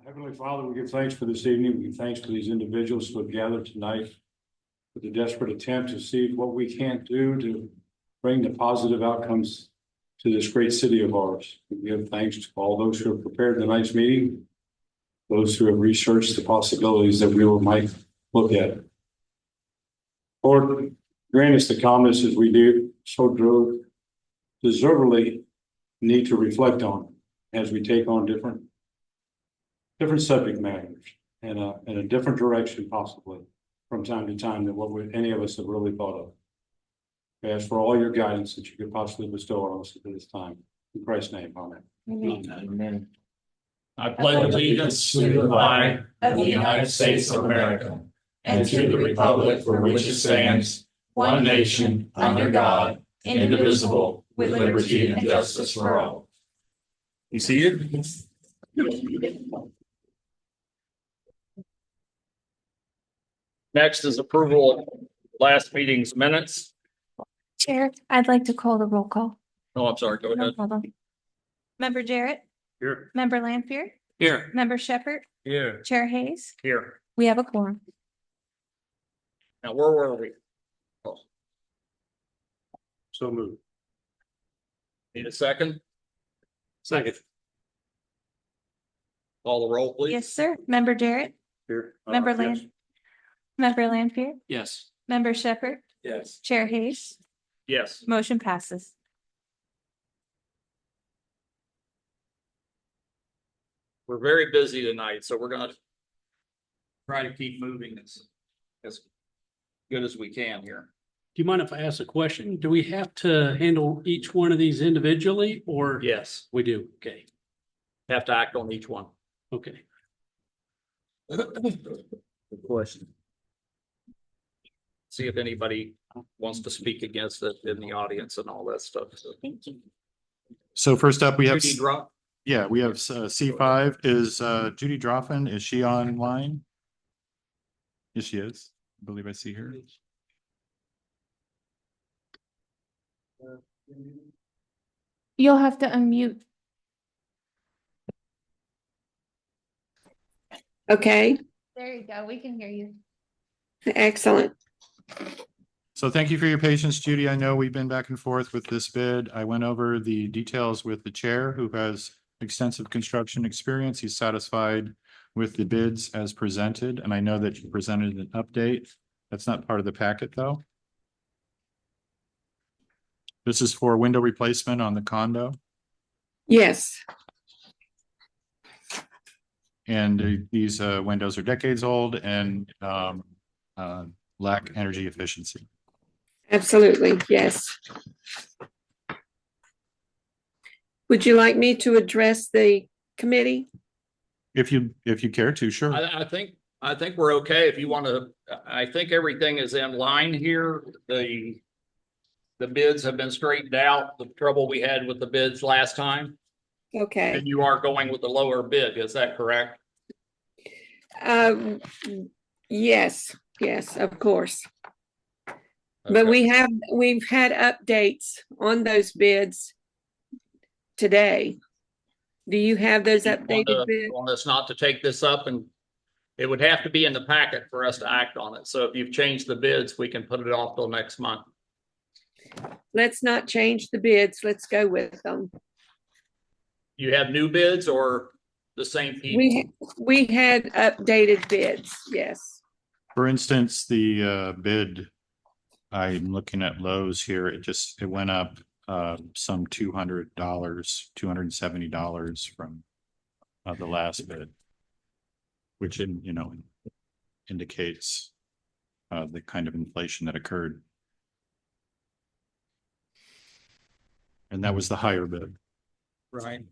Heavenly Father, we give thanks for this evening. We give thanks for these individuals who have gathered tonight with a desperate attempt to see what we can't do to bring the positive outcomes to this great city of ours. We give thanks to all those who have prepared tonight's meeting, those who have researched the possibilities that we might look at. Lord, grant us the calmness as we do so deservedly need to reflect on as we take on different subject matters and in a different direction possibly from time to time than what any of us have really thought of. I ask for all your guidance that you could possibly bestow on us at this time. In Christ's name, amen. Amen. I pledge allegiance to the flag of the United States of America and to the republic for which it stands, one nation, under God, indivisible, with liberty and justice for all. You see it? Next is approval of last meeting's minutes. Chair, I'd like to call the roll call. Oh, I'm sorry. Go No ahead. problem. Member Jarrett, Here. Member Lanfear, Here. Member Shepherd, Here. Chair Hayes. Here. We have a quorum. Now, where were we? Oh, So moved. need a second? Second. Call the roll, please. Yes, sir. Member Jarrett, Here. Member Yes. Member Lanfear, Yes. Member Shepherd, Yes. Chair Hayes. Yes. Motion passes. We're very busy tonight, so we're gonna try to keep moving as good as we can here. Do you mind if I ask a question? Do we have to handle each one of these individually or? Yes, We do. Okay. have to act on each one. Okay. Good question. See if anybody wants to speak against it in the audience and all that stuff. So, Thank you. So first up, we have, Judy Drop, yeah, we have C5 is Judy Droffin. Is she online? Yes, she is. I believe I see her. You'll have to unmute. Okay, There you go. We can hear you. excellent. So thank you for your patience, Judy. I know we've been back and forth with this bid. I went over the details with the chair who has extensive construction experience. He's satisfied with the bids as presented, and I know that you presented an update. That's not part of the packet, though. This is for window replacement on the condo, Yes, and these windows are decades old and lack energy efficiency. absolutely, yes. Would you like me to address the committee? If you care to, sure. I think we're okay. If you want to, I think everything is in line here. The bids have been straightened out. The trouble we had with the bids last time, Okay, and you are going with the lower bid. Is that correct? um, yes, of course. But Okay. we've had updates on those bids today. Do you have those You want updated bids? want us not to take this up, and it would have to be in the packet for us to act on it. So if you've changed the bids, we can put it off till next month. Let's not change the bids. Let's go with them. You have new bids or the same people? We had updated bids, yes. For instance, the bid, I'm looking at Lowe's here, it went up some $200, $270 from the last bid, which indicates the kind of inflation that occurred. And that was the higher bid. Right.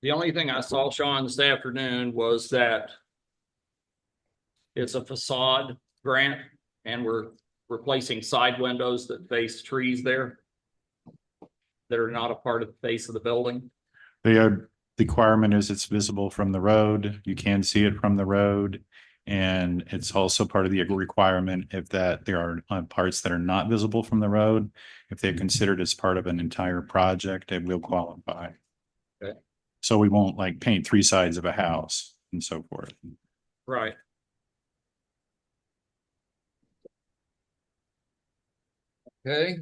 The only thing I saw, Sean, this afternoon was that it's a facade grant and we're replacing side windows that face trees there that are not a part of the face of the building. The requirement is it's visible from the road. You can see it from the road. And it's also part of the requirement if that there are parts that are not visible from the road. If they're considered as part of an entire project, it will qualify. Okay. So we won't like paint three sides of a house and so forth. Right. Okay.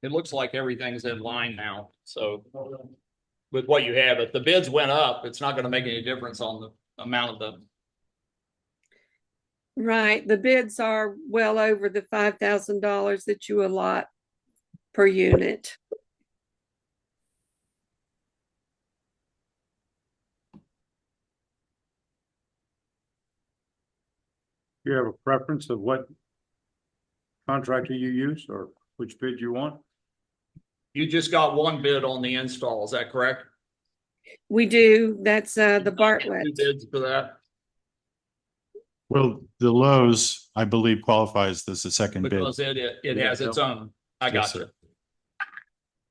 It looks like everything's in line now, so with what you have, if the bids went up, it's not gonna make any difference on the amount of the, Right, the bids are well over the $5,000 that you allot per unit. You have a preference of what contractor you use or which bid you want? you just got one bid on the install, is that correct? We do, that's the Bartlett. Two bids for that, Well, the Lowe's, I believe, qualifies as the second bid. because it has its own, I Yes, got sir. you.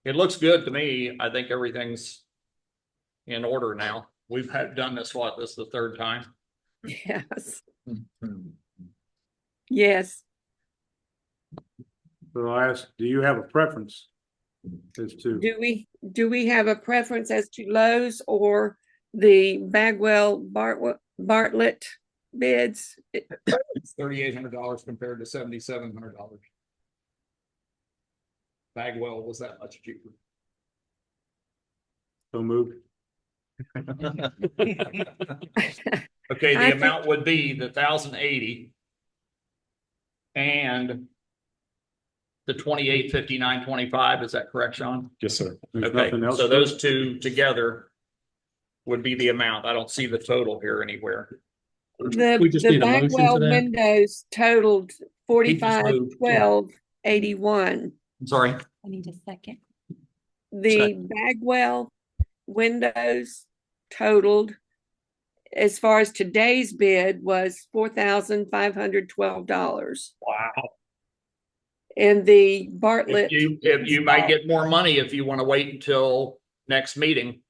It looks good to me, I think everything's in order now, we've done this, this is the third time? Yes, yes. So I asked, do you have a preference as to? Do we have a preference as to Lowe's or the Bagwell Bartlett bids? It's $3,800 compared to $7,700. Bagwell was that much cheaper. So moved. Okay, I the amount would be the 1,080 and the 2859.25. Is that correct, Sean? Yes, sir. There's Okay, nothing else. so to it? those two together would be the amount. I don't see the total here anywhere. We just The need a motion for Bagwell that. windows totaled He just moved. 4512.81. I'm sorry. I need a second. The Bagwell windows totaled, as far as today's bid, was $4,512. Wow. And the Bartlett, If you might get more money if you want to wait until next meeting.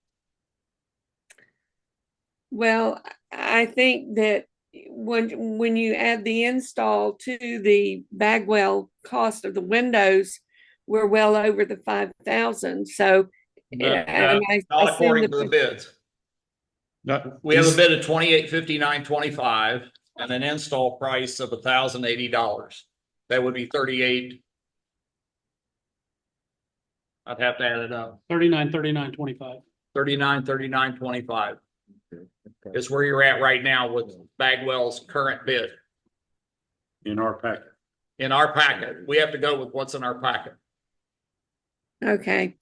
well, I think that when you add the install to the Bagwell cost of the windows, we're well over the 5,000. So, and I Not assume according to the that bids. We have a bid of 2859.25 and an install price of $1,080. That would be 38. I'd have to add it up. 39.25. 39.25 is where you're at right now with Bagwell's current bid. In our packet. In our packet, we have to go with what's in our packet. okay.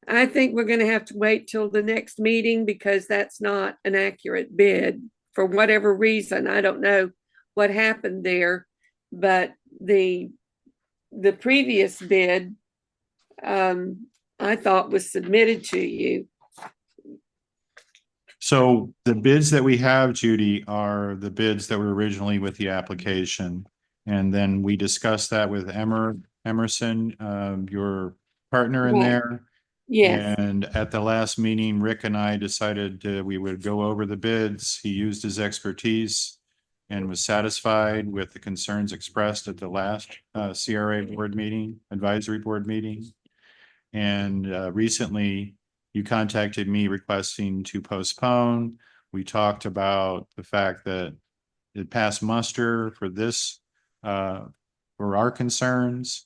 I think we're going to have to wait till the next meeting because that's not an accurate bid for whatever reason. I don't know what happened there, but the previous bid, I thought was submitted to you. So the bids that we have, Judy, are the bids that were originally with the application. And then we discussed that with Emerson, your partner in Right. there. Yes, And at the last meeting, Rick and I decided we would go over the bids. He used his expertise and was satisfied with the concerns expressed at the last CRA board meeting, advisory board meeting. And recently you contacted me requesting to postpone. We talked about the fact that it passed muster for this, for our concerns.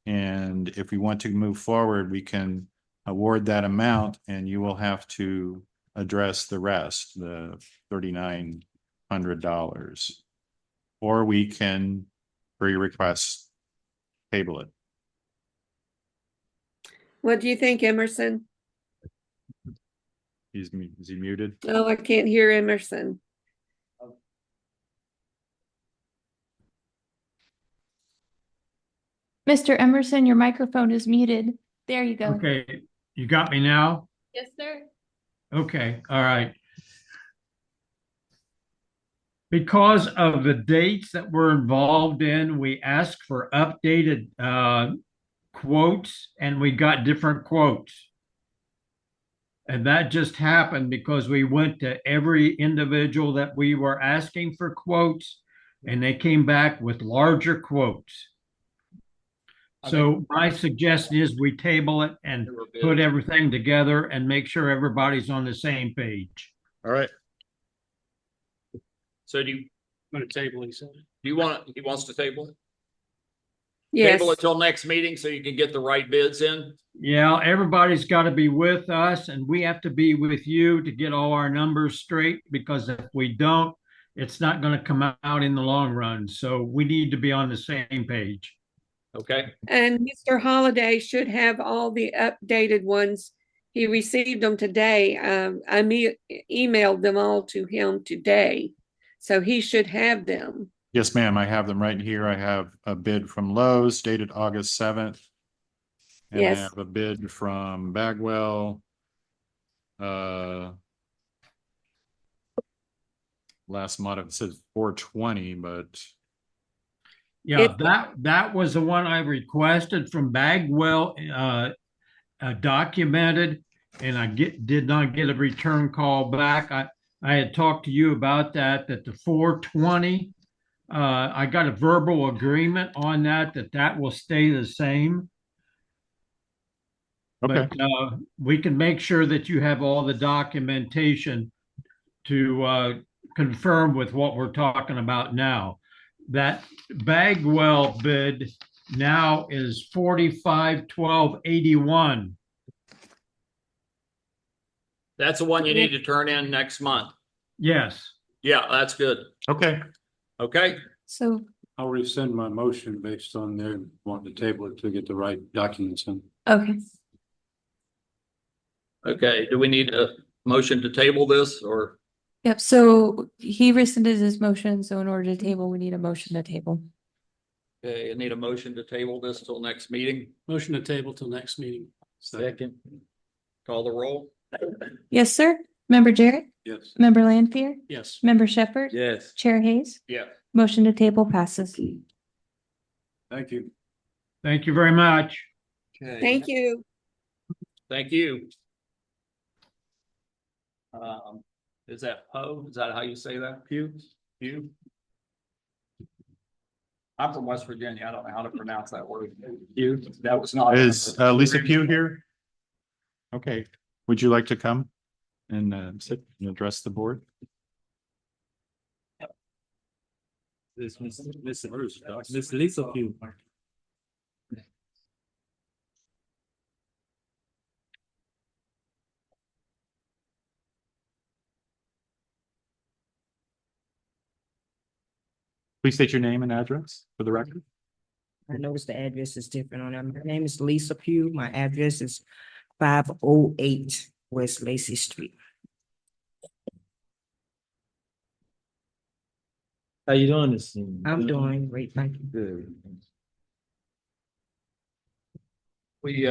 And if we want to move forward, we can award that amount and you will have to address the rest, the $3,900. Or we can, for your request, table it. what do you think, Emerson? Is he muted? Oh, I can't hear Emerson. Mr. Emerson, your microphone is muted. There you go. Okay, you got me now? Yes, sir. Okay, all right. Because of the dates that we're involved in, we asked for updated quotes and we got different quotes. And that just happened because we went to every individual that we were asking for quotes, and they came back with larger quotes. So my suggestion is we table it and put everything together and make sure everybody's on the same page. All right. So do you, I'm gonna table, he said. he wants to table it? Yes, Table it till next meeting so you can get the right bids in? Yeah, everybody's got to be with us, and we have to be with you to get all our numbers straight, because if we don't, it's not going to come out in the long run. So we need to be on the same page. Okay, and Mr. Holliday should have all the updated ones. He received them today. Emailed them all to him today, so he should have them. Yes, ma'am. I have them right here. I have a bid from Lowe's dated August 7th. And I Yes. have a bid from Bagwell. Last month it says 420, but Yeah, that was the one I requested from Bagwell, documented, and I did not get a return call back. I had talked to you about that the 420. I got a verbal agreement on that will stay the same. okay. But we can make sure that you have all the documentation to confirm with what we're talking about now. That Bagwell bid now is 451281. that's the one you need to turn in next month. Yes. Yeah, that's good. Okay. Okay, So, I'll rescind my motion based on their wanting to table it to get the right documents in. okay. okay. Do we need a motion to table this or? Yep, so he rescinded his motion, so in order to table, we need a motion to table. Okay, I need a motion to table this till next meeting. Motion to table till next meeting. Second. Call the roll. Yes, sir. Member Jarrett, Yes. member Lanfear, Yes. member Shepherd, Yes. Chair Hayes, Yeah. motion to table passes. Thank you. Thank you very much. Okay. Thank you. Thank you. Is that Poe? Is that how you say that? Pew? Pew? I'm from West Virginia. I don't know how to pronounce that word. Pew? That was not. Is Lisa Pugh here? Okay. Would you like to come and sit and address the board? This Miss Lisa Pugh. Please state your name and address for the record. I noticed the address is different on that. My name is Lisa Pugh. My address is 508 West Lacey Street. How you doing this? I'm doing great, thank you. Good. We,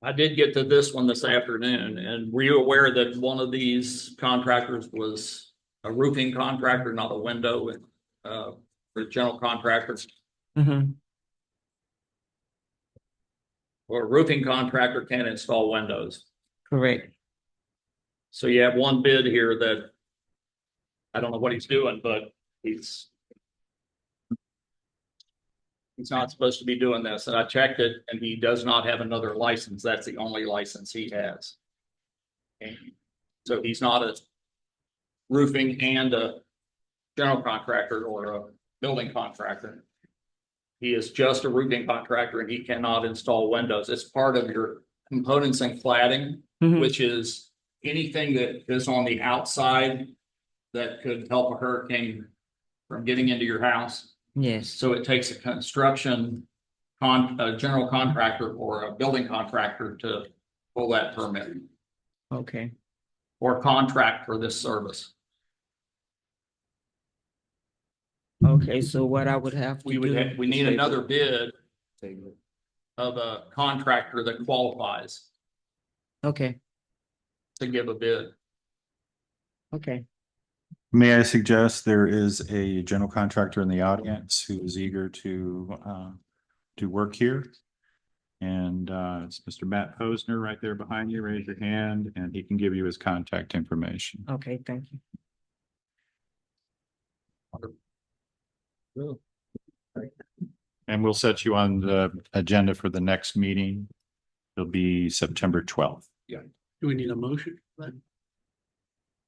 I did get to this one this afternoon, and were you aware that one of these contractors was a roofing contractor, not a window, for general contractors? Mhm. Or a roofing contractor can't install windows. Correct. So you have one bid here that I don't know what he's doing, but he's not supposed to be doing this. And I checked it and he does not have another license. That's the only license he has. And so he's not a roofing and a general contractor or a building contractor. He is just a roofing contractor and he cannot install windows. It's part of your components and cladding, Mhm. which is anything that is on the outside that could help a hurricane from getting into your house. Yes. So it takes a construction a general contractor or a building contractor to pull that permit Okay. or contract for this service. Okay, so what I would have to We would do. have, we need another bid of a contractor that qualifies Okay, to give a bid. okay. May I suggest there is a general contractor in the audience who is eager to do work here? And it's Mr. Matt Posner right there behind you. Raise your hand and he can give you his contact information. Okay, thank you. And we'll set you on the agenda for the next meeting. It'll be September 12th. Do we need a motion?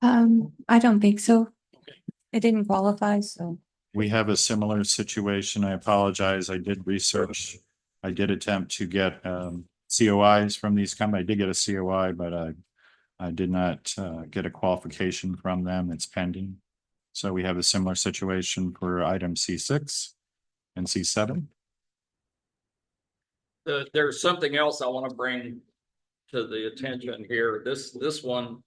I don't think so. Okay. It didn't qualify, so. We have a similar situation. I apologize. I did research. I did attempt to get COIs from these companies. I did get a COI, but I did not get a qualification from them. It's pending. So we have a similar situation for item C6 and C7. There's something else I want to bring to the attention here. This one,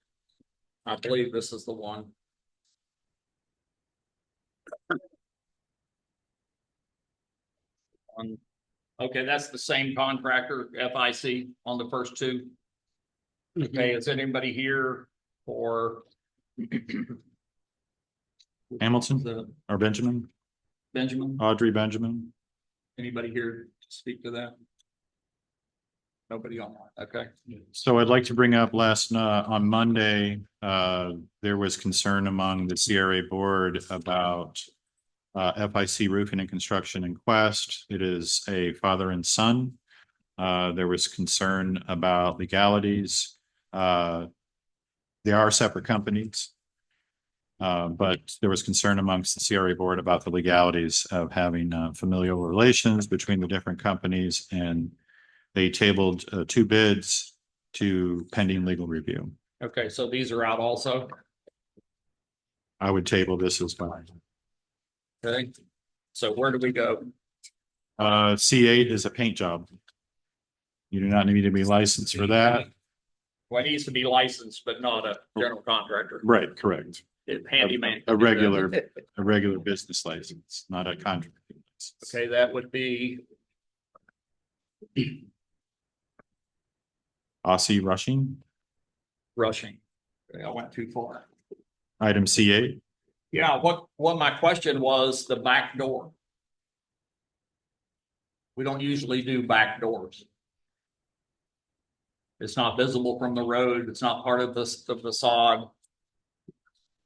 I believe this is the one. Okay, that's the same contractor, FIC, on the first two. Okay, is anybody here for Hamilton or Benjamin? Benjamin? Audrey Benjamin. Anybody here to speak to that? Nobody online, okay. So I'd like to bring up on Monday, there was concern among the CRA board about FIC Roofing and Construction in Quest. It is a father and son. There was concern about legalities. They are separate companies. But there was concern amongst the CRA board about the legalities of having familial relations between the different companies, and they tabled 2 bids to pending legal review. Okay, so these are out also, I would table this as well. okay? So where do we go? C8 is a paint job. You do not need to be licensed for that. Well, it needs to be licensed, but not a general contractor. Right, correct. Handyman. A regular business license, not a contract. Okay, that would be Aussie Rushing, rushing. Okay, I went too far. item C8. Yeah, what my question was, the back door. We don't usually do back doors. It's not visible from the road. It's not part of the facade.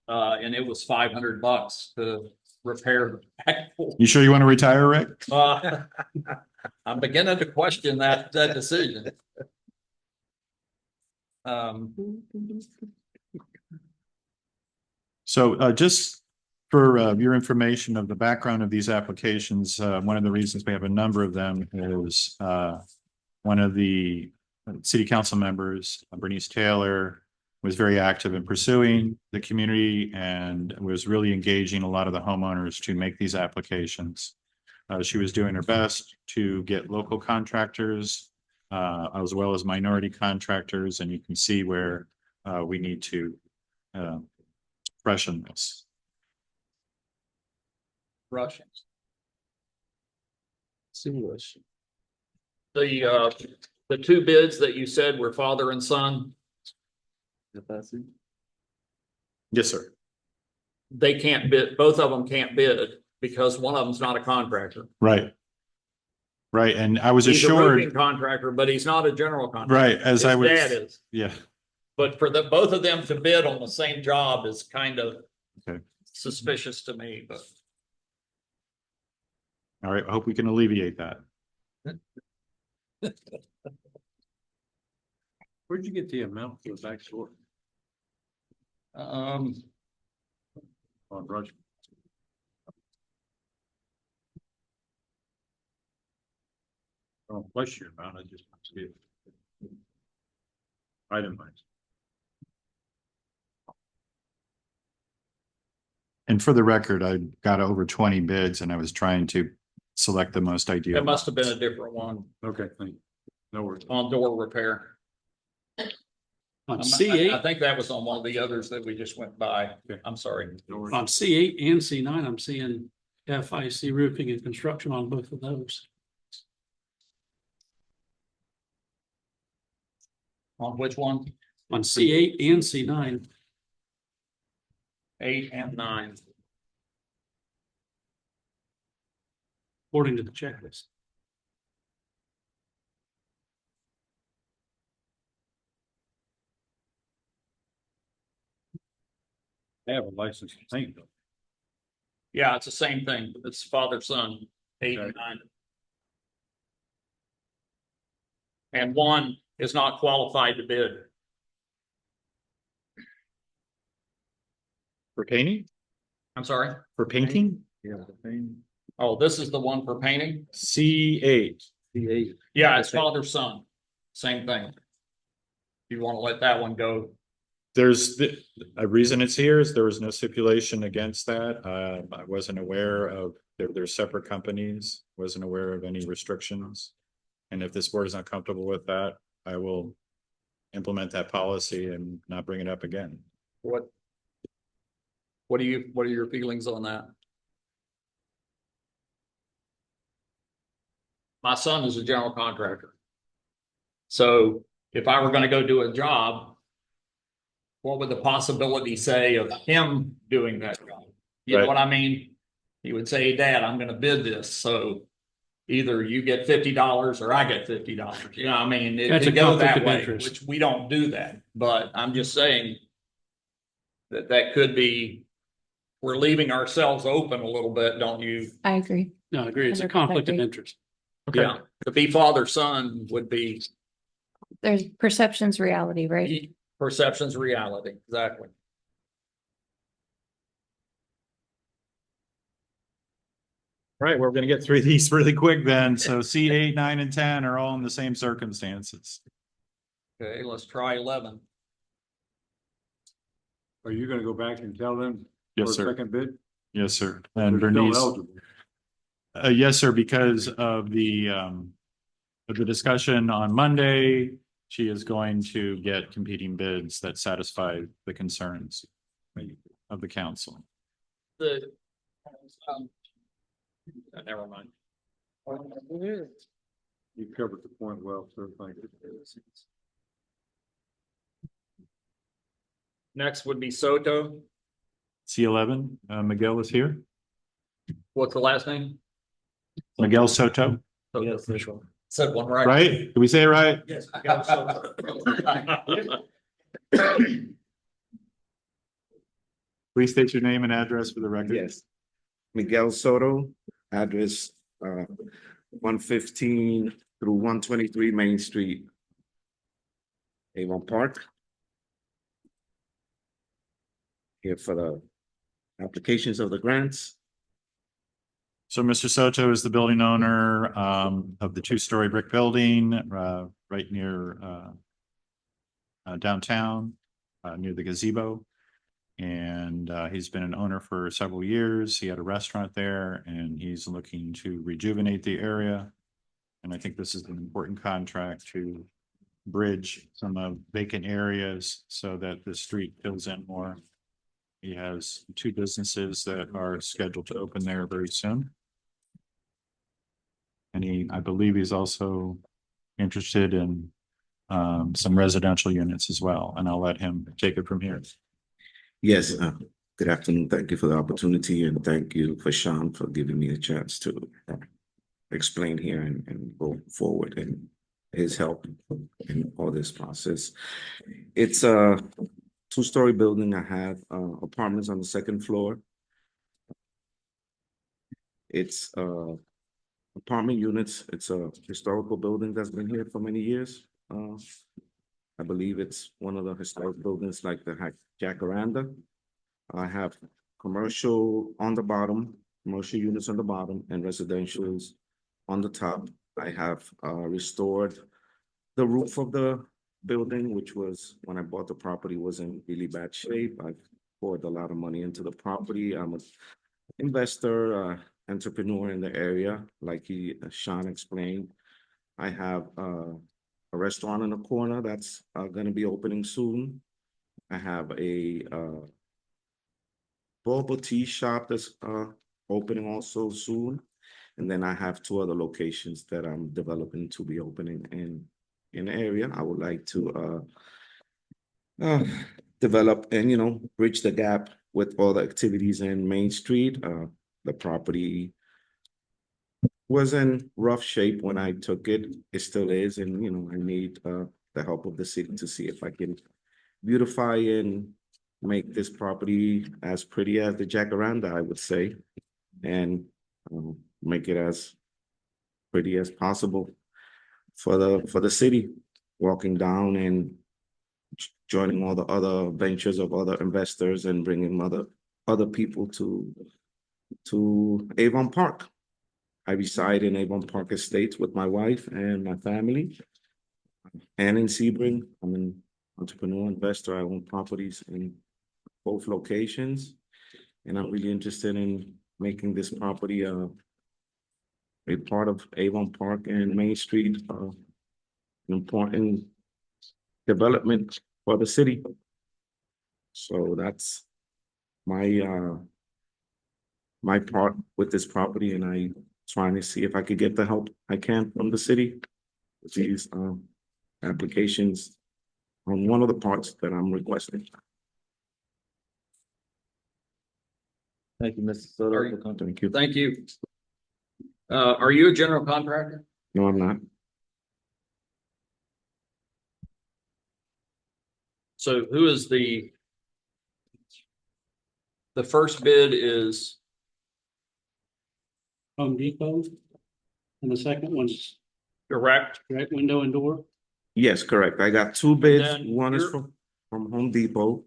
And it was $500 to repair the back door. You sure you want to retire, Rick? I'm beginning to question that decision. So just for your information of the background of these applications, one of the reasons we have a number of them is one of the city council members, Bernice Taylor, was very active in pursuing the community and was really engaging a lot of the homeowners to make these applications. She was doing her best to get local contractors as well as minority contractors, and you can see where we need to freshen this. Russians. English. The 2 bids that you said were father and son, Yes, sir. they can't bid, both of them can't bid because one of them's not a contractor. Right. Right. And I was He's a roofing assured, contractor, but he's not a general contractor. right, as His I was, dad is. yeah. But for both of them to bid on the same job is kind of Okay. suspicious to me, but. All right. I hope we can alleviate that. Where'd you get the amount for the back door Um, on Rush? Oh, bless your amount, I just see it. Itemized. And for the record, I got over 20 bids and I was trying to select the most ideal. it must have been a ones. different one Okay, thank you. No worries. on door repair. On I C8, think that was on one of the others that we just went by. Okay. I'm sorry. No worries. on C8 and C9, I'm seeing FIC roofing and construction on both of those. On which one? On C8 and C9, 8 and 9. according to the checklist. They have a license to paint though. Yeah, it's the same thing. It's father, son, 8 and Okay. 9. And one is not qualified to bid. For painting? I'm sorry. For painting? Yeah, the paint. Oh, this is the one for painting? C8. Yeah, it's father, son. Same thing. You want to let that one go? There's a reason it's here is there was no stipulation against that. I wasn't aware of, they're separate companies, wasn't aware of any restrictions. And if this board is not comfortable with that, I will implement that policy and not bring it up again. What are your feelings on that? My son is a general contractor. So if I were going to go do a job, what would the possibility say of him doing that job? You know Right. what I mean? He would say, Dad, I'm going to bid this. So either you get $50 or I get $50. You know, I mean, it That's a could go conflict that of way, interest. which we don't do that. But I'm just saying that could be, we're leaving ourselves open a little bit, don't you? I agree. No, I agree. It's a 100% conflict of agree. interest. Okay. Yeah. To be father, son would be There's perception's reality, right? perception's reality. Exactly. All right, we're gonna get through these really quick then. So C8, 9, and 10 are all in the same circumstances. Okay, let's try 11. Are you gonna go back and tell them? Yes, for a sir. Second bid? Yes, sir. They're And still Bernice, eligible. yes, sir, because of the discussion on Monday, she is going to get competing bids that satisfy the concerns of the council. The never mind. You covered the point well, sir. Thank you. Next would be Soto. C11, Miguel is here. What's the last name? Miguel Soto, Yes, this one. Said one right. right? Did we say it right? Yes. I got Soto. Please state your name and address for the record. Yes. Miguel Soto, address 115 through 123 Main Street, Avon Park. Here for the applications of the grants. So Mr. Soto is the building owner of the two-story brick building right near downtown, near the gazebo. And he's been an owner for several years. He had a restaurant there and he's looking to rejuvenate the area. And I think this is an important contract to bridge some of vacant areas so that the street fills in more. He has 2 businesses that are scheduled to open there very soon. And I believe he's also interested in some residential units as well. And I'll let him take it from here. Yes, good afternoon. Thank you for the opportunity and thank you for Sean for giving me a chance to explain here and go forward and his help in all this process. It's a 2-story building. I have apartments on the 2nd floor. It's apartment units. It's a historical building that's been here for many years. I believe it's one of the historic buildings like the Jacaranda. I have commercial on the bottom, commercial units on the bottom, and residentials on the top. I have restored the roof of the building, which was, when I bought the property, was in really bad shape. I've poured a lot of money into the property. I'm an investor, entrepreneur in the area, like Sean explained. I have a restaurant in the corner that's going to be opening soon. I have a boba tea shop that's opening also soon. And then I have 2 other locations that I'm developing to be opening in the area. I would like to develop and, bridge the gap with all the activities in Main Street. The property was in rough shape when I took it. It still is. And, I need the help of the city to see if I can beautify and make this property as pretty as the Jacaranda, I would say, and make it as pretty as possible for the city, walking down and joining all the other ventures of other investors and bringing other people to Avon Park. I reside in Avon Park Estates with my wife and my family. And in Sebring, I'm an entrepreneur, investor. I own properties in both locations. And I'm really interested in making this property a part of Avon Park and Main Street, an important development for the city. So that's my my part with this property, and I trying to see if I could get the help I can from the city with these applications on one of the parts that I'm requesting. Thank you, Mr. Soto. Are you- Thank you. Thank you. Are you a general contractor? No, I'm not. So who is the first bid is, Home Depot. And the second one's direct? direct window and door. Yes, correct. I got two bids. then One is you're- from Home Depot.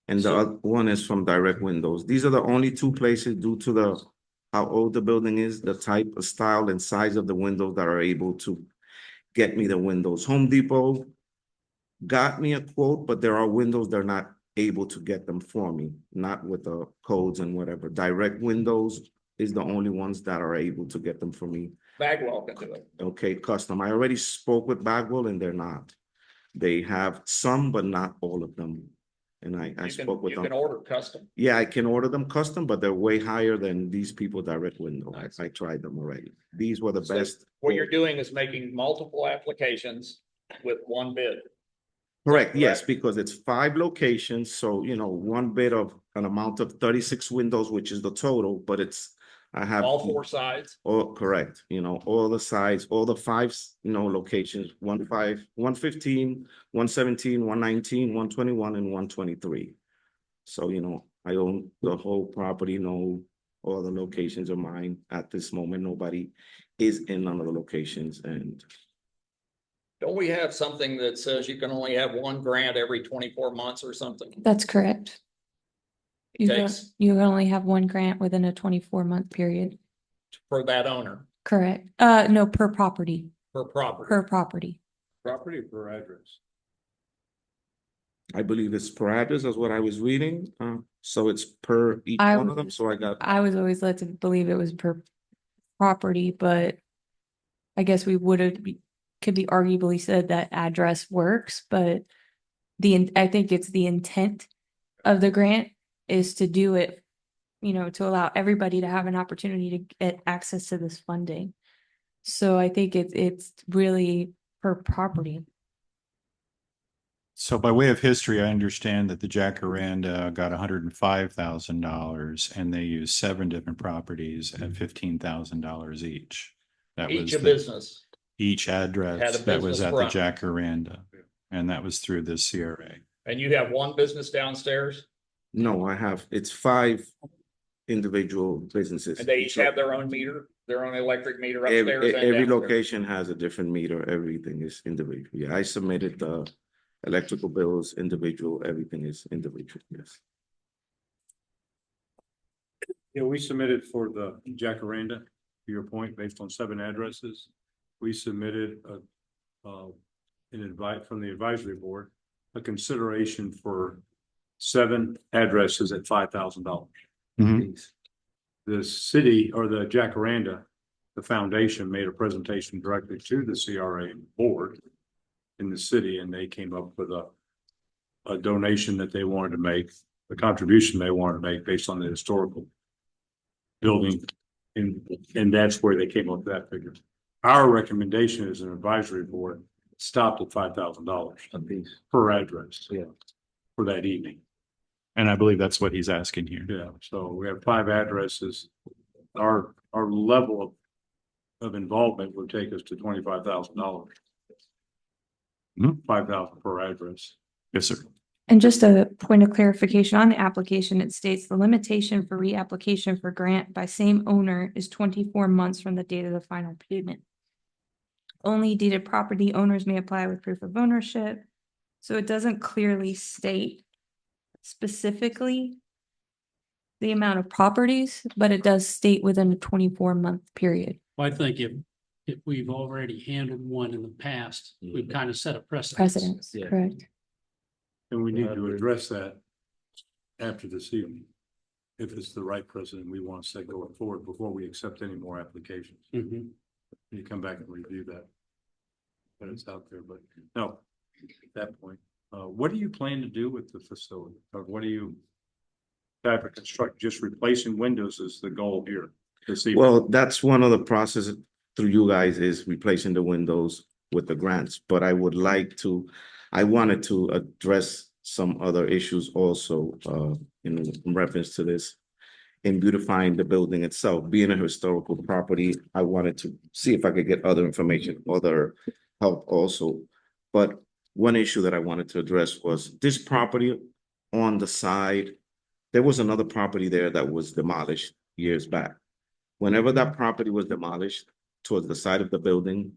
And the So- other one is from Direct Windows. These are the only two places due to how old the building is, the type of style and size of the windows that are able to get me the windows. Home Depot got me a quote, but there are windows they're not able to get them for me, not with the codes and whatever. Direct Windows is the only ones that are able to get them for me. Bagwell can do it. Okay, custom. I already spoke with Bagwell and they're not. They have some, but not all of them. And I spoke with You them. can order custom. Yeah, I can order them custom, but they're way higher than these people Direct Window. I tried them already. These were the So best. What you're doing is making multiple applications with one bid. Correct, yes, because it's 5 locations, so one bid of an amount of 36 windows, which is the total, but I have. All 4 sides. Oh, correct, all the sides, all the 5, locations, 115, 117, 119, 121, and 123. So, I own the whole property, all the locations are mine at this moment. Nobody is in none of the locations, and Don't we have something that says you can only have one grant every 24 months or something? That's correct. You can, Takes- you can only have one grant within a 24-month period. For that owner, Correct. No, per property, per property. per property. Property per address. I believe it's per address, is what I was reading. So it's per each I one of would- them. So I got, I was always led to believe it was per property, but I guess we could be arguably said that address works, but I think it's the intent of the grant is to do it, to allow everybody to have an opportunity to get access to this funding. So I think it's really per property. So by way of history, I understand that the Jacaranda got $105,000 and they used 7 different properties at $15,000 each. That was Each a business. each Had address a that was business at front. the Jacaranda. And that was through the CRA. And you have one business downstairs no, it's 5 individual businesses. and they each So have their own meter, their own electric meter upstairs and every downstairs. location has a different meter. Everything is individual. Yeah, I submitted the electrical bills, individual, everything is individual, yes. Yeah, we submitted for the Jacaranda, to your point, based on 7 addresses. We submitted an invite from the advisory board, a consideration for 7 addresses at $5,000. The city or the Jacaranda, the foundation made a presentation directly to the CRA board in the city, and they came up with a donation that they wanted to make, the contribution they wanted to make based on the historical building. And that's where they came up with that figure. Our recommendation as an advisory board stopped at $5,000 A piece. per address. Yeah. For that evening. And I believe that's what he's asking here. Yeah, so we have 5 addresses. Our level of involvement would take us to $25,000. Mhm. 5,000 per address. Yes, sir. And just a point of clarification on the application, it states the limitation for reapplication for grant by same owner is 24 months from the date of the final payment. Only deeded property owners may apply with proof of ownership. So it doesn't clearly state specifically the amount of properties, but it does state within a 24-month period. I think if we've already handled one in the past, we've kind of set a precedent. Precedents, Yeah. correct? And we need to address that after this evening. If it's the right precedent we want to set going forward before we accept any more applications. Mhm. You come back and review that. But it's out there, but no, at that point, what do you plan to do with the facility? Or what do you type of construct, just replacing windows is the goal here this evening? Well, that's one of the processes through you guys is replacing the windows with the grants, but I wanted to address some other issues also, in reference to this. In beautifying the building itself, being a historical property, I wanted to see if I could get other information, other help also. But one issue that I wanted to address was this property on the side. There was another property there that was demolished years back. Whenever that property was demolished towards the side of the building,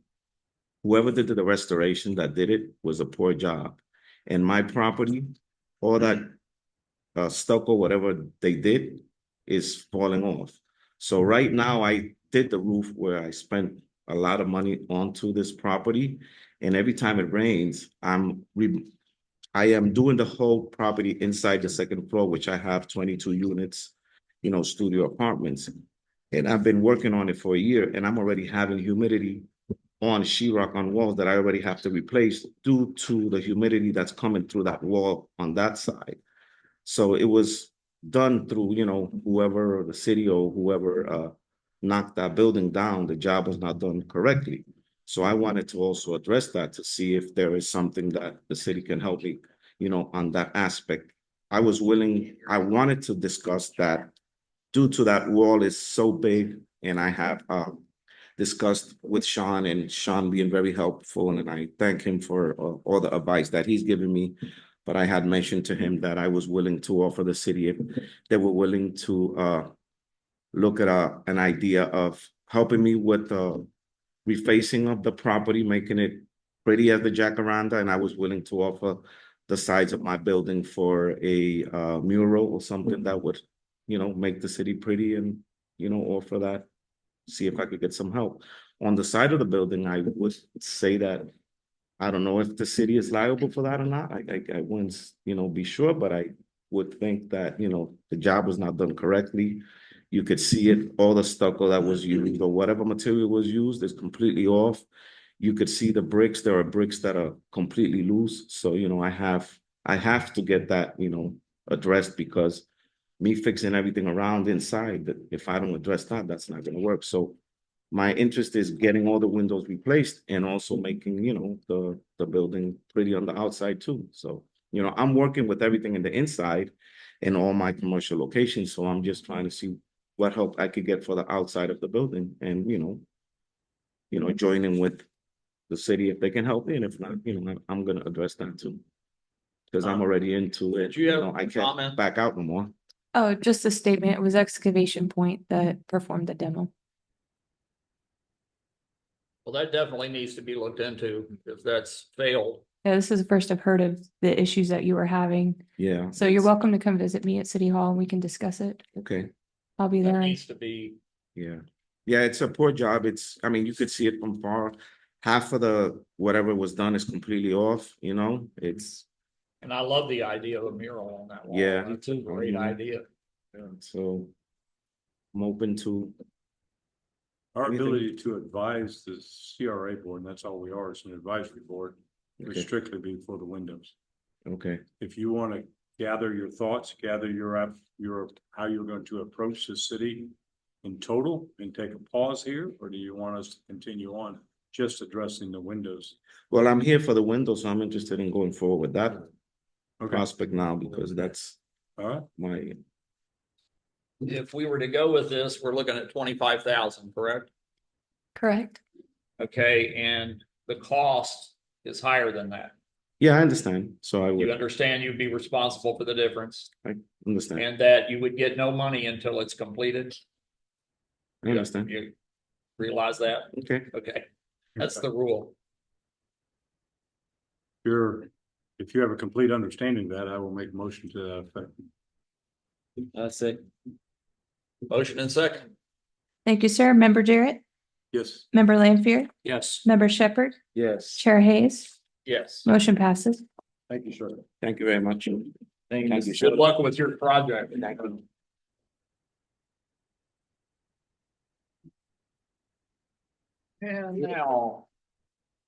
whoever did the restoration that did it was a poor job. And my property, all that stucco, whatever they did, is falling off. So right now I did the roof where I spent a lot of money onto this property. And every time it rains, I am doing the whole property inside the second floor, which I have 22 units, studio apartments. And I've been working on it for a year and I'm already having humidity on sheetrock on walls that I already have to replace due to the humidity that's coming through that wall on that side. So it was done through, whoever, the city or whoever knocked that building down, the job was not done correctly. So I wanted to also address that to see if there is something that the city can help me, on that aspect. I wanted to discuss that due to that wall is so big, and I have discussed with Sean, and Sean being very helpful, and I thank him for all the advice that he's given me. But I had mentioned to him that I was willing to offer the city if they were willing to look at an idea of helping me with the refacing of the property, making it pretty as the jacaranda, and I was willing to offer the sides of my building for a mural or something that would, make the city pretty and, offer that, see if I could get some help. On the side of the building, I would say that I don't know if the city is liable for that or not. I wouldn't, be sure, but I would think that, the job was not done correctly. You could see it, all the stucco that was used or whatever material was used is completely off. You could see the bricks. There are bricks that are completely loose. So, I have to get that, addressed, because me fixing everything around inside, that if I don't address that, that's not gonna work. So my interest is getting all the windows replaced and also making, the building pretty on the outside too. So, I'm working with everything in the inside in all my commercial locations. So I'm just trying to see what help I could get for the outside of the building and, joining with the city if they can help me. And if not, I'm gonna address that too. Because I'm already into it. Do you have I can't comment? back out no more. Oh, just a statement. It was Excavation Point that performed the demo. Well, that definitely needs to be looked into if that's failed. Yeah, this is the first I've heard of the issues that you were having. Yeah. So you're welcome to come visit me at City Hall and we can discuss it. Okay. I'll be That there. needs to be, Yeah. Yeah, it's a poor job. You could see it from far. Half of the whatever was done is completely off, it's, and I love the idea of a mural on that wall. Yeah. That's a great idea. so I'm open to, Our Anything? ability to advise the CRA board, and that's all we are, it's an advisory board, would Okay. strictly be for the windows. okay. If you want to gather your thoughts, gather your how you're going to approach the city in total and take a pause here, or do you want us to continue on just addressing the windows? Well, I'm here for the window, so I'm interested in going forward with that Okay, prospect now, because that's all right. my, If we were to go with this, we're looking at 25,000, correct? Correct. Okay, and the cost is higher than that. Yeah, I understand. So I You would understand you'd be responsible for the difference understand. and that you would get no money until it's completed? I understand. You realize that? Okay. Okay, that's the rule. If you have a complete understanding of that, I will make a motion to that effect. I say, Motion and second. Thank you, sir. Member Jarrett, Yes. member Lanfear, Yes. member Shepherd, yes. Chair Hayes, Yes. motion passes. Thank you, sir. Thank you very much. Thank you. Thank you, Good luck with your project. And now,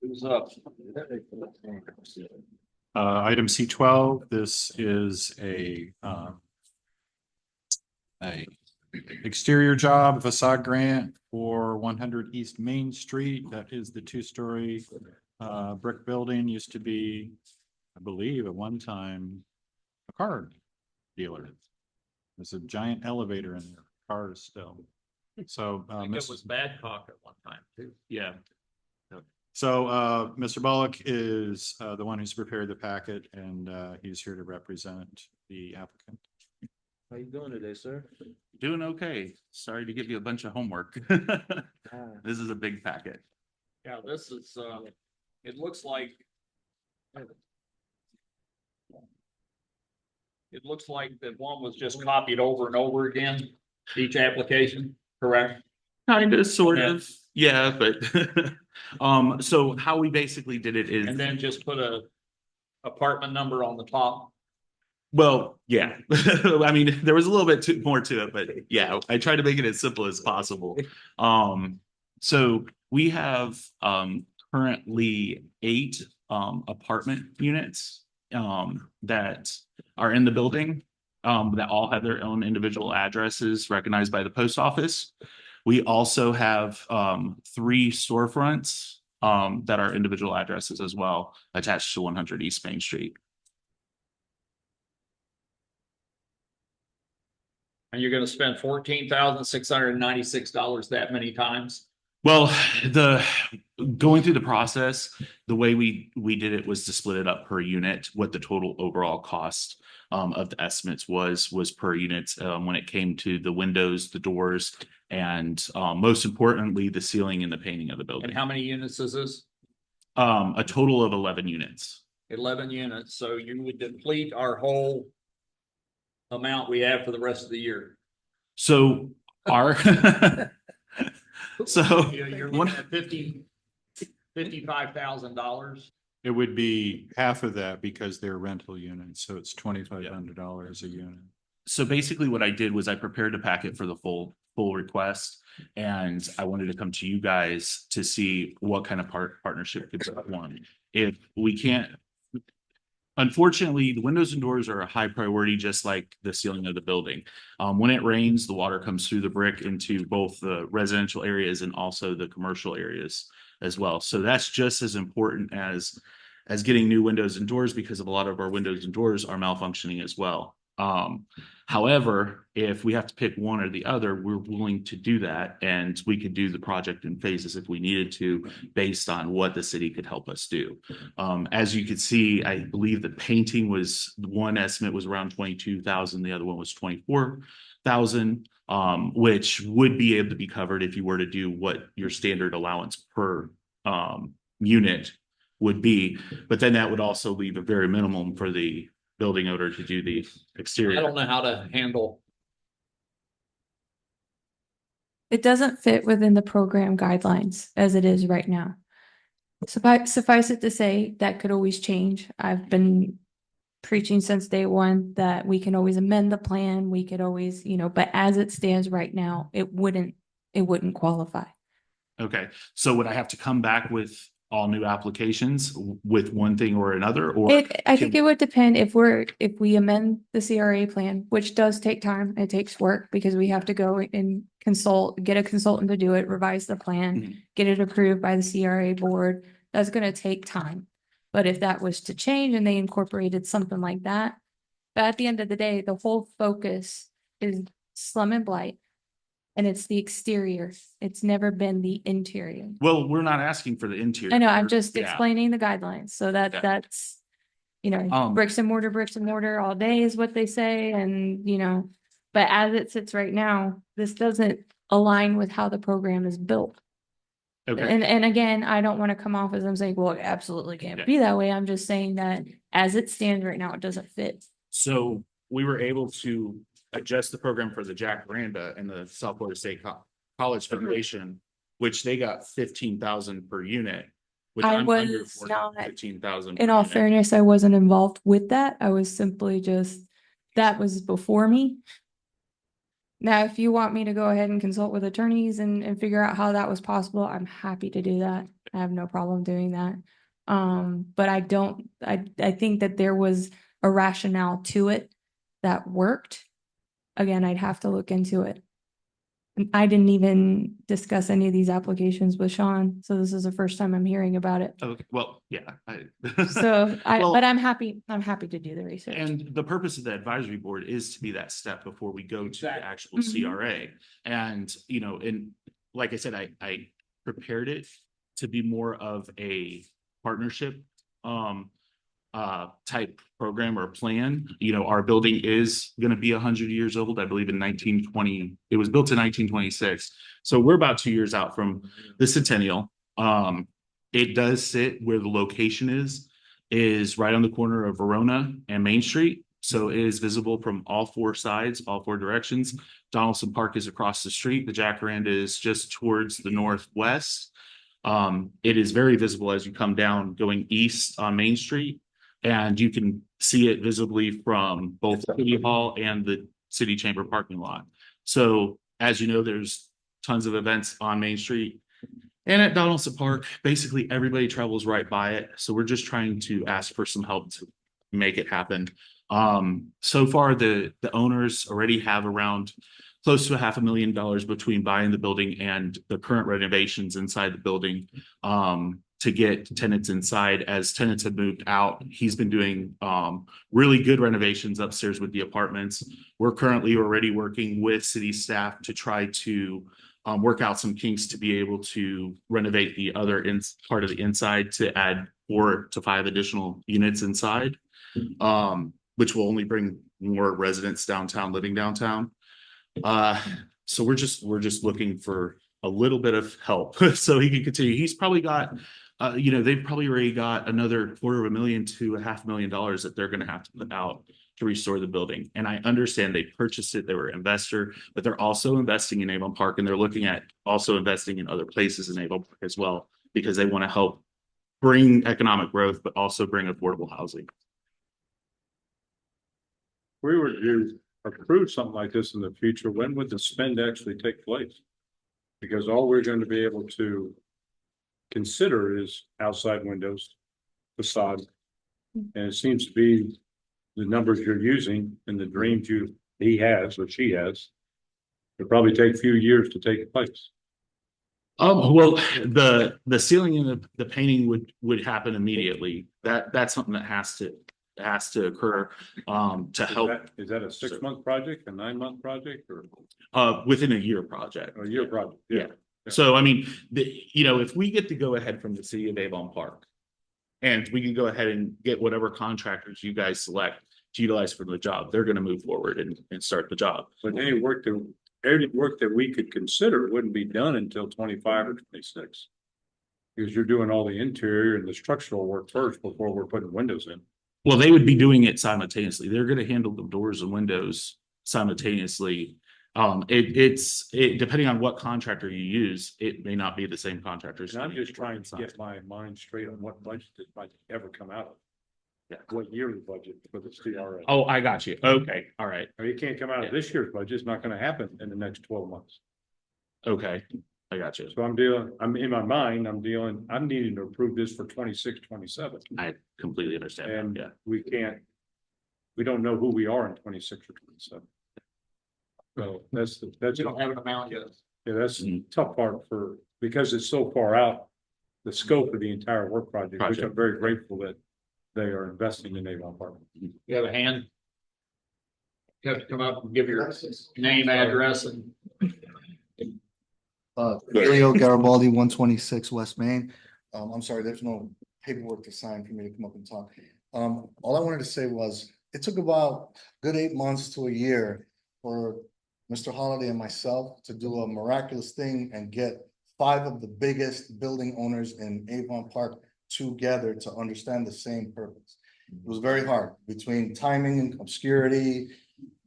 who's up? Item C12, this is a exterior job facade grant for 100 East Main Street. That is the two-story brick building. Used to be, I believe, at one time, a car dealer. There's a giant elevator in there, cars still. So, I think it was Badcock at one time too. yeah. So, Mr. Bullock is the one who's prepared the packet, and he's here to represent the applicant. How you doing today, sir? Doing okay. Sorry to give you a bunch of homework. This is a big packet. Yeah, this is, it looks like. It looks like that one was just copied over and over again, each application, correct? Kind of, sort Yeah. of, yeah, but so how we basically did it is, And then just put a apartment number on the top. well, yeah. I mean, there was a little bit more to it, but yeah, I tried to make it as simple as possible. So we have currently 8 apartment units that are in the building that all have their own individual addresses recognized by the post office. We also have 3 storefronts that are individual addresses as well, attached to 100 East Main Street. And you're gonna spend $14,696 that many times? Well, going through the process, the way we did it was to split it up per unit. What the total overall cost of the estimates was per unit when it came to the windows, the doors, and most importantly, the ceiling and the painting of the building. And how many units is this? A total of 11 units. 11 units, so you would deplete our whole amount we have for the rest of the year. So our so You're one, looking at $55,000. It would be half of that because they're rental units, so it's $2,500 a unit. so basically what I did was I prepared a packet for the full request, and I wanted to come to you guys to see what kind of partnership could form. If we can't, unfortunately, the windows and doors are a high priority, just like the ceiling of the building. When it rains, the water comes through the brick into both the residential areas and also the commercial areas as well. So that's just as important as getting new windows and doors, because of a lot of our windows and doors are malfunctioning as well. However, if we have to pick one or the other, we're willing to do that, and we could do the project in phases if we needed to, based on what the city could help us do. As you could see, I believe the painting was, one estimate was around 22,000, the other one was 24,000, which would be able to be covered if you were to do what your standard allowance per unit would be. But then that would also leave a very minimum for the building owner to do the exterior. I don't know how to handle. It doesn't fit within the program guidelines as it is right now. Suffice it to say, that could always change. I've been preaching since day one that we can always amend the plan. We could always, but as it stands right now, it wouldn't qualify. Okay, so would I have to come back with all new applications with one thing or another, or? I think it would depend if we amend the CRA plan, which does take time. It takes work because we have to go and get a consultant to do it, revise the plan, get it approved by the CRA board. That's going to take time. But if that was to change and they incorporated something like that, but at the end of the day, the whole focus is slum and blight. And it's the exterior. It's never been the interior. Well, we're not asking for the interior. I know, I'm just Yeah. explaining the guidelines so that Yeah. that's bricks and mortar all day is what they say. And, but as it sits right now, this doesn't align with how the program is built. Okay, And again, I don't want to come off as I'm saying, well, it absolutely can't Yeah. be that way. I'm just saying that as it stands right now, it doesn't fit. so we were able to adjust the program for the Jacaranda and the South Florida State College Federation, which they got 15,000 per unit. Which I I'm was under for not- 15,000. In per all unit. fairness, I wasn't involved with that. I was simply just, that was before me. Now, if you want me to go ahead and consult with attorneys and figure out how that was possible, I'm happy to do that. I have no problem doing that. But I think that there was a rationale to it that worked. Again, I'd have to look into it. And I didn't even discuss any of these applications with Sean, so this is the first time I'm hearing about it. Okay, well, yeah. So Well, but I'm happy to do the research. And the purpose of the advisory board is to be that step before we go to the actual Mhm. CRA. And, and like I said, I prepared it to be more of a partnership type program or plan. Our building is going to be 100 years old. I believe in 1920, it was built in 1926. So we're about 2 years out from the centennial. It does sit where the location is right on the corner of Verona and Main Street. So it is visible from all four sides, all four directions. Donaldson Park is across the street. The Jacaranda is just towards the northwest. It is very visible as you come down going east on Main Street, and you can see it visibly from both City Hall and the City Chamber parking lot. So as you know, there's tons of events on Main Street. And at Donaldson Park, basically everybody travels right by it. So we're just trying to ask for some help to make it happen. So far, the owners already have around close to $500,000 between buying the building and the current renovations inside the building to get tenants inside. As tenants have moved out, he's been doing really good renovations upstairs with the apartments. We're currently already working with city staff to try to work out some kinks to be able to renovate the other part of the inside to add 4 to 5 additional units inside, which will only bring more residents downtown living downtown. So we're just looking for a little bit of help so he can continue. He's probably got, they've probably already got another $250,000 to $500,000 that they're going to have to put out to restore the building. And I understand they purchased it, they were an investor, but they're also investing in Avon Park, and they're looking at also investing in other places in Avon Park as well, because they want to help bring economic growth, but also bring affordable housing. We were to approve something like this in the future, when would the spend actually take place? Because all we're going to be able to consider is outside windows, facade. And it seems to be the numbers you're using and the dreams he has or she has. It'll probably take a few years to take place. Well, the ceiling and the painting would happen immediately. That's something that has to occur to help. Is that a 6-month project, a 9-month project, or Within a year project. a year project? Yeah. So I mean, if we get to go ahead from the city of Avon Park, and we can go ahead and get whatever contractors you guys select to utilize for the job, they're going to move forward and start the job. But any work that we could consider wouldn't be done until 25 or 26. Because you're doing all the interior and the structural work first before we're putting windows in. Well, they would be doing it simultaneously. They're going to handle the doors and windows simultaneously. It's depending on what contractor you use, it may not be the same contractors. And I'm just trying to get my mind straight on what budget this might ever come out of. Yeah. What yearly budget for the CRA. Oh, I got you. Okay. All right. I mean, it can't come out of this year's budget. It's not going to happen in the next 12 months. Okay. I got you. So I'm in my mind, I'm needing to approve this for 26, 27. I completely understand. And Yeah. we don't know who we are in 26 or 27. So that's You don't have an amount yet. yeah, that's the tough part because it's so far out, the scope of the entire work project, which I'm very grateful that they are investing in Avon Park. You have a hand? You have to come up and give your name, address, and Leo Garibaldi, 126 West Main. I'm sorry, there's no paperwork to sign for me to come up and talk. All I wanted to say was, it took about a good 8 months to a year for Mr. Holliday and myself to do a miraculous thing and get 5 of the biggest building owners in Avon Park together to understand the same purpose. It was very hard between timing and obscurity.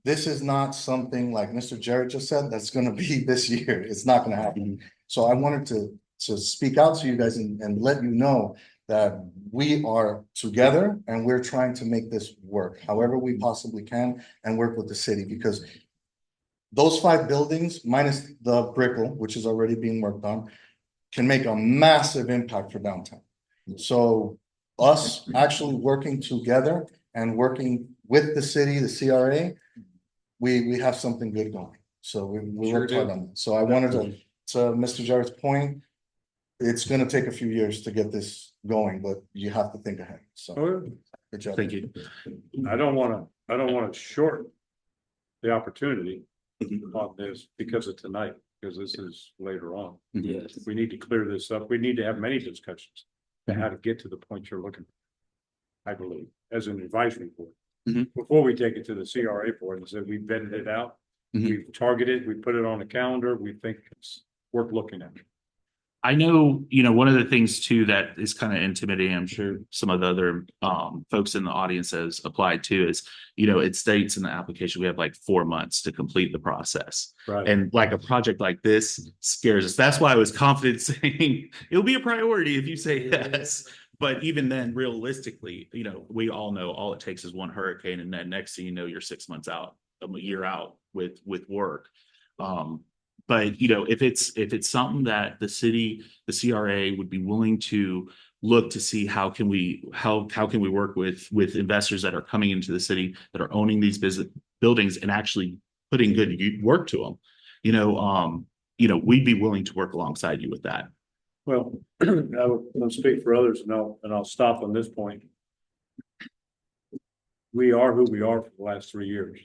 This is not something like Mr. Jarrett just said, that's gonna be this year. It's not gonna happen. So I wanted to speak out to you guys and let you know that we are together and we're trying to make this work however we possibly can and work with the city, because those 5 buildings, minus the Brickell, which is already being worked on, can make a massive impact for downtown. So us actually working together and working with the city, the CRA, we have something good going. So we worked hard on it. So I wanted to Mr. Jarrett's point, it's gonna take a few years to get this going, but you have to think ahead. So good job. Thank you. I don't wanna short the opportunity on this because of tonight, because this is later on. Yes. We need to clear this up. We need to have many discussions on how to get to the point you're looking for, I believe, as an advisory board. Before we take it to the CRA board and say we vetted it out, we've targeted, we put it on the calendar, we think it's worth looking at. I know, one of the things too that is kind of intimidating, I'm sure some of the other folks in the audience has applied to is, it states in the application, we have like 4 months to complete the process. Right. And like a project like this scares us. That's why I was confident saying it'll be a priority if you say yes. But even then, realistically, we all know all it takes is one hurricane, and then next thing you know, you're 6 months out, a year out with work. But if it's something that the city, the CRA would be willing to look to see how can we work with investors that are coming into the city, that are owning these buildings and actually putting good work to them, we'd be willing to work alongside you with that. Well, I'll speak for others and I'll stop on this point. We are who we are for the last 3 years.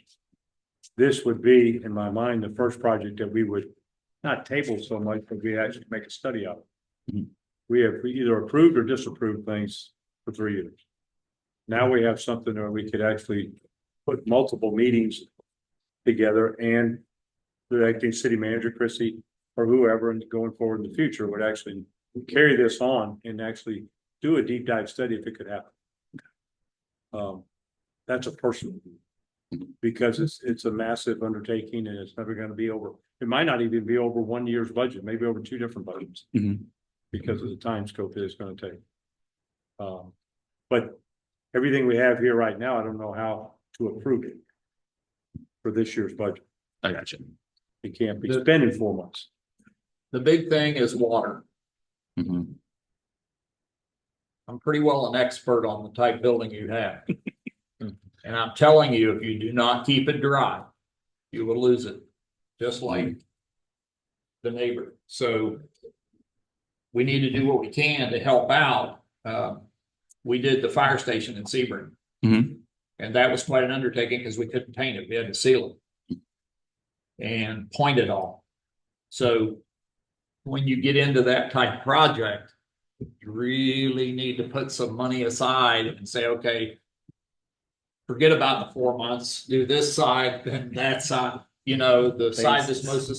This would be, in my mind, the first project that we would not table so much, but we actually make a study of it. We have either approved or disapproved things for 3 years. Now we have something where we could actually put multiple meetings together, and the acting city manager, Chrissy, or whoever, and going forward in the future would actually carry this on and actually do a deep dive study if it could happen. That's a personal view, because it's a massive undertaking and it's never going to be over. It might not even be over 1 year's budget, maybe over 2 different budgets because of the time scope that it's going to take. But everything we have here right now, I don't know how to approve it for this year's budget. I got you. It can't be spent in 4 months. The big thing is water. I'm pretty well an expert on the type building you have. And I'm telling you, if you do not keep it dry, you will lose it, just like the neighbor. So we need to do what we can to help out. We did the fire station in Sebring. And that was quite an undertaking because we couldn't paint it. We had to seal it and point it all. So when you get into that type of project, you really need to put some money aside and say, okay, forget about the 4 months, do this side, then that side, the side that's most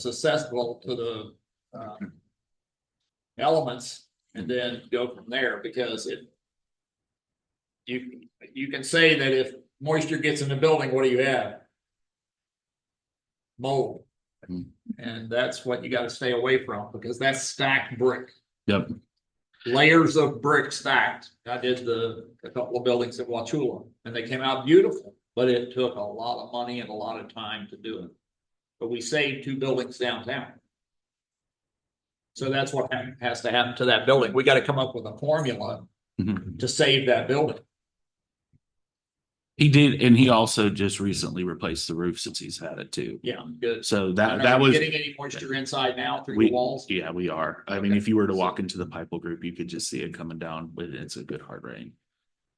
susceptible to the elements, and then go from there, because you can say that if moisture gets in the building, what do you have? Mold. And that's what you got to stay away from, because that's stacked brick. Yep. Layers of brick stacked. I did a couple of buildings at Wauchula, and they came out beautiful, but it took a lot of money and a lot of time to do it. But we saved 2 buildings downtown. So that's what has to happen to that building. We got to come up with a formula to save that building. He did, and he also just recently replaced the roof since he's had it too. Yeah, good. So And that are we was getting any moisture inside now through the walls? Yeah, we are. I mean, if you were to walk into the Pipel group, you could just see it coming down. But it's a good hard rain,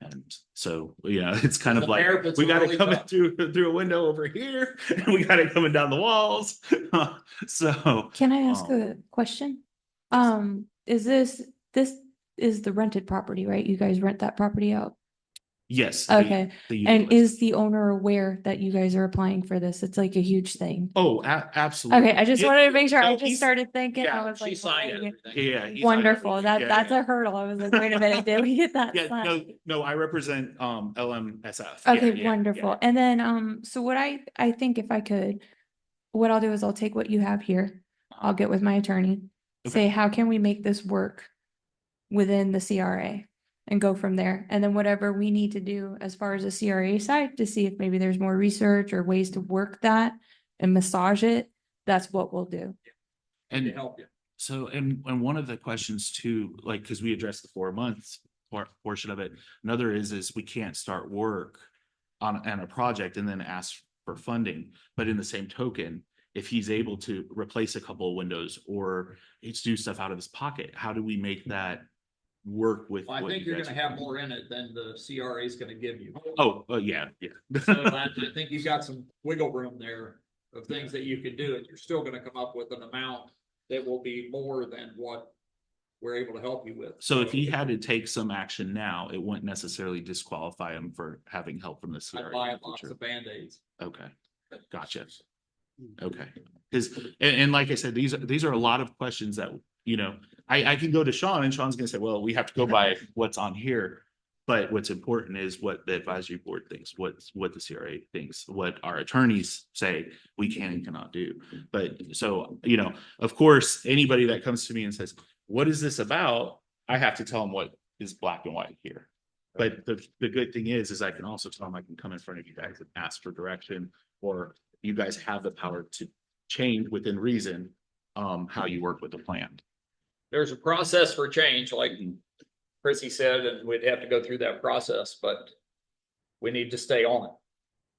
and so it's kind of like we got it coming through a window over here, and we got it coming down the walls. So Can I ask a question? Is this is the rented property, right? You guys rent that property out? Yes. Okay. the unit And list. is the owner aware that you guys are applying for this? It's like a huge thing. Oh, absolutely. Okay, I just Yeah, wanted to make sure. I no, just he's- started thinking, yeah, I was She like, signed wait, everything. Yeah. he signed wonderful. everything. Yeah, That's yeah. a hurdle. I was like, wait a minute, did we get that Yeah, signed? no, I represent LMSF. Okay, Yeah, yeah, wonderful. yeah. And then, so what I think if I could, what I'll do is I'll take what you have here. I'll get with my attorney, say, Okay. how can we make this work within the CRA? And go from there. And then whatever we need to do as far as the CRA side to see if maybe there's more research or ways to work that and massage it, that's what we'll do. And to And help you. so, and one of the questions too, like, because we addressed the 4 months portion of it. Another is we can't start work on a project and then ask for funding. But in the same token, if he's able to replace a couple of windows or he's do stuff out of his pocket, how do we make that work with? Well, I what think you you're guys gonna are have doing? more in it than the CRA is gonna give you. Oh, yeah. So I think you've got some wiggle room there of things that you can do, and you're still gonna come up with an amount that will be more than what we're able to help you with. So if he had to take some action now, it wouldn't necessarily disqualify him for having help from the I CRA. buy in the lots future. of Band-Aids. Okay, gotcha. Okay, because, and like I said, these are a lot of questions that, I can go to Sean and Sean's gonna say, well, we have to go by what's on here. But what's important is what the advisory board thinks, what the CRA thinks, what our attorneys say we can and cannot do. But so, of course, anybody that comes to me and says, what is this about? I have to tell them what is black and white here. But the good thing is I can also tell them I can come in front of you guys and ask for direction, or you guys have the power to change within reason how you work with the plan. There's a process for change, like Chrissy said, and we'd have to go through that process, but we need to stay on it.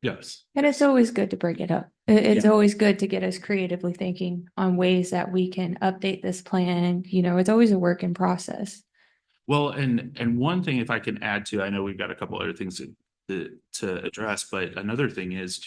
Yes. And it's always good to bring it up. It's Yeah. always good to get us creatively thinking on ways that we can update this plan. It's always a work in process. Well, and one thing, if I can add to, I know we've got a couple other things to address, but another thing is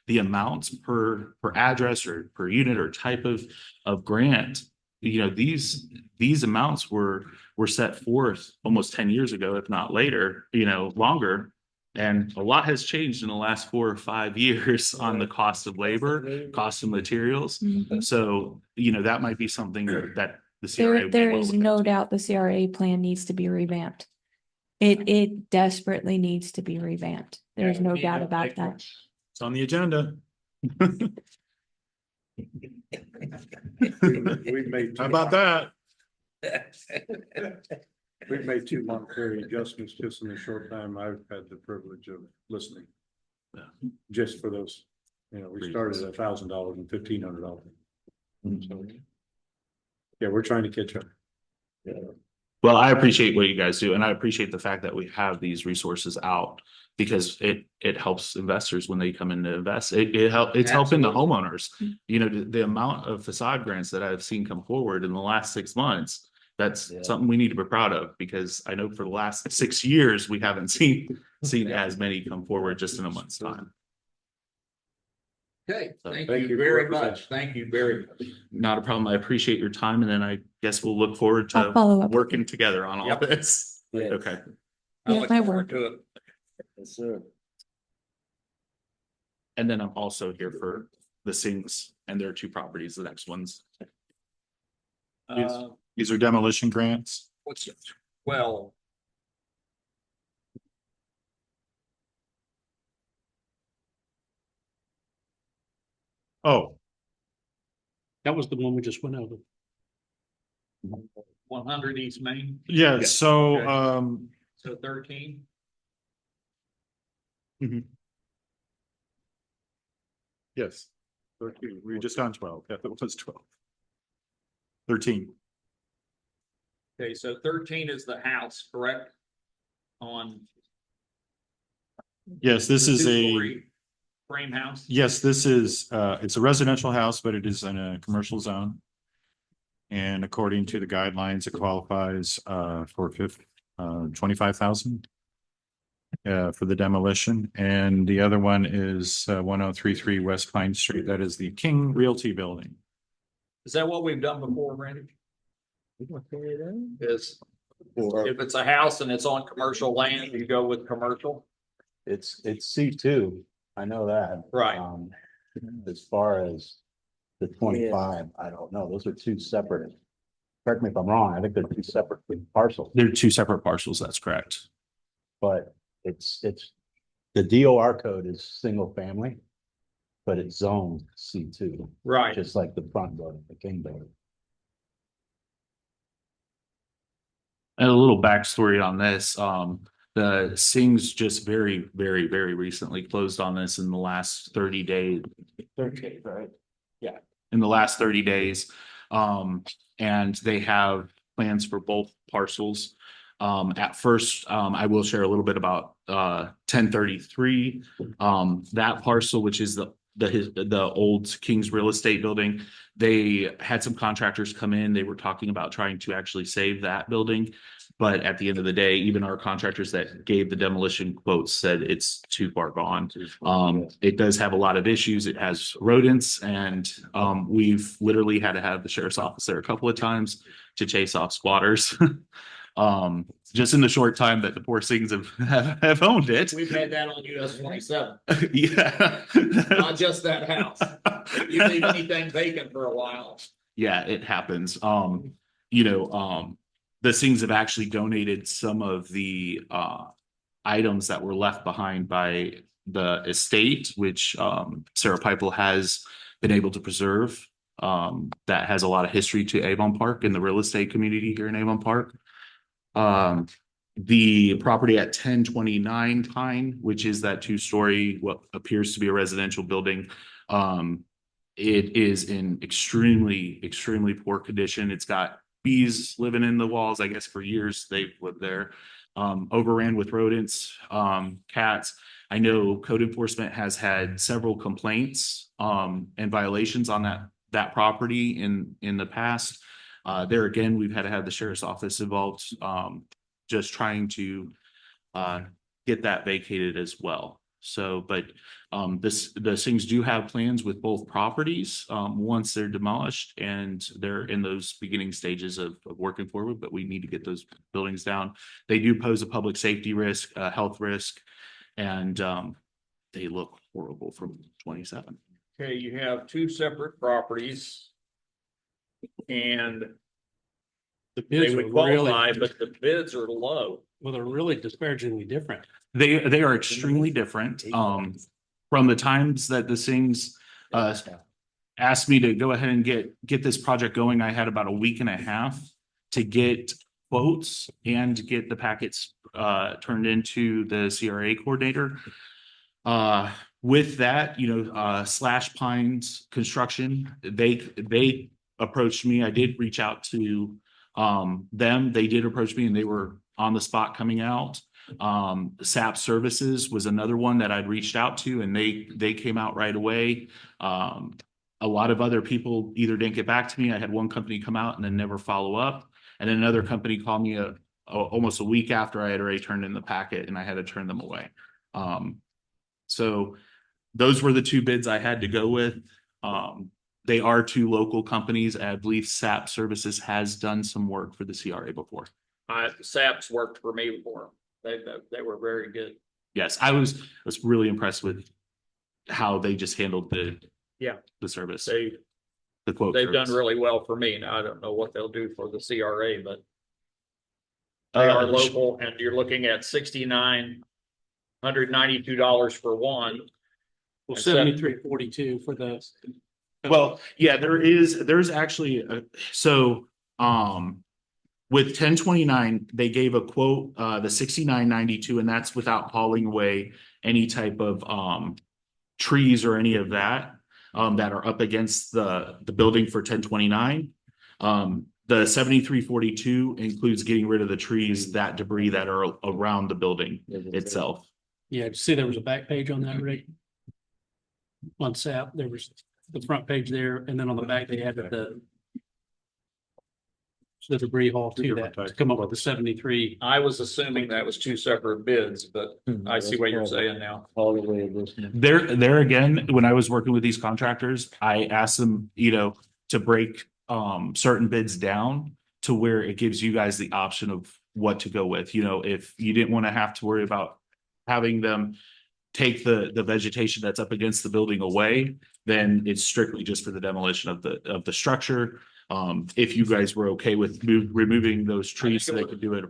the amounts per address or per unit or type of grant. These amounts were set forth almost 10 years ago, if not later, longer. And a lot has changed in the last 4 or 5 years on the cost of labor, cost of materials. Mhm. So, that might be something that the CRA. There, would there wanna is look no into. doubt the CRA plan needs to be revamped. It desperately needs to be revamped. There's no doubt about that. It's on the agenda. We've made. How about that? We've made 2 monetary adjustments just in the short time I've had the privilege of listening. Just for those, we started at $1,000 and $1,500. So, yeah, we're trying to catch up. Well, I appreciate what you guys do, and I appreciate the fact that we have these resources out because it helps investors when they come in to invest. It's helping the homeowners. The amount of facade grants that I've seen come forward in the last 6 months, that's something we need to be proud of, because I know for the last 6 years, we haven't seen as many come forward just in a month's time. Okay, So, thank thank you you for very representing. much. Thank you very much. Not a problem. I appreciate your time, and then I guess we'll look forward I'll follow up. working together on all Yep. this. Yes. Okay. I Yeah, look my forward work. to it. Yes, sir. And then I'm also here for the Sings and their 2 properties, the next ones. These are demolition grants. What's, well, Oh, That was the one we just went over. 100 East Main, yeah, so, Okay. So 13. yes. 13. We were just on 12. Yeah, that was 12. 13. Okay, so 13 is the house, correct? On. Yes, this is a, two-story frame house. yes, this is, it's a residential house, but it is in a commercial zone. And according to the guidelines, it qualifies, for 25,000. For the demolition, and the other one is 1033 West Pine Street. That is the King Realty Building. Is that what we've done before, Randy? Is If it's a house and it's on commercial land, you go with commercial. It's C2. I know that. Right. As far as the 25, I don't know. Those are two separate. Correct me if I'm wrong. I think they're two separate parcels, They're two separate parcels. That's correct. but it's the DOR code is single family, but it's zoned C2, Right. just like the front building, the King building. And a little backstory on this, the Sings just very, very, very recently closed on this in the last 30 days. 30 days, right? Yeah, in the last 30 days. And they have plans for both parcels. At first, I will share a little bit about 1033. That parcel, which is the old King's Real Estate building, they had some contractors come in. They were talking about trying to actually save that building. But at the end of the day, even our contractors that gave the demolition quotes said it's too far gone. It does have a lot of issues. It has rodents, and we've literally had to have the sheriff's office there a couple of times to chase off squatters. Just in the short time that the poor Sings have owned it. We've had that on US 27. Yeah. Not just that house. You leave anything vacant for a while. Yeah, it happens. The Sings have actually donated some of the items that were left behind by the estate, which Sarah Pipel has been able to preserve. That has a lot of history to Avon Park and the real estate community here in Avon Park. The property at 1029 Pine, which is that two-story, what appears to be a residential building, it is in extremely, extremely poor condition. It's got bees living in the walls. I guess for years they've lived there. Overran with rodents, cats. I know code enforcement has had several complaints and violations on that property in the past. There again, we've had to have the sheriff's office involved, just trying to get that vacated as well. So, but the Sings do have plans with both properties once they're demolished, and they're in those beginning stages of working forward, but we need to get those buildings down. They do pose a public safety risk, a health risk, and they look horrible from 27. Okay, you have two separate properties. And The bids they are would qualify, really, but the bids are low. well, they're really disparagingly different. They are extremely different. From the times that the Sings asked me to go ahead and get this project going, I had about a week and a half to get quotes and get the packets turned into the CRA coordinator. With that, Slash Pines Construction, they approached me. I did reach out to them. They did approach me, and they were on the spot coming out. SAP Services was another one that I'd reached out to, and they came out right away. A lot of other people either didn't get back to me. I had one company come out and then never follow up, and then another company called me almost a week after I had already turned in the packet, and I had to turn them away. So those were the two bids I had to go with. They are two local companies. I believe SAP Services has done some work for the CRA before. SAP's worked for me before. They were very good. Yes, I was really impressed with how they just handled the service. The quote. They've service. done really well for me. Now I don't know what they'll do for the CRA, but they are local, and you're looking at $6,992 for one. Well, 7342 for the. Well, yeah, there's actually with 1029, they gave a quote, the 6992, and that's without hauling away any type of trees or any of that that are up against the building for 1029. The 7342 includes getting rid of the trees, that debris that are around the building itself. Yeah, did you see there was a back page on that, Rick? On SAP, there was the front page there, and then on the back they had the debris haul to that to come up with the 73. I was assuming that was two separate bids, but I see what you're saying now. All the way. There again, when I was working with these contractors, I asked them, to break certain bids down to where it gives you guys the option of what to go with. You know, if you didn't want to have to worry about having them take the vegetation that's up against the building away, then it's strictly just for the demolition of the structure. If you guys were okay with removing those trees so they could do it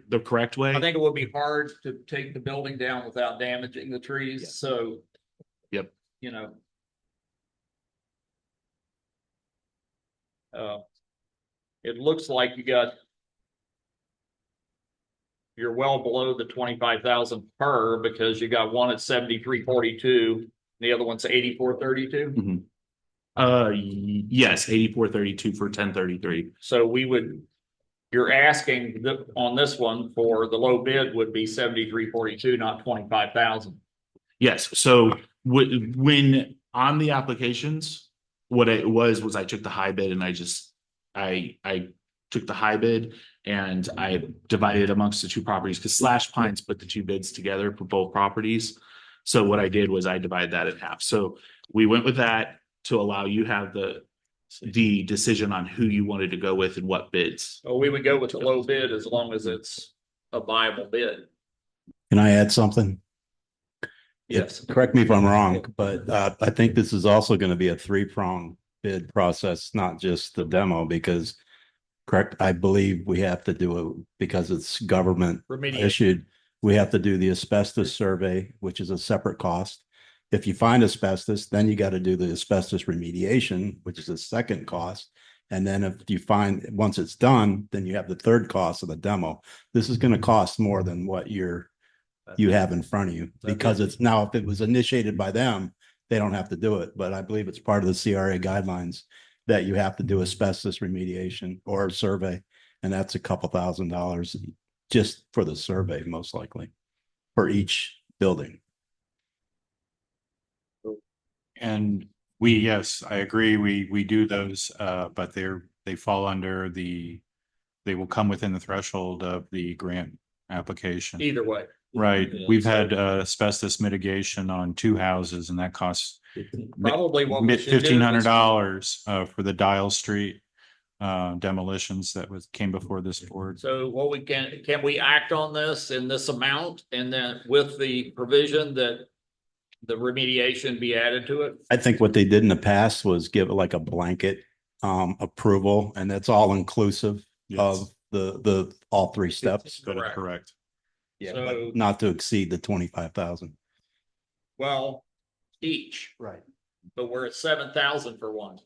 the correct way. I think it would be hard to take the building down without damaging the trees, so. Yep. You know. It looks like you're well below the 25,000 per, because you got one at 73.42, the other one's 84.32. Yes, 84.32 for 1033. So you're asking on this one for the low bid would be 73.42, not 25,000. Yes, so when on the applications, what it was I took the high bid and I took the high bid and I divided amongst the two properties, because Slash Pines put the two bids together for both properties. So what I did was I divided that in half. So we went with that to allow you have the decision on who you wanted to go with and what bids. Oh, we would go with the low bid as long as it's a viable bid. Can I add something? Yes. Correct me if I'm wrong, but I think this is also going to be a three-prong bid process, not just the demo, because correct, I believe we have to do it because it's government issued. We have to do the asbestos survey, which is a separate cost. If you find asbestos, then you got to do the asbestos remediation, which is a second cost. And then if you find, once it's done, then you have the third cost of the demo. This is going to cost more than what you have in front of you, because it's now, if it was initiated by them, they don't have to do it. But I believe it's part of the CRA guidelines that you have to do asbestos remediation or a survey. And that's a couple $1,000s just for the survey, most likely, for each building. And yes, I agree. We do those, but they fall under they will come within the threshold of the grant application. Either way. Right. We've had asbestos mitigation on 2 houses, and that costs Probably what we should do is- $1,500 for the Dial Street demolitions that came before this board. So what can we act on this in this amount, and then with the provision that the remediation be added to it? I think what they did in the past was give it like a blanket approval, and that's all inclusive of the all 3 steps. Correct. Yeah, So- but not to exceed the 25,000. Well, each, Right. but we're at 7,000 for one.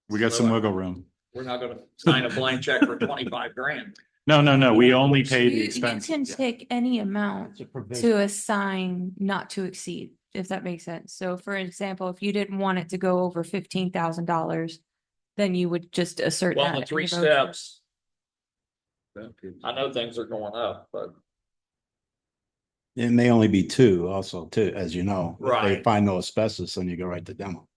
We got some wiggle room. We're not gonna sign a blank check for 25 grand. No. We only pay the You expense. can take any amount to assign not to exceed, if that makes sense. So for example, if you didn't want it to go over $15,000, then you would just assert Well, that. the in 3 your motion. steps. I know things are going up, but It may only be 2 also too, as you know. If they Right. find no asbestos, then you go right to demo.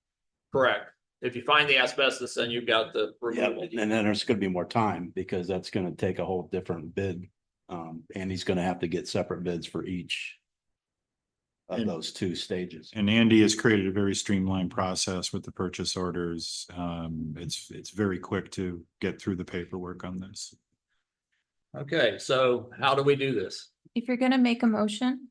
correct. If you find the asbestos, then you've got the Yeah, removal. and then there's gonna be more time because that's gonna take a whole different bid. And he's gonna have to get separate bids for each of those 2 stages. And Andy has created a very streamlined process with the purchase orders. It's very quick to get through the paperwork on this. Okay, so how do we do this? If you're gonna make a motion,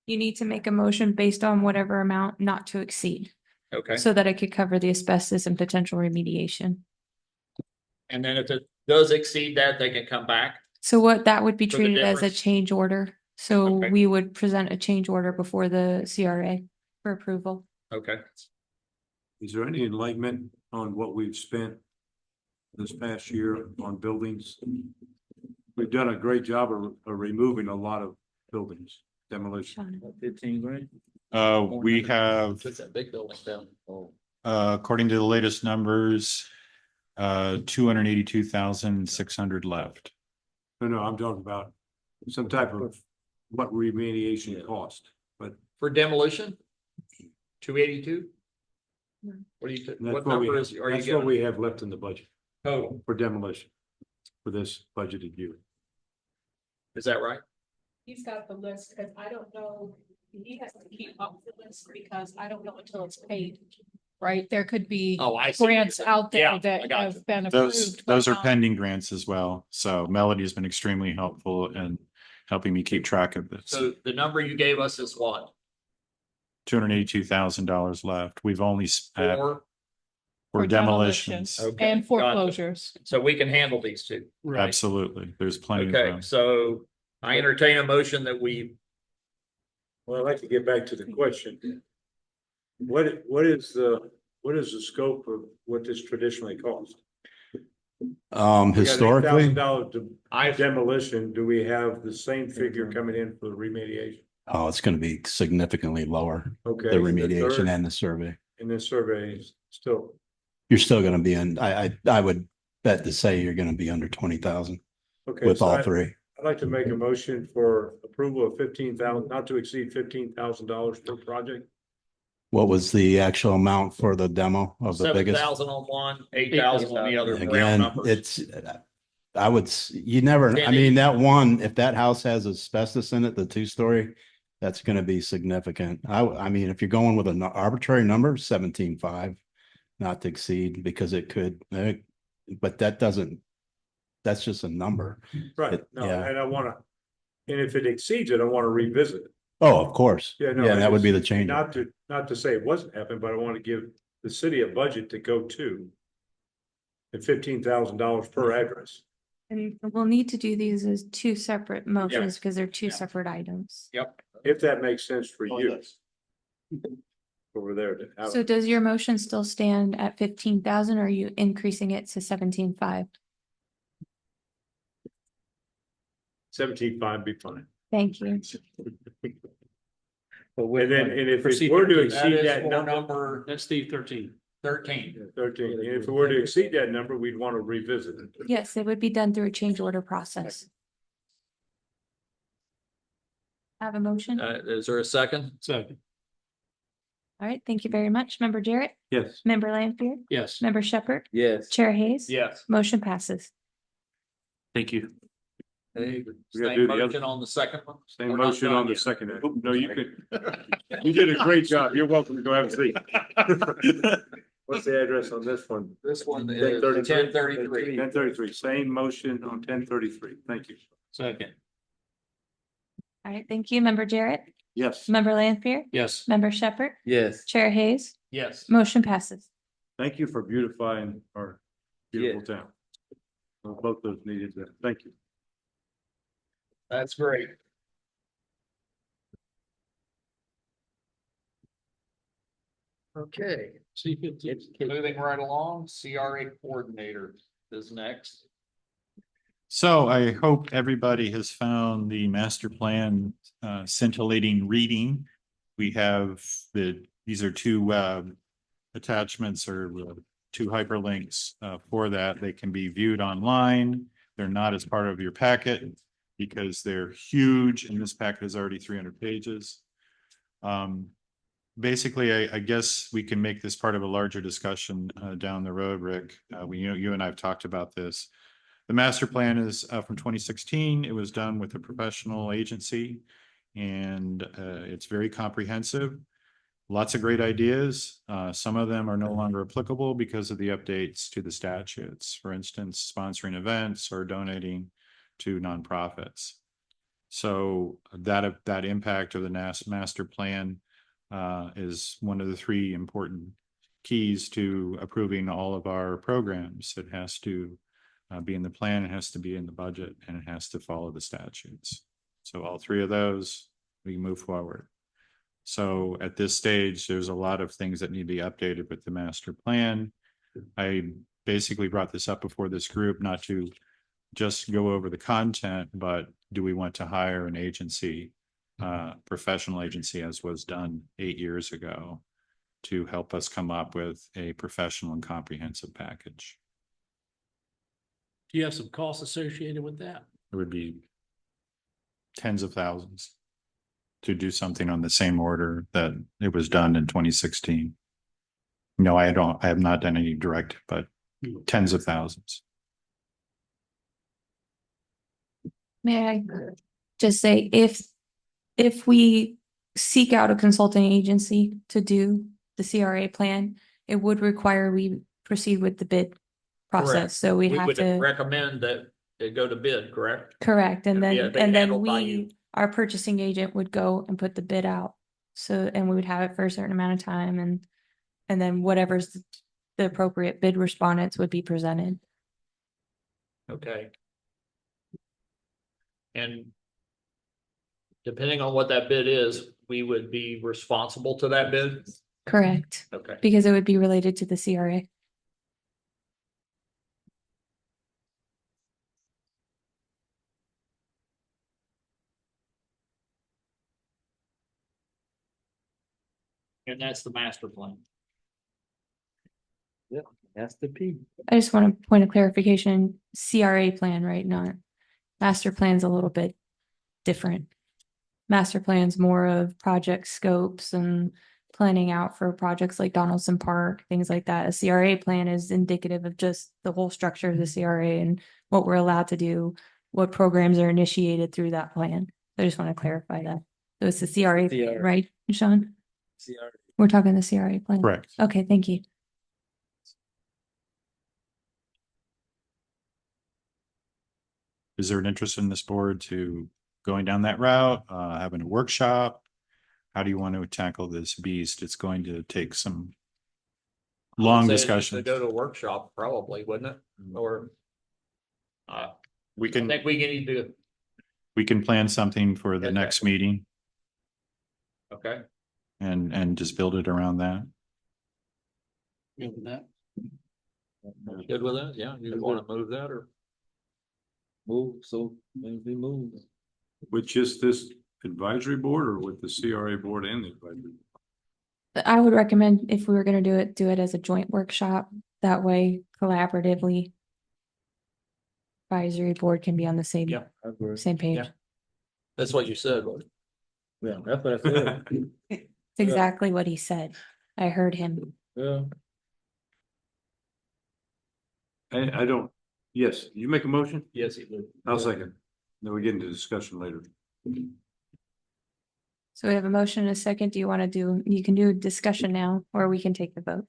you need to make a motion based on whatever amount not to exceed, Okay, so that it could cover the asbestos and potential remediation. and then if it does exceed that, they can come back. So what that would be For the treated as a difference. change order. So Okay. we would present a change order before the CRA for approval. Okay. Is there any enlightenment on what we've spent this past year on buildings? We've done a great job of removing a lot of buildings, demolition. Sean. 15 grand? We have, Put that big building down. according to the latest numbers, 282,600 left. No, I'm talking about some type of what remediation cost, but For demolition? 282? No. What do you, that's what what number are you that's what getting we have left in the budget total? for demolition for this budgeted year. Is that right? He's got the list, because I don't know, he has to keep up the list because I don't know until it's paid right? There could be Oh, I see. grants out Yeah, there I that got have been Those, approved. but those are not- pending grants as well. So Melody has been extremely helpful in helping me keep track of this. So the number you gave us is what? $282,000 left. We've only spent Four? for demolitions demolitions. Okay, And gotcha. foreclosures. So we can handle these two. Right. Absolutely. There's plenty of Okay, room. so I entertain a motion that we, Well, I'd like to get back to the question. What is the scope of what this traditionally costs? Historically, Demolition, do we have the same figure coming in for the remediation? oh, it's gonna be significantly lower, Okay. the third- remediation and the survey. And this survey is still, You're still gonna be in, I would bet to say you're gonna be under 20,000 okay. with so all three. I'd like to make a motion for approval of 15,000, not to exceed $15,000 per project. What was the actual amount for the demo of the biggest? 7,000 on one, 8,000 on the other. round Again, numbers. it's, you never, I Danny. mean, that one, if that house has asbestos in it, the 2-story, that's gonna be significant. I mean, if you're going with an arbitrary number, 17.5, not to exceed, because it could, but that doesn't, that's just a number. Right, no, yeah. and I wanna, and if it exceeds it, I wanna revisit it. Oh, of course. Yeah, no. Yeah, that would be the it's change. Not to say it wasn't happening, but I want to give the city a budget to go to. At $15,000 per address. And we'll need to do these as two separate motions because they're two separate items. Yep. If that makes sense for you. Over there. So does your motion still stand at 15,000 or are you increasing it to 17.5? 17.5 be fine. Thank you. And then, and if Proceed it were to to- That exceed is that for number, number That's the 13. 13. 13, and if it were to exceed that number, we'd want to revisit it. Yes, it would be done through a change order process. Have a motion? All Is there a second? Second. right, thank you very much. Member Jarrett, Yes. member Lanfear, Yes. member Shepherd, Yes. Chair Hayes. Yes. Motion passes. Thank you. Okay, We gotta same do the other- motion on the second one? Same We're not motion done on the yet. second. No, you could. You did a great job. You're welcome to go have a seat. What's the address on this one? This one is 1033. 1033. 1033, same motion on 1033. Thank you. Second. All right, thank you. Member Jarrett, Yes, member Lanfear, Yes. member Shepherd, Yes. Chair Hayes. Yes. Motion passes. thank you for beautifying our beautiful town. Both those needed that. Thank you. That's great. Okay, C 15. moving right along, CRA coordinator is next. So I hope everybody has found the master plan scintillating reading. We have these are two attachments or two hyperlinks for that. They can be viewed online. They're not as part of your packet because they're huge and this packet is already 300 pages. Basically, I guess we can make this part of a larger discussion down the road, Rick. You and I have talked about this. The master plan is from 2016. It was done with a professional agency and it's very comprehensive. Lots of great ideas. Some of them are no longer applicable because of the updates to the statutes. For instance, sponsoring events or donating to nonprofits. So that impact of the master plan is one of the three important keys to approving all of our programs. It has to be in the plan, it has to be in the budget, and it has to follow the statutes. So all three of those, we move forward. So at this stage, there's a lot of things that need to be updated with the master plan. I basically brought this up before this group, not to just go over the content, but do we want to hire an agency, professional agency, as was done 8 years ago, to help us come up with a professional and comprehensive package? Do you have some costs associated with that? It would be tens of thousands to do something on the same order that it was done in 2016. No, I have not done any direct, but tens of thousands. May I just say, if we seek out a consulting agency to do the CRA plan, it would require we proceed with the bid process. Correct. So we'd We have would to, recommend that it go to bid, correct? correct. And It'd then, be and then handled by you. our purchasing agent would go and put the bid out. So, and we would have it for a certain amount of time and then whatever's the appropriate bid respondents would be presented. Okay. And depending on what that bid is, we would be responsible to that bid? Correct. Okay. Because it would be related to the CRA. And that's the master plan. Yep, that's the P. I just want a point of clarification, CRA plan, right? Not master plan's a little bit different. Master plan's more of project scopes and planning out for projects like Donaldson Park, things like that. A CRA plan is indicative of just the whole structure of the CRA and what we're allowed to do, what programs are initiated through that plan. I just want to clarify that. So it's the CRA, CRA. right, Sean? CR. We're talking the CRA plan. Correct. Okay, thank you. Is there an interest in this board to going down that route, having a workshop? How do you want to tackle this beast? It's going to take some long To discussion. go to a workshop, probably, wouldn't it? Or We I can, think we need to, we can plan something for the Okay. next meeting okay, and just build it around that. Good with that. good with that? Yeah, you want to move that or? Move, so maybe move. With just this advisory board or with the CRA board and the advisory? I would recommend if we were gonna do it as a joint workshop. That way collaboratively. Advisory board can be on the same, Yeah. I agree. same page. Yeah. That's what you said, wasn't it? Yeah, that's what I said. It's exactly what he said. I heard him. Yeah. I don't, yes, you make a motion? Yes, he did. I'll second. Then we get into discussion later. So we have a motion and a second. Do you want to do, you can do a discussion now, or we can take the vote.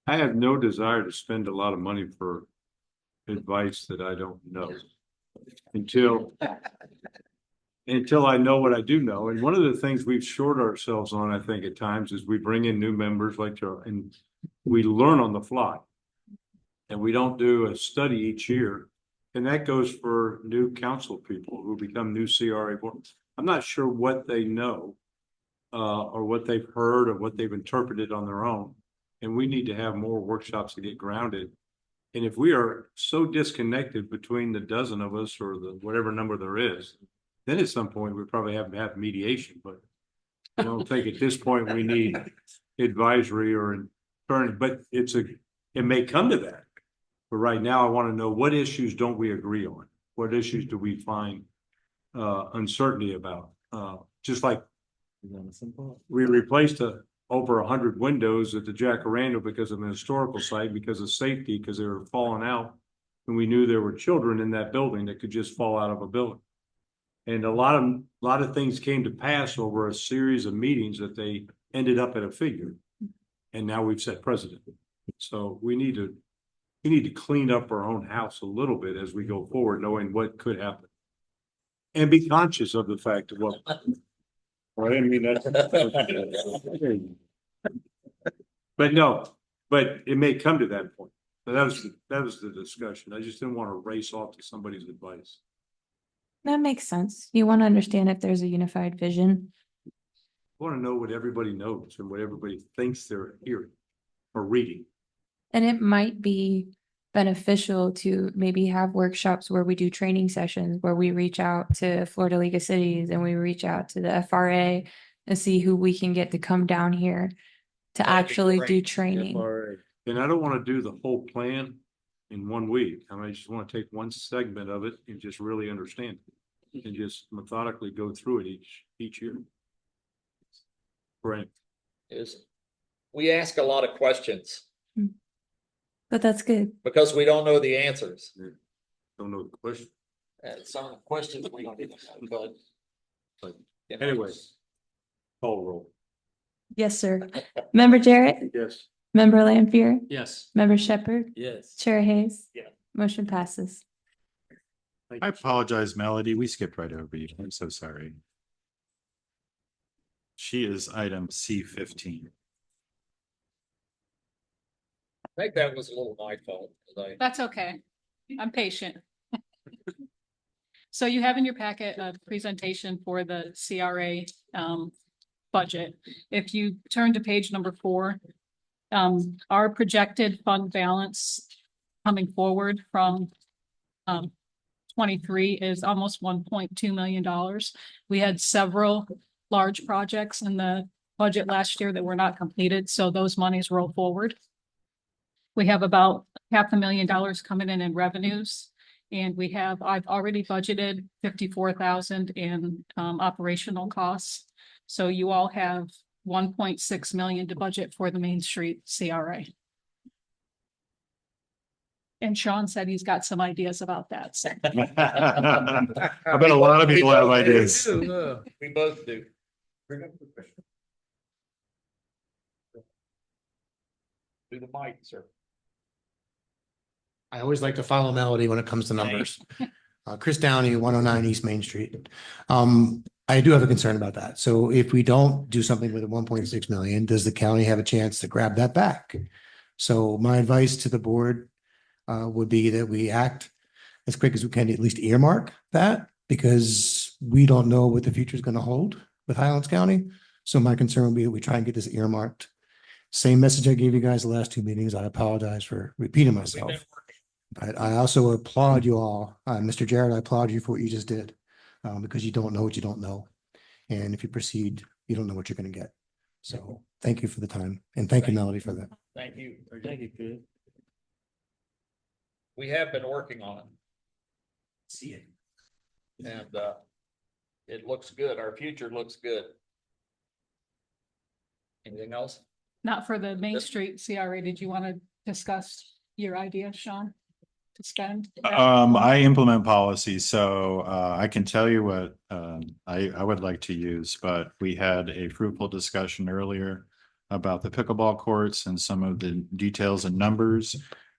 I have no desire to spend a lot of money for advice that I don't know. Until I know what I do know. And one of the things we've short ourselves on, I think at times, is we bring in new members like Joe, and we learn on the fly. And we don't do a study each year. And that goes for new council people who become new CRA boards. I'm not sure what they know, or what they've heard or what they've interpreted on their own. And we need to have more workshops to get grounded. And if we are so disconnected between the dozen of us or the whatever number there is, then at some point we probably have to have mediation, but I don't think at this point we need advisory or attorney, but it may come to that. But right now I want to know, what issues don't we agree on? What issues do we find uncertainty about? Just like we replaced over 100 windows at the Jacaranda because of an historical site, because of safety, because they were falling out. And we knew there were children in that building that could just fall out of a building. And a lot of things came to pass over a series of meetings that they ended up at a figure. And now we've set precedent. So we need to clean up our own house a little bit as we go forward, knowing what could happen. And be conscious of the fact of what. Right, I mean, that's. But no, but it may come to that point. But that was the discussion. I just didn't want to race off to somebody's advice. That makes sense. You want to understand if there's a unified vision. I want to know what everybody knows and what everybody thinks they're hearing or reading. And it might be beneficial to maybe have workshops where we do training sessions, where we reach out to Florida League of Cities and we reach out to the FRA and see who we can get to come down here to actually do training. And I don't want to do the whole plan in 1 week. I just want to take one segment of it and just really understand it and just methodically go through it each year. Right. We ask a lot of questions But that's good. because we don't know the answers. Don't know the question. And some of the questions we don't even know, but. Anyways. Call roll. Yes, sir. Member Jarrett, Yes. Member Lampier, Yes. Member Shepherd, Yes. Chair Hayes. Yeah. Motion passes. I apologize, Melody. We skipped right over you. I'm so sorry. She is item C15. I think that was a little my fault. 'Cause That's okay. I'm patient. So you have in your packet a presentation for the CRA budget. If you turn to page number 4, our projected fund balance coming forward from 23 is almost $1.2 million. We had several large projects in the budget last year that were not completed, so those monies roll forward. We have about $500,000 coming in revenues. And I've already budgeted 54,000 in operational costs. So you all have 1.6 million to budget for the Main Street CRA. And Sean said he's got some ideas about that. So. I bet a lot of people have ideas. We both do. Do the mic, sir. I always like to follow Melody when it comes to numbers. Chris Downey, 109 East Main Street. I do have a concern about that. So if we don't do something with the 1.6 million, does the county have a chance to grab that back? So my advice to the board would be that we act as quick as we can to at least earmark that, because we don't know what the future is going to hold with Highlands County. So my concern would be that we try and get this earmarked. Same message I gave you guys the last 2 meetings. I apologize for repeating myself. But I also applaud you all. Mr. Jarrett, I applaud you for what you just did, because you don't know what you don't know. And if you proceed, you don't know what you're going to get. So thank you for the time. And thank you, Melody, for that. Thank you. Thank you, Chris. We have been working on it. See it. And it looks good. Our future looks good. Anything else? Not for the Main Street CRA. Did you want to discuss your idea, Sean? To spend? I implement policies, so I can tell you what I would like to use, but we had a fruitful discussion earlier about the pickleball courts and some of the details and numbers.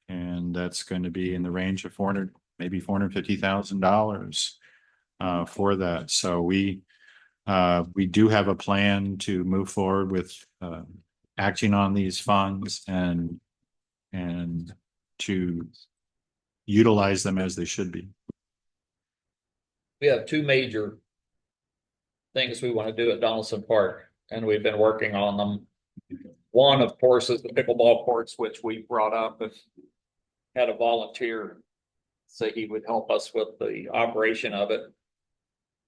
And that's going to be in the range of 400, maybe $450,000 for that. So we do have a plan to move forward with acting on these funds and to utilize them as they should be. We have 2 major things we want to do at Donaldson Park, and we've been working on them. One, of course, is the pickleball courts, which we brought up and had a volunteer say he would help us with the operation of it.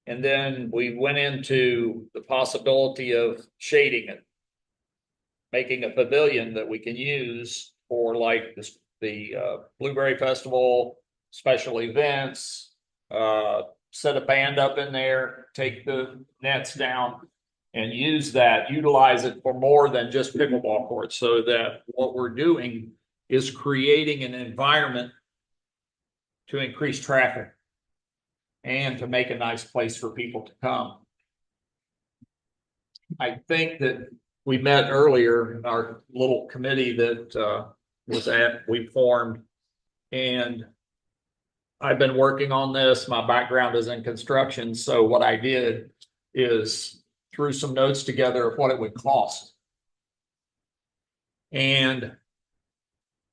And then we went into the possibility of shading it, making a pavilion that we can use for like the Blueberry Festival, special events, set a band up in there, take the nets down and utilize it for more than just pickleball courts, so that what we're doing is creating an environment to increase traffic and to make a nice place for people to come. I think that we met earlier, our little committee that we formed, and I've been working on this. My background is in construction. So what I did is threw some notes together of what it would cost. And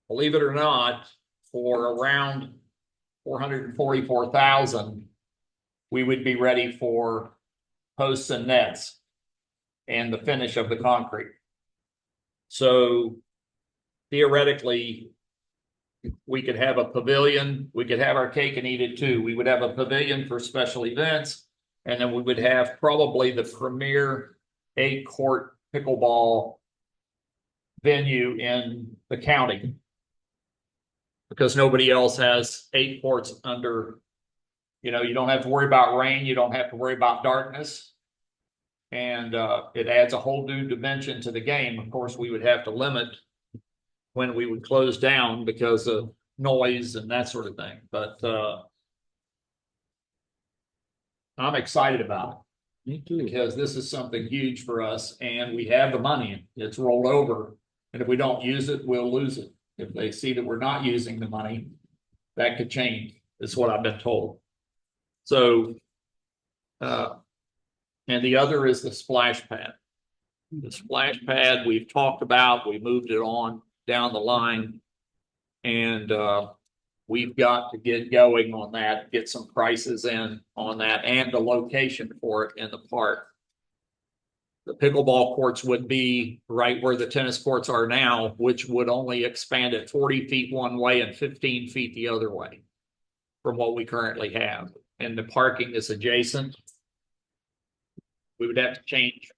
believe it or not, for around 444,000, we would be ready for posts and nets and the finish of the concrete. So theoretically, we could have a pavilion. We could have our cake and eat it too. We would have a pavilion for special events, and then we would have probably the premier 8-court pickleball venue in the county, because nobody else has 8 courts under, you don't have to worry about rain. You don't have to worry about darkness. And it adds a whole new dimension to the game. Of course, we would have to limit when we would close down because of noise and that sort of thing. But I'm excited about it. Me too. Because this is something huge for us, and we have the money. It's rolled over. And if we don't use it, we'll lose it. If they see that we're not using the money, that could change, is what I've been told. So, and the other is the splash pad. The splash pad we've talked about, we moved it on down the line. And we've got to get going on that, get some prices in on that and the location for it in the park. The pickleball courts would be right where the tennis courts are now, which would only expand it 40 feet one way and 15 feet the other way from what we currently have. And the parking is adjacent. We would have to change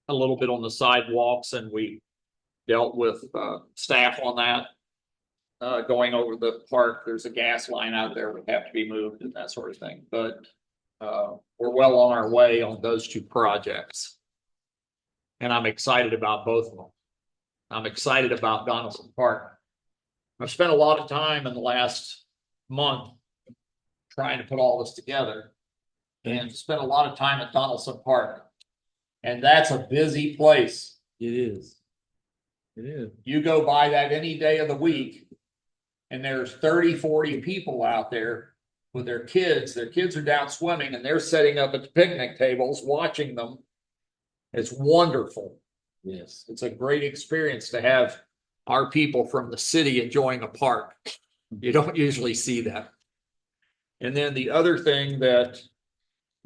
a little bit on the sidewalks, and we dealt with staff on that. Going over the park, there's a gas line out there would have to be moved and that sort of thing. But we're well on our way on those two projects. And I'm excited about both of them. I'm excited about Donaldson Park. I've spent a lot of time in the last month trying to put all this together and spent a lot of time at Donaldson Park. And that's a busy place. It is. It is. You go by that any day of the week, and there's 30, 40 people out there with their kids. Their kids are down swimming, and they're setting up at the picnic tables, watching them. It's wonderful. Yes. It's a great experience to have our people from the city enjoying a park. You don't usually see that. And then the other thing that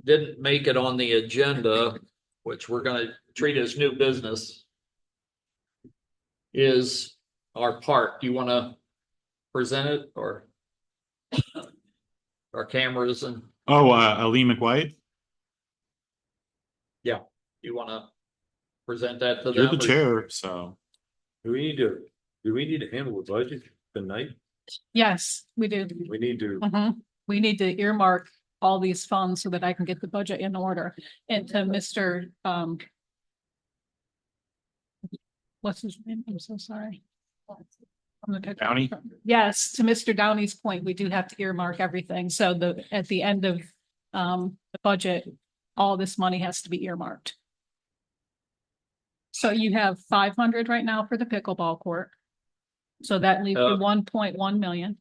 didn't make it on the agenda, which we're going to treat as new business, is our park. Do you want to present it, or our cameras and? Oh, Ali McWhite, Yeah, you want to present that to them? you're the chair, so. Do we need to handle the budget tonight? Yes, we do. We need to. We need to earmark all these funds so that I can get the budget in order. And to Mr. What's his name? I'm so sorry. Downey? Yes, to Mr. Downey's point, we do have to earmark everything. So at the end of the budget, all this money has to be earmarked. So you have 500 right now for the pickleball court. So that leaves you 1.1 million.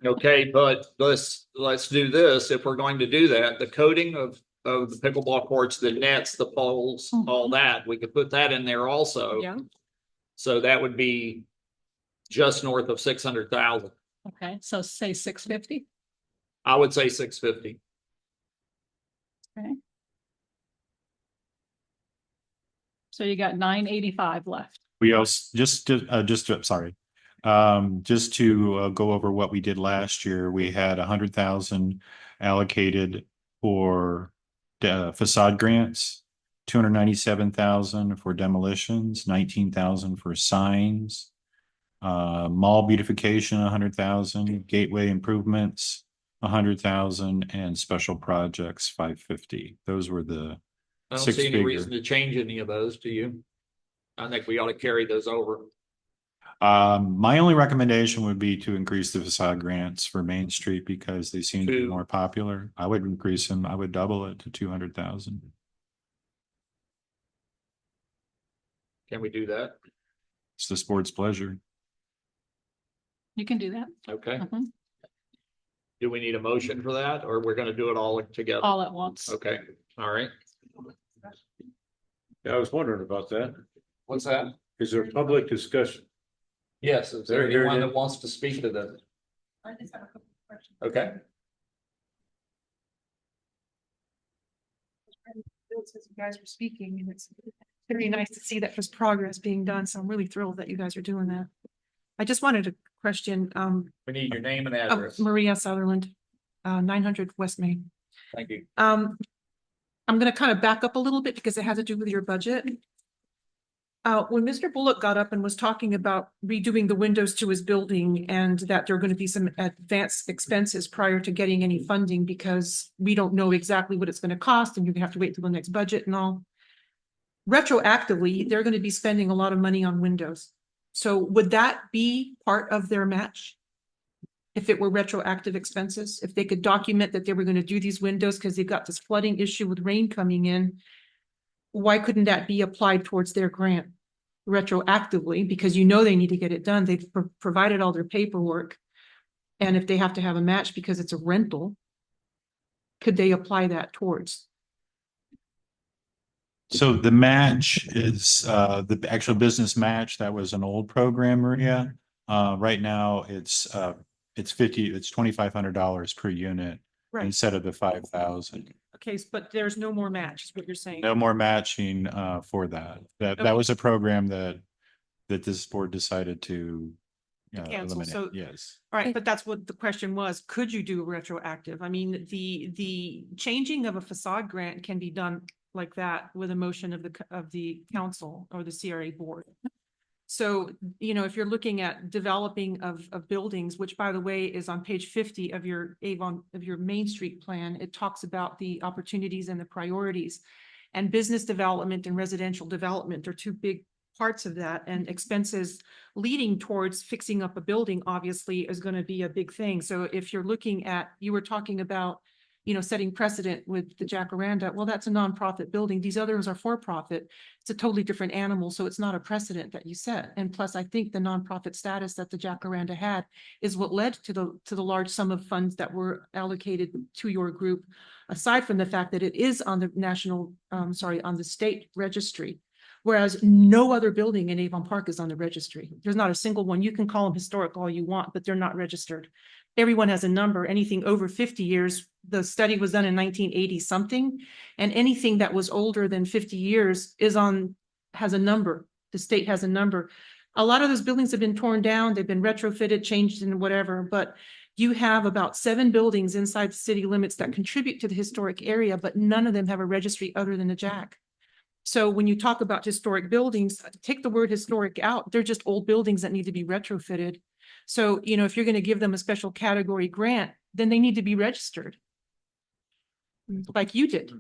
Okay, but let's do this. If we're going to do that, the coating of the pickleball courts, the nets, the poles, all that, we could put that in there also. Yeah. So that would be just north of 600,000. Okay, so say 650. I would say 650. Okay. So you got 985 left. We also, just to go over what we did last year, we had 100,000 allocated for facade grants, 297,000 for demolitions, 19,000 for signs, mall beautification, 100,000, gateway improvements, 100,000, and special projects, 550. Those were the I don't six see any figure. reason to change any of those, do you? I think we ought to carry those over. My only recommendation would be to increase the facade grants for Main Street because they seem to be more popular. I would increase them. I would double it to 200,000. Can we do that? It's the sport's pleasure. You can do that. Okay. Do we need a motion for that, or we're going to do it all together? All at once. Okay, all right. Yeah, I was wondering about that. What's that? Is there public discussion? Yes, is there anyone that wants to speak to this? I just have a couple of questions. Okay. As you guys were speaking, and it's very nice to see that there's progress being done. So I'm really thrilled that you guys are doing that. I just wanted to question, We need your name and address. Maria Sutherland, 900 West Main. Thank you. I'm going to kind of back up a little bit because it has to do with your budget. When Mr. Bullock got up and was talking about redoing the windows to his building and that there are going to be some advanced expenses prior to getting any funding because we don't know exactly what it's going to cost and you're going to have to wait till the next budget and all. Retroactively, they're going to be spending a lot of money on windows. So would that be part of their match? If it were retroactive expenses, if they could document that they were going to do these windows because they've got this flooding issue with rain coming in, why couldn't that be applied towards their grant? retroactively because you know they need to get it done. They've provided all their paperwork. And if they have to have a match because it's a rental, could they apply that towards? So the match is the actual business match. That was an old program, Maria. Right now it's $2,500 per unit Right. instead of the 5,000. Okay, but there's no more match, is what you're saying. No more matching for that. That was a program that this board decided to Cancel. eliminate. So, Yes. all right, but that's what the question was. Could you do retroactive? I mean, the changing of a facade grant can be done like that with a motion of the council or the CRA board. So, you know, if you're looking at developing of buildings, which by the way is on page 50 of your Main Street plan, it talks about the opportunities and the priorities. And business development and residential development are two big parts of that, and expenses leading towards fixing up a building obviously is going to be a big thing. So if you're looking at, you were talking about, you know, setting precedent with the Jacaranda, well, that's a nonprofit building. These others are for profit. It's a totally different animal. So it's not a precedent that you set. And plus, I think the nonprofit status that the Jacaranda had is what led to the large sum of funds that were allocated to your group, aside from the fact that it is on the on the state registry. Whereas no other building in Avon Park is on the registry. There's not a single one. You can call them historic all you want, but they're not registered. Everyone has a number. Anything over 50 years, the study was done in 1980 something, and anything that was older than 50 years has a number. The state has a number. A lot of those buildings have been torn down. They've been retrofitted, changed and whatever, but you have about 7 buildings inside the city limits that contribute to the historic area, but none of them have a registry other than the JAC. So when you talk about historic buildings, take the word historic out. They're just old buildings that need to be retrofitted. So, you know, if you're going to give them a special category grant, then they need to be registered. Like you did.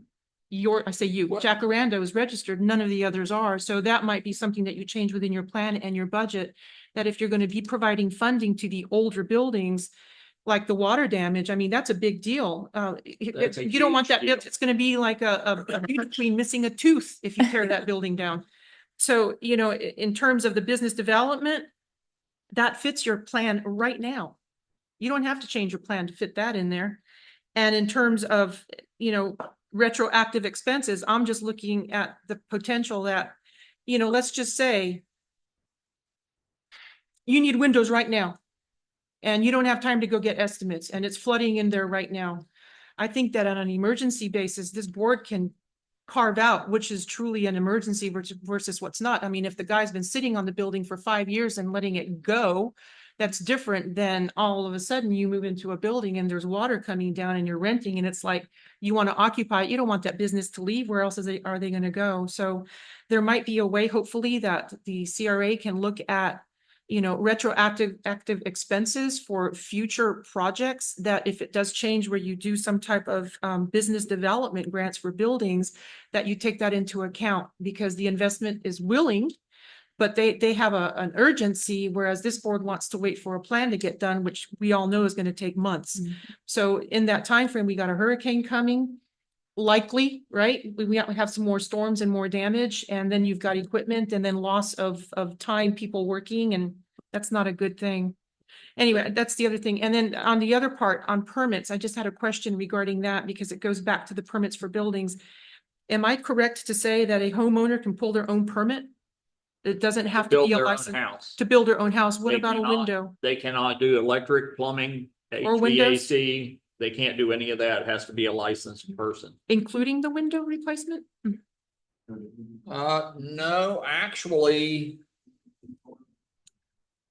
Jacaranda was registered. None of the others are. So that might be something that you change within your plan and your budget, that if you're going to be providing funding to the older buildings, like the water damage, I mean, that's a big deal. You don't want that. It's going to be like a beauty queen missing a tooth if you tear that building down. So, you know, in terms of the business development, that fits your plan right now. You don't have to change your plan to fit that in there. And in terms of, you know, retroactive expenses, I'm just looking at the potential that, you know, let's just say you need windows right now and you don't have time to go get estimates and it's flooding in there right now. I think that on an emergency basis, this board can carve out which is truly an emergency versus what's not. I mean, if the guy's been sitting on the building for 5 years and letting it go, that's different than all of a sudden you move into a building and there's water coming down and you're renting and it's like you want to occupy it. You don't want that business to leave. Where else are they going to go? So there might be a way, hopefully, that the CRA can look at, you know, retroactive expenses for future projects, that if it does change where you do some type of business development grants for buildings, that you take that into account, because the investment is willing, but they have an urgency, whereas this board wants to wait for a plan to get done, which we all know is going to take months. So in that time frame, we got a hurricane coming, likely, right? We have some more storms and more damage, and then you've got equipment and then loss of time, people working, and that's not a good thing. Anyway, that's the other thing. And then on the other part, on permits, I just had a question regarding that because it goes back to the permits for buildings. Am I correct to say that a homeowner can pull their own permit? It doesn't have to be a license to build their own house. What about a window? They cannot do electric, plumbing, Or windows? HVAC. They can't do any of that. It has to be a licensed person. Including the window replacement? No, actually,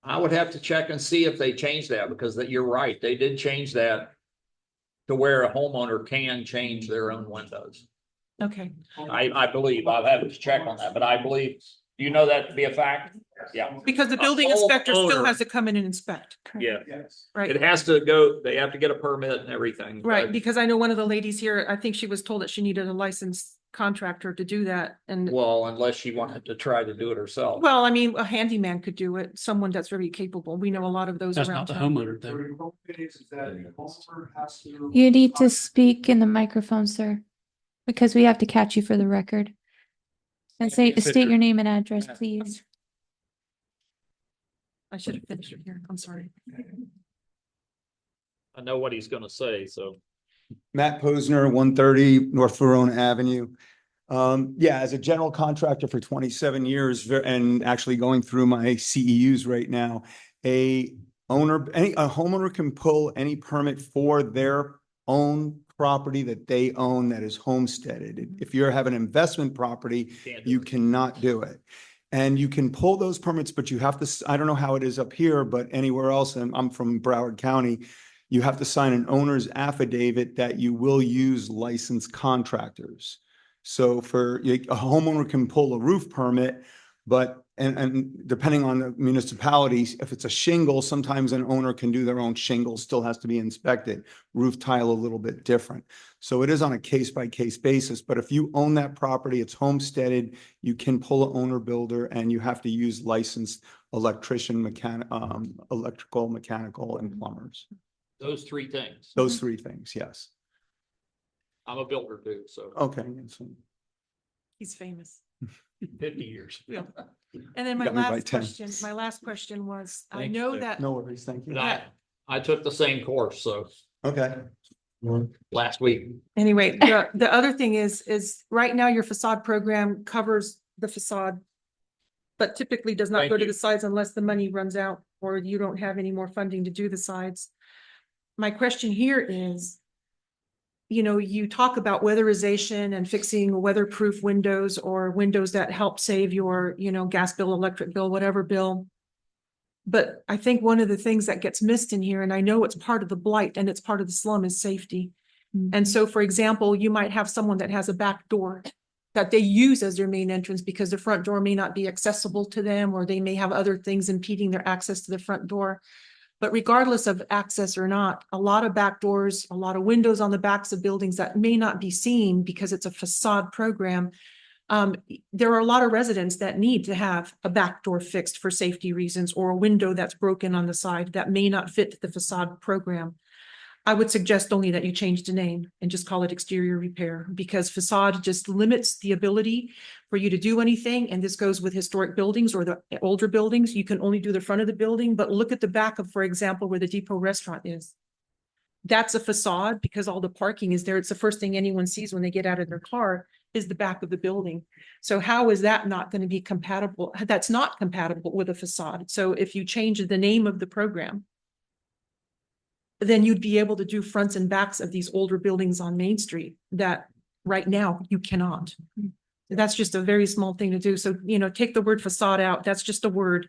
I would have to check and see if they changed that, because you're right. They did change that to where a homeowner can change their own windows. Okay. I believe. I'll have to check on that, but I believe. Do you know that to be a fact? Yeah. Because the building inspector still has to come in and inspect. Yeah. Right. It has to go, they have to get a permit and everything. Right, but- because I know one of the ladies here, I think she was told that she needed a licensed contractor to do that. And Well, unless she wanted to try to do it herself. well, I mean, a handyman could do it, someone that's very capable. We know a lot of those That's around not the town. homeowner though. You need to speak in the microphone, sir, because we have to catch you for the record. And state your name and address, please. I should have finished it here. I'm sorry. I know what he's gonna say, so. Matt Posner, 130 North Verona Avenue. Yeah, as a general contractor for 27 years and actually going through my CEUs right now, a homeowner can pull any permit for their own property that they own that is homesteaded. If you have an investment property, you cannot do it. And you can pull those permits, but you have to, I don't know how it is up here, but anywhere else, and I'm from Broward County, you have to sign an owner's affidavit that you will use licensed contractors. So for a homeowner can pull a roof permit, but and depending on the municipalities, if it's a shingle, sometimes an owner can do their own shingle, still has to be inspected. Roof tile a little bit different. So it is on a case by case basis, but if you own that property, it's homesteaded, you can pull an owner builder and you have to use licensed electrician, electrical, mechanical, and plumbers. Those three things. Those three things, yes. I'm a builder too, so. Okay. He's famous. 50 years. Yeah. And then my Got me by last 10. question was, I Thank know you. that. No worries, thank you. And I took the same course, so Okay. last week. Anyway, the other thing is right now your facade program covers the facade, but typically does not Thank go to you. the sides unless the money runs out or you don't have any more funding to do the sides. My question here is, you know, you talk about weatherization and fixing weatherproof windows or windows that help save your, you know, gas bill, electric bill, whatever bill. But I think one of the things that gets missed in here, and I know it's part of the blight and it's part of the slum, is safety. And so, for example, you might have someone that has a back door that they use as their main entrance because the front door may not be accessible to them, or they may have other things impeding their access to the front door. But regardless of access or not, a lot of back doors, a lot of windows on the backs of buildings that may not be seen because it's a facade program. There are a lot of residents that need to have a back door fixed for safety reasons, or a window that's broken on the side that may not fit the facade program. I would suggest only that you change the name and just call it exterior repair, because facade just limits the ability for you to do anything. And this goes with historic buildings or the older buildings. You can only do the front of the building, but look at the back of, for example, where the Depot restaurant is. That's a facade because all the parking is there. It's the first thing anyone sees when they get out of their car is the back of the building. So how is that not going to be compatible? That's not compatible with a facade. So if you change the name of the program, then you'd be able to do fronts and backs of these older buildings on Main Street that right now you cannot. That's just a very small thing to do. So, you know, take the word facade out. That's just a word.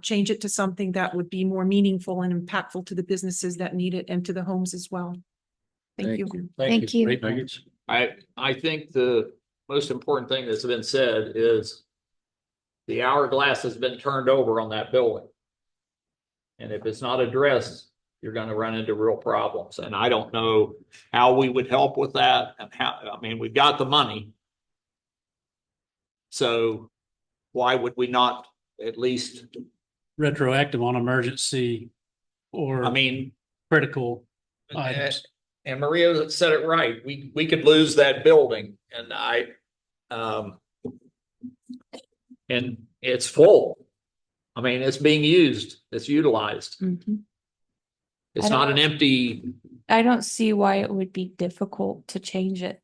Change it to something that would be more meaningful and impactful to the businesses that need it and to the homes as well. Thank you. Thank you. Great nuggets. I think the most important thing that's been said is the hourglass has been turned over on that building. And if it's not addressed, you're going to run into real problems. And I don't know how we would help with that. And how, I mean, we've got the money. So why would we not at least Retroactive on emergency or I mean, critical items. and Maria said it right. We could lose that building, and and it's full. I mean, it's being used. It's utilized. Mhm. It's I don't- not an empty. I don't see why it would be difficult to change it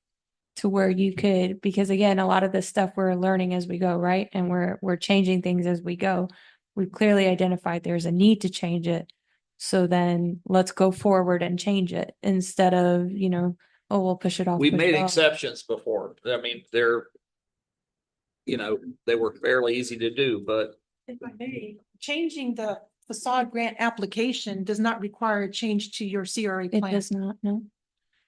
to where you could, because again, a lot of this stuff we're learning as we go, right? And we're changing things as we go. We've clearly identified there's a need to change it. So then let's go forward and change it instead of, you know, oh, we'll push it off. We've push made it off. exceptions before. I mean, they're, you know, they were fairly easy to do, but If I may, changing the facade grant application does not require a change to your CRA It plan. does not, no.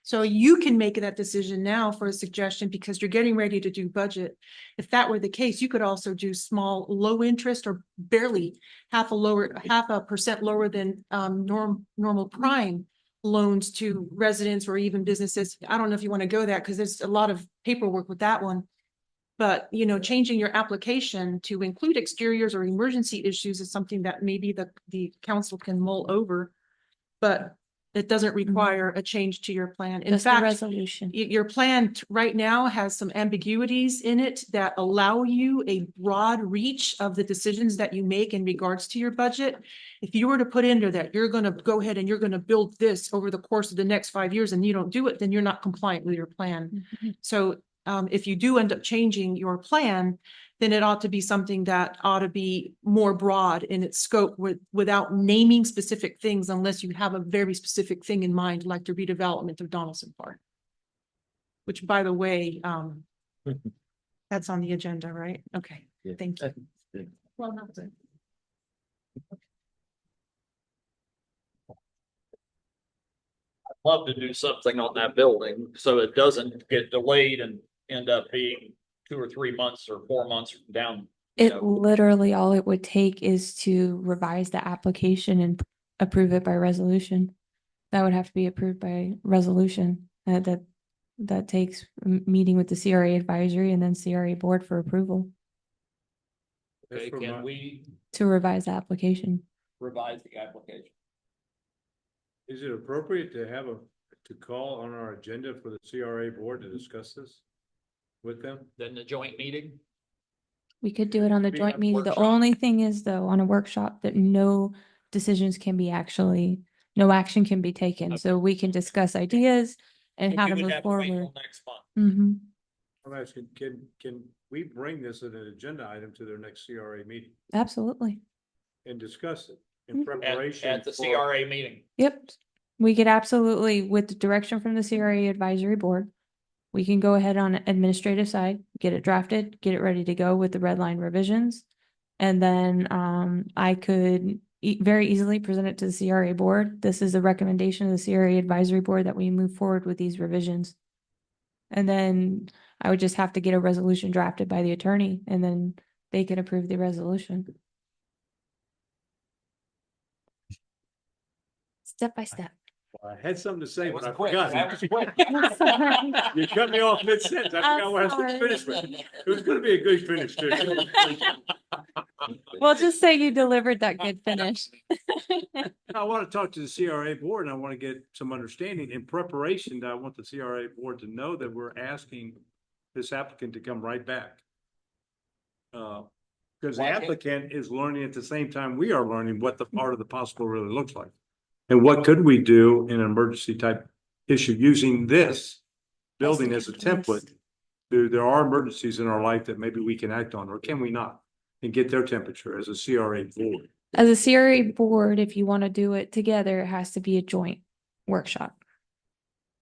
So you can make that decision now for a suggestion because you're getting ready to do budget. If that were the case, you could also do small, low interest or barely half a percent lower than normal prime loans to residents or even businesses. I don't know if you want to go that because there's a lot of paperwork with that one. But, you know, changing your application to include exteriors or emergency issues is something that maybe the council can mull over. But It doesn't require a change to your plan. In Just the fact, resolution. your plan right now has some ambiguities in it that allow you a broad reach of the decisions that you make in regards to your budget. If you were to put into that, you're gonna go ahead and you're gonna build this over the course of the next 5 years and you don't do it, then you're not compliant with your plan. So if you do end up changing your plan, then it ought to be something that ought to be more broad in its scope without naming specific things unless you have a very specific thing in mind, like the redevelopment of Donaldson Park. Which, by the way, that's on the agenda, right? Okay, thank you. Well, that was it. Love to do something on that building so it doesn't get delayed and end up being 2 or 3 months or 4 months down. It literally, all it would take is to revise the application and approve it by resolution. That would have to be approved by resolution. That takes meeting with the CRA advisory and then CRA board for approval Okay, can we to revise the application. revise the application? Is it appropriate to to call on our agenda for the CRA board to discuss this with them? Then the joint meeting? We could do it on the Be joint a meeting. The workshop. only thing is though, on a workshop that no decisions can be no action can be taken. So we can discuss ideas and how to move forward. Next month. Mm-hmm. I'm asking, can we bring this as an agenda item to their next CRA meeting Absolutely. and discuss it in preparation? At the for- CRA meeting. Yep. We could absolutely, with the direction from the CRA advisory board, we can go ahead on administrative side, get it drafted, get it ready to go with the red line revisions. And then I could very easily present it to the CRA board. This is the recommendation of the CRA advisory board that we move forward with these revisions. And then I would just have to get a resolution drafted by the attorney and then they can approve the resolution. Step by step. I had something to say, but I quick. forgot. That was quick. I'm sorry. You cut me off mid-sentence. I I'm forgot what I was sorry. finished with. It was gonna be a good finish too. Well, just say you delivered that good finish. I want to talk to the CRA board and I want to get some understanding in preparation. I want the CRA board to know that we're asking this applicant to come right back. Because the applicant is learning at the same time we are learning what the part of the possible really looks like. And what could we do in an emergency type issue using this building as a template? There are emergencies in our life that maybe we can act on, or can we not? And get their temperature as a CRA board. As a CRA board, if you want to do it together, it has to be a joint workshop.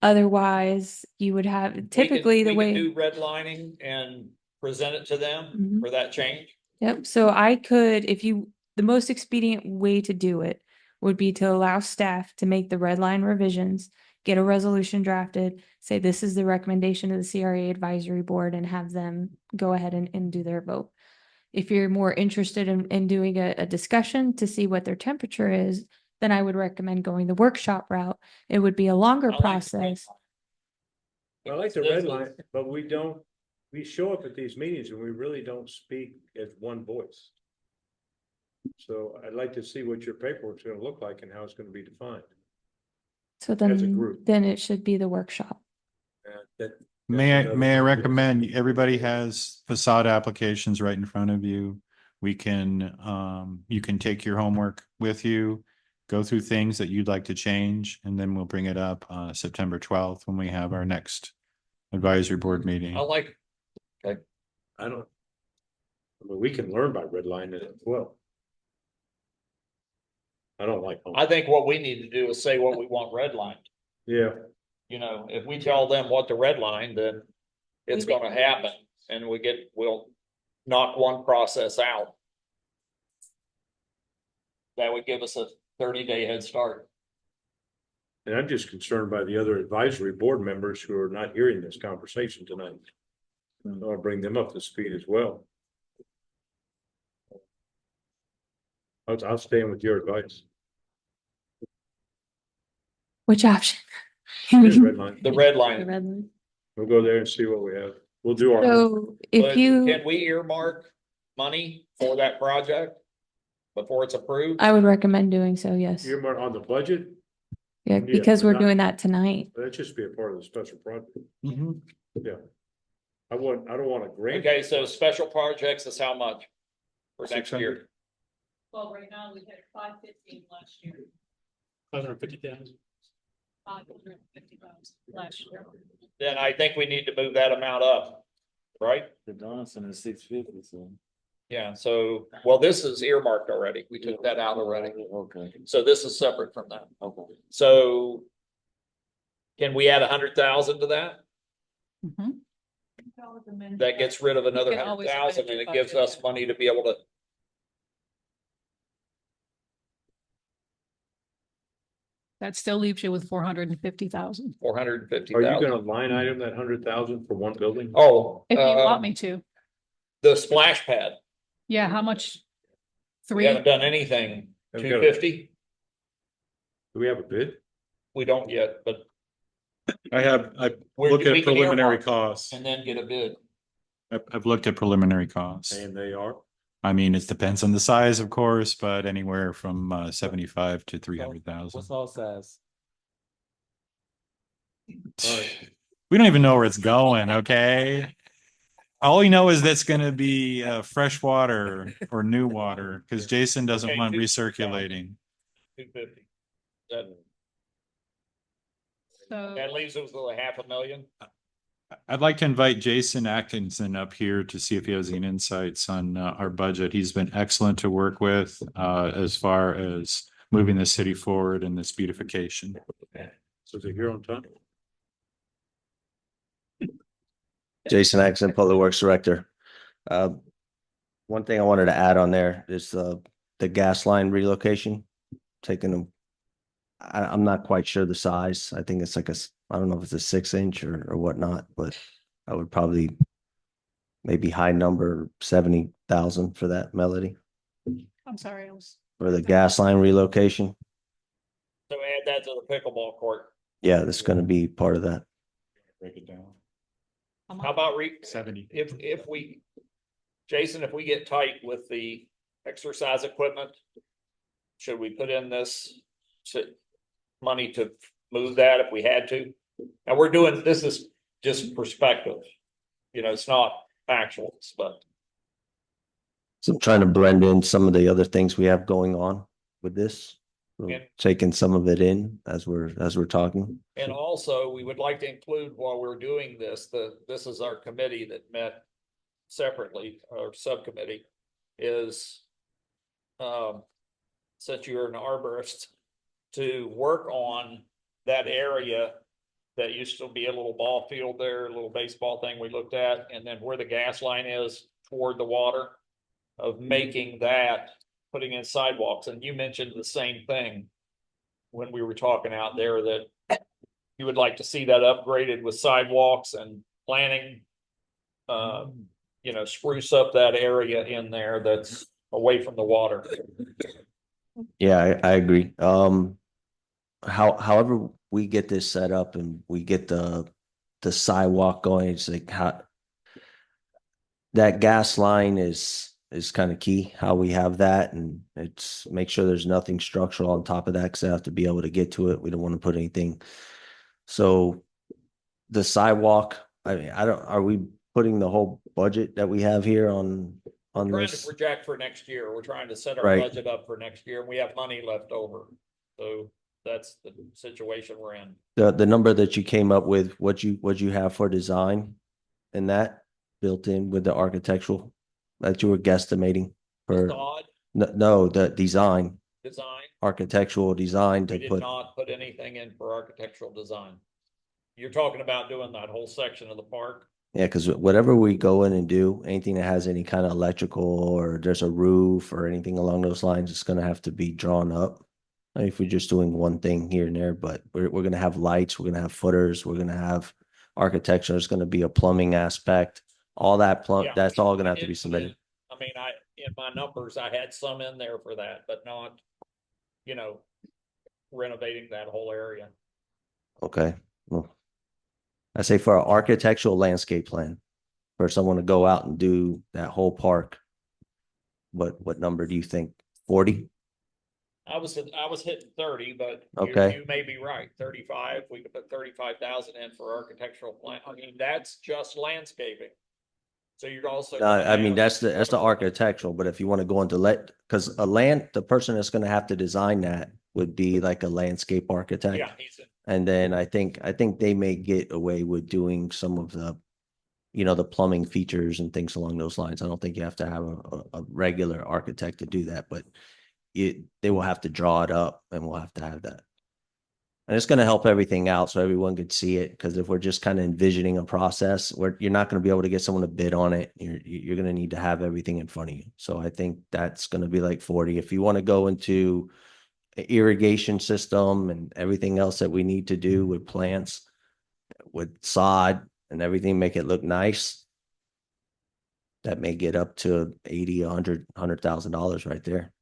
Otherwise, you would have typically the way. We could do redlining and present it to them for that change. Yep. So I could, the most expedient way to do it would be to allow staff to make the red line revisions, get a resolution drafted, say this is the recommendation of the CRA advisory board and have them go ahead and do their vote. If you're more interested in doing a discussion to see what their temperature is, then I would recommend going the workshop route. It would be a longer process. I like the red line, but we show up at these meetings and we really don't speak as one voice. So I'd like to see what your paperwork's gonna look like and how it's gonna be defined. So As a group. then it should be the workshop. May I recommend, everybody has facade applications right in front of you. You can take your homework with you, go through things that you'd like to change, and then we'll bring it up September 12th when we have our next advisory board meeting. Okay. We can learn by redlining it as well. I don't like. I think what we need to do is say what we want redlined. Yeah. You know, if we tell them what to redline, then it's gonna happen and we'll knock one process out. That would give us a 30-day head start. And I'm just concerned by the other advisory board members who are not hearing this conversation tonight. I'll bring them up to speed as well. I'll stand with your advice. Which option? Just red line. The red line. The red line. We'll go there and see what we have. We'll do our. So But can we earmark money for that project before it's approved? I would recommend doing so, yes. Earmark on the budget? Yeah, because we're doing that tonight. That just be a part of the special project. Mm-hmm. Yeah. I don't want a grant. Okay, so special projects is how much for next 600? year? Well, right now we had 515 last year, 150,000. 550,000 last year. Then I think we need to move that amount up, right? The Donaldson is 650, so. Yeah, so, well, this is earmarked already. We took that out already. Okay, So this is separate from that. okay. So can we add 100,000 to that? Mhm. That gets rid of another You can always 100,000 amend and your it gives budget, us yeah. money to be able to. That still leaves you with 450,000. 450,000. Are you gonna line item that 100,000 for one building? Oh, If you want me to. the splash pad. Yeah, how much? We haven't 3? done anything. Have we got a- 250? Do we have a bid? We don't yet, but I we looked at can preliminary earmark costs. and then get a bid. I've looked at preliminary costs. And they are? I mean, it depends on the size, of course, but anywhere from 75 to 300,000. What's all size? We don't even know where it's going, okay? All we know is that's gonna be fresh water or new water, because Jason doesn't Okay, want 2,000. recirculating. 250. That So leaves us with 500,000. I'd like to invite Jason Atkinson up here to see if he has any insights on our budget. He's been excellent to work with as far as moving the city forward in this beautification. So is it here on time? Jason Axon, Public Works Director. One thing I wanted to add on there is the gas line relocation. Taking them, I'm not quite sure the size. I think it's like I don't know if it's a 6-inch or whatnot, but I would probably maybe high number 70,000 for that, Melody, I'm sorry, I was. for the gas line relocation. So add that to the pickleball court. Yeah, that's going to be part of that. Break it down. How about 70. if we, Jason, if we get tight with the exercise equipment, should we put in this money to move that if we had to? And we're doing, this is just perspective. You know, it's not actuals, but. So I'm trying to blend in some of the other things we have going on with this. So Yeah. taking some of it in as we're talking. And also, we would like to include while we're doing this, this is our committee that met separately, our subcommittee, is since you're an arborist, to work on that area that used to be a little ball field there, a little baseball thing we looked at, and then where the gas line is toward the water, of making that, putting in sidewalks. And you mentioned the same thing when we were talking out there, that you would like to see that upgraded with sidewalks and planning, you know, spruce up that area in there that's away from the water. Yeah, I agree. However we get this set up and we get the sidewalk going, it's like how that gas line is kind of key, how we have that, and it's make sure there's nothing structural on top of that, because I have to be able to get to it. We don't want to put anything. So the sidewalk, I mean, are we putting the whole budget that we have here on Trying this? to project for next year. We're trying to set our Right. budget up for next year, and we have money left over. So that's the situation we're in. The number that you came up with, what you have for design and that built in with the architectural that you were guesstimating for? Facade No, the design, design, architectural design we to did put, not put anything in for architectural design. You're talking about doing that whole section of the park? yeah, because whatever we go in and do, anything that has any kind of electrical or there's a roof or anything along those lines, it's gonna have to be drawn up. I mean, if we're just doing one thing here and there, but we're gonna have lights, we're gonna have footers, we're gonna have architecture, there's gonna be a plumbing aspect, all that Yeah, that's all gonna have to did be put submitted. in- I mean, in my numbers, I had some in there for that, but not, you know, renovating that whole area. Okay, well, I say for an architectural landscape plan, for someone to go out and do that whole park, what number do you think? 40? I was hitting 30, but Okay. you may be right. 35. We could put 35,000 in for architectural plan. I mean, that's just landscaping. So you're also. I mean, that's the architectural, but if you want to go into because the person that's going to have to design that would be like a landscape architect. Yeah, And then I think they may get away with doing some of the, the plumbing features and things along those lines. I don't think you have to have a regular architect to do that, but they will have to draw it up and we'll have to have that. And it's going to help everything out so everyone could see it. Because if we're just kind of envisioning a process where you're not going to be able to get someone to bid on it, you're going to need to have everything in front of you. So I think that's going to be like 40. If you want to go into irrigation system and everything else that we need to do with plants, with sod and everything, make it look nice, that may get up to 80, $100,000 right there.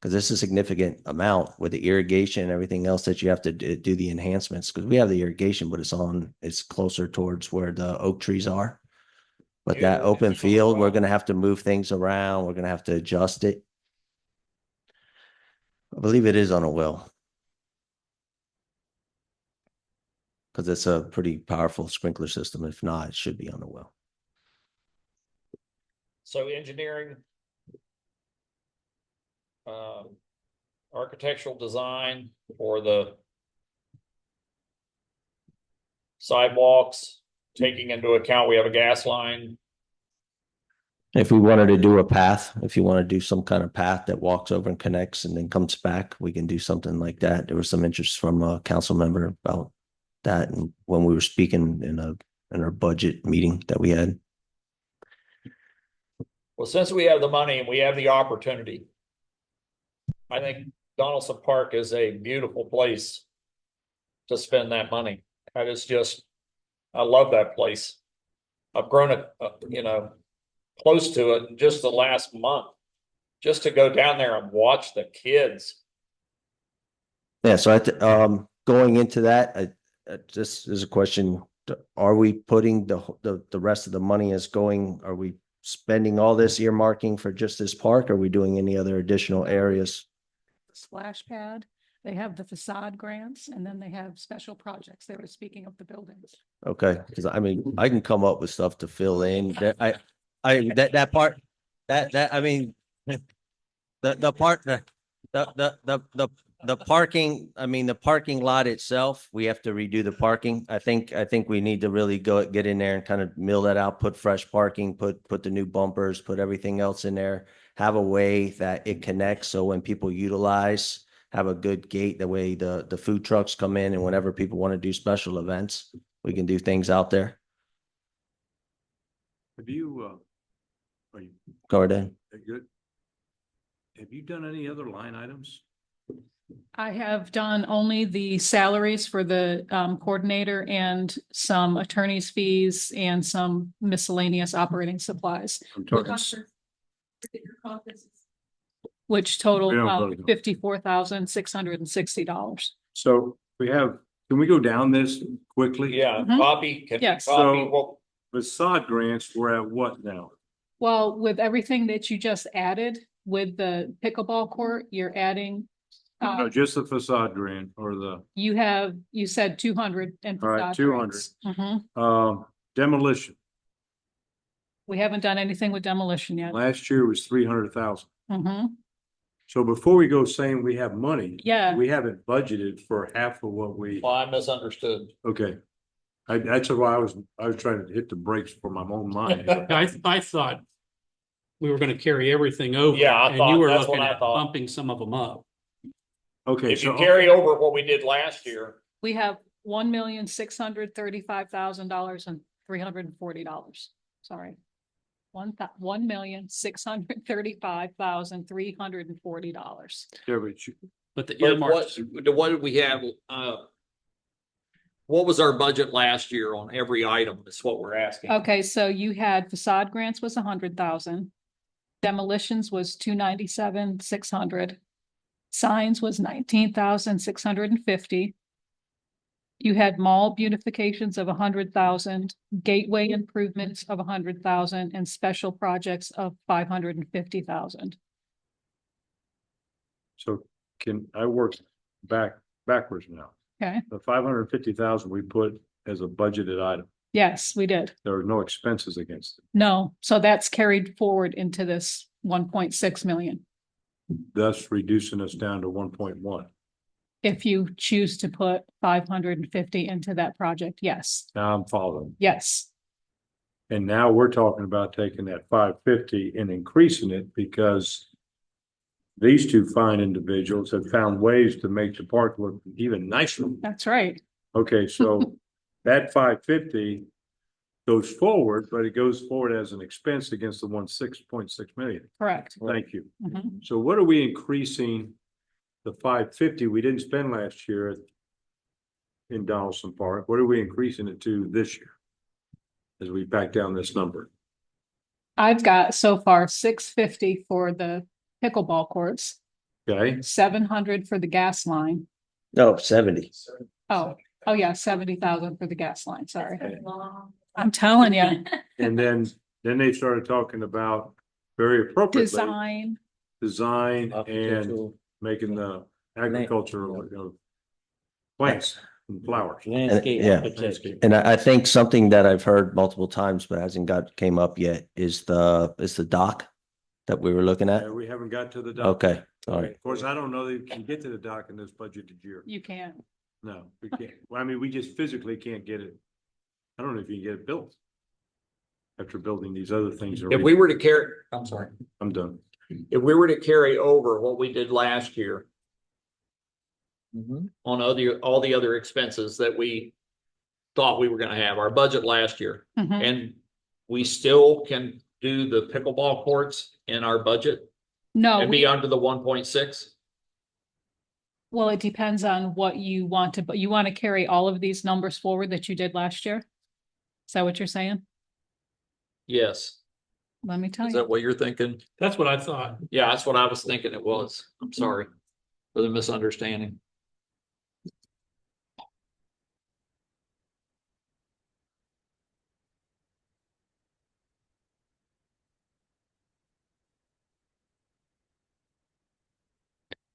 Because this is a significant amount with the irrigation and everything else that you have to do the enhancements. Because we have the irrigation, but it's closer towards where the oak trees are. But that open field, we're going to have to move things around. We're going to have to adjust it. I believe it is on a well. Because it's a pretty powerful sprinkler system. If not, it should be on a well. So engineering, architectural design for the sidewalks, taking into account we have a gas line. If we wanted to do a path, if you want to do some kind of path that walks over and connects and then comes back, we can do something like that. There was some interest from a council member about that, and when we were speaking in our budget meeting that we had. Well, since we have the money and we have the opportunity, I think Donaldson Park is a beautiful place to spend that money. I love that place. I've grown close to it in just the last month, just to go down there and watch the kids. Yeah, so going into that, just as a question, are we putting the rest of the money are we spending all this earmarking for just this park? Are we doing any other additional areas? Splash pad, they have the facade grants, and then they have special projects. They were speaking of the buildings. Okay, because I mean, I can come up with stuff to fill in. That part, I mean, the parking, I mean, the parking lot itself, we have to redo the parking. I think we need to really get in there and kind of mill that out, put fresh parking, put the new bumpers, put everything else in there, have a way that it connects. So when people utilize, have a good gate, the way the food trucks come in, and whenever people want to do special events, we can do things out there. Have you, are you Go right in. good? Have you done any other line items? I have done only the salaries for the coordinator and some attorney's fees and some miscellaneous operating supplies. I'm talking. Which total We don't really know. $54,660. So can we go down this quickly? Yeah, Mhm. Bobby, Yes. Facade grants, we're at what now? Well, with everything that you just added with the pickleball court, you're adding. No, just the facade grant or You said 200 and. all right, 200. Mm-hmm. Demolition. We haven't done anything with demolition yet. Last year was 300,000. Mm-hmm. So before we go saying we have money. Yeah. We haven't budgeted for half of what we. Well, I misunderstood. Okay. That's why I was trying to hit the brakes for my own mind. I thought we were going to carry everything over. Yeah, and you were that's looking what I at thought. bumping some of them up. Okay. If you carry over what we did last year, We have $1,635,000 and $340. Sorry. $1,635,340. Yeah, But the but earmarks, what did we have? What was our budget last year on every item? That's what we're asking. Okay, so you had facade grants was 100,000. Demolitions was 297,600. Signs was 19,650. You had mall beautifications of 100,000, gateway improvements of 100,000, and special projects of 550,000. So I work backwards now. Okay, The 550,000 we put as a budgeted item, yes, we did. there are no expenses against it, No, so that's carried forward into this 1.6 million. thus reducing us down to 1.1. If you choose to put 550 into that project, yes, Now I'm following. yes. And now we're talking about taking that 550 and increasing it because these two fine individuals have found ways to make the park look even nicer. That's right. Okay, so that 550 goes forward, but it goes forward as an expense against the 16.6 million. Correct. Thank you. Mhm. So what are we increasing the 550 we didn't spend last year in Donaldson Park? What are we increasing it to this year? As we back down this number. I've got so far 650 for the pickleball courts, Okay, 700 for the gas line. No, 70. Oh, yeah, 70,000 for the gas line, sorry. I'm telling you, and then they started talking about very appropriately design, and making the agricultural, plants and flowers. Yeah. And I think something that I've heard multiple times, but hasn't came up yet is the dock that we were looking at. Yeah, we haven't got to the dock. Okay, all right. Of course, I don't know that you can get to the dock in this budgeted year. you can't. No, we can't. Well, I mean, we just physically can't get it. I don't know if you can get it built. After building these other things. If we were to carry, I'm sorry, I'm done. if we were to carry over what we did last year on all the other expenses that we thought we were gonna have, our budget last year, Mhm. and we still can do the pickleball courts in our budget No, and be under the 1.6? well, it depends on what you want to, but you want to carry all of these numbers forward that you did last year? Is that what you're saying? Yes. Let me tell Is you. that what you're thinking? That's what I thought. Yeah, that's what I was thinking it was. I'm sorry for the misunderstanding.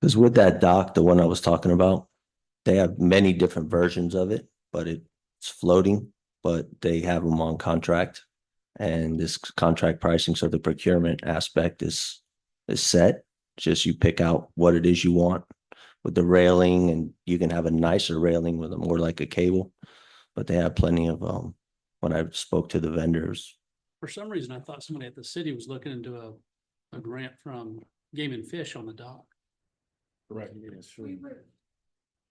Because with that dock, the one I was talking about, they have many different versions of it, but it's floating, but they have them on contract. And this contract pricing, so the procurement aspect is set. Just you pick out what it is you want with the railing, and you can have a nicer railing with a more like a cable. But they have plenty of when I spoke to the vendors. For some reason, I thought somebody at the city was looking into a grant from Game and Fish on the dock. Correct.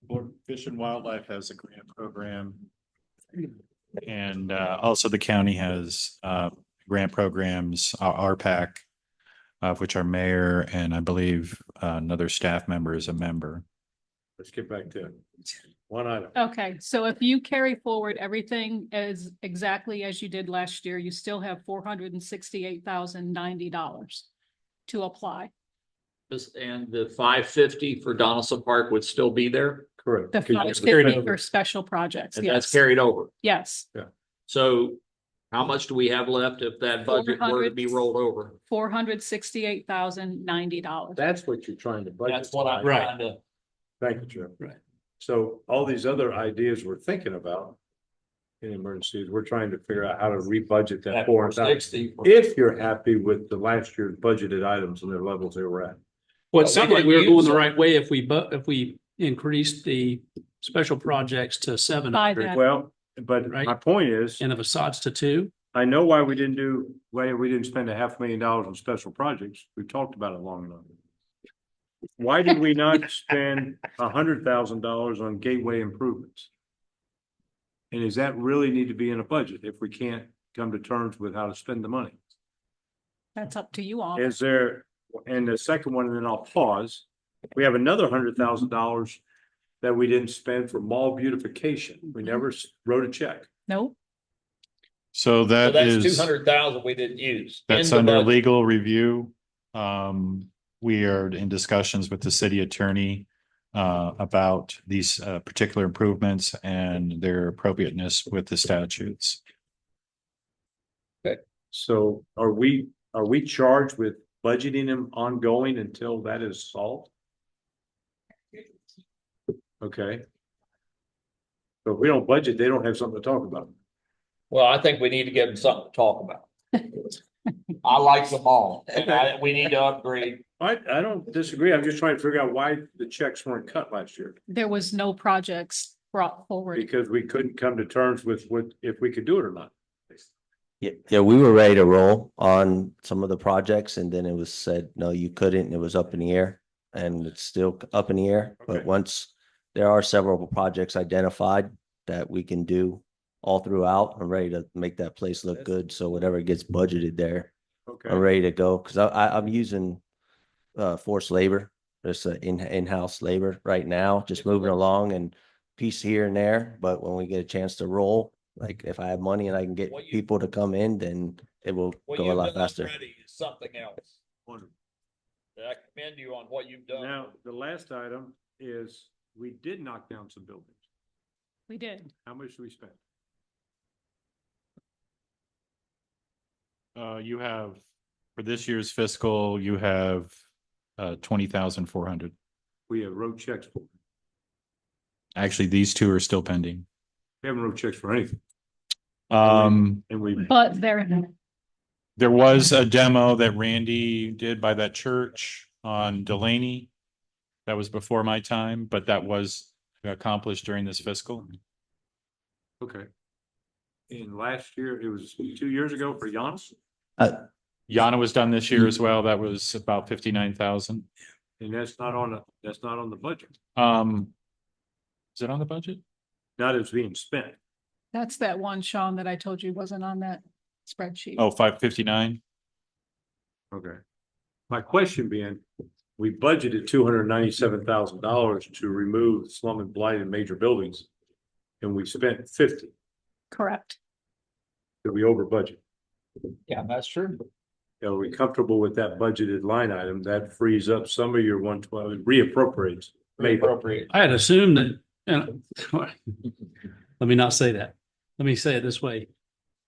Board Fish and Wildlife has a grant program. And also the county has grant programs, RPAC, of which our mayor and I believe another staff member is a member. Let's get back to one item. Okay, so if you carry forward everything as exactly as you did last year, you still have $468,090 to apply. And the 550 for Donaldson Park would still be there? Correct. The Because it's 550 for special projects, And that's yes. carried over. Yes, So how much do we have left if that budget were to be rolled over? $468,090. That's what you're trying to budget. That's what I'm Right. trying to. Thank you, Joe. Right. So all these other ideas we're thinking about in emergencies, we're trying to figure out how to rebudget that That 460. 460. If you're happy with the last year's budgeted items and their levels they were at. Well, it sounded like we were didn't going use the them. right way if we increased the special projects to 700 that. Well, but Right. my point is, and the facades to 2. I know why we didn't spend $500,000 on special projects. We've talked about it long enough. Why did we not spend $100,000 on gateway improvements? And does that really need to be in a budget if we can't come to terms with how to spend the money? That's up to you all. Is there, and the second one, and then I'll pause. We have another $100,000 that we didn't spend for mall beautification. We never wrote a check. Nope. So that that's is 200,000 we didn't use. that's in the under budget. legal review. We are in discussions with the city attorney about these particular improvements and their appropriateness with the statutes. So are we charged with budgeting them ongoing until that is solved? Okay. So if we don't budget, they don't have something to talk about. Well, I think we need to give them something to talk about. I like them all, and we need to upgrade. I don't disagree. I'm just trying to figure out why the checks weren't cut last year. There was no projects brought forward. Because we couldn't come to terms with what, if we could do it or not. Yeah, we were ready to roll on some of the projects and then it was said, no, you couldn't. And it was up in the air and it's still up in the air. But Okay. once there are several projects identified that we can do all throughout, I'm ready to make that place look good. So whatever gets budgeted there, Okay. I'm ready to go. Cause I'm using forced labor, just in-house labor right now, just moving along and piece here and there. But when we get a chance to roll, like if I have money and I can get people to come in, then it will go a lot faster. Ready is something else. Wonderful. I commend you on what you've done. Now, the last item is we did knock down some buildings. We did. How much do we spend? You have, for this year's fiscal, you have 20,400. We have road checks for. Actually, these two are still pending. We haven't wrote checks for anything. And we. But there was a demo that Randy did by that church on Delaney. That was before my time, but that was accomplished during this fiscal. Okay. And last year, it was 2 years ago for Giannis. Yana was done this year as well. That was about 59,000. And that's not on the budget. Is it on the budget? Not as being spent. that's that one, Sean, that I told you wasn't on that spreadsheet. Oh, 559. Okay. My question being, we budgeted $297,000 to remove slum and blight in major buildings. And we spent 50. Correct. Did we over budget? Yeah, that's true. Are we comfortable with that budgeted line item? That frees up some of your 112, reappropriates. Maybe. I had assumed that, and let me not say that. Let me say it this way.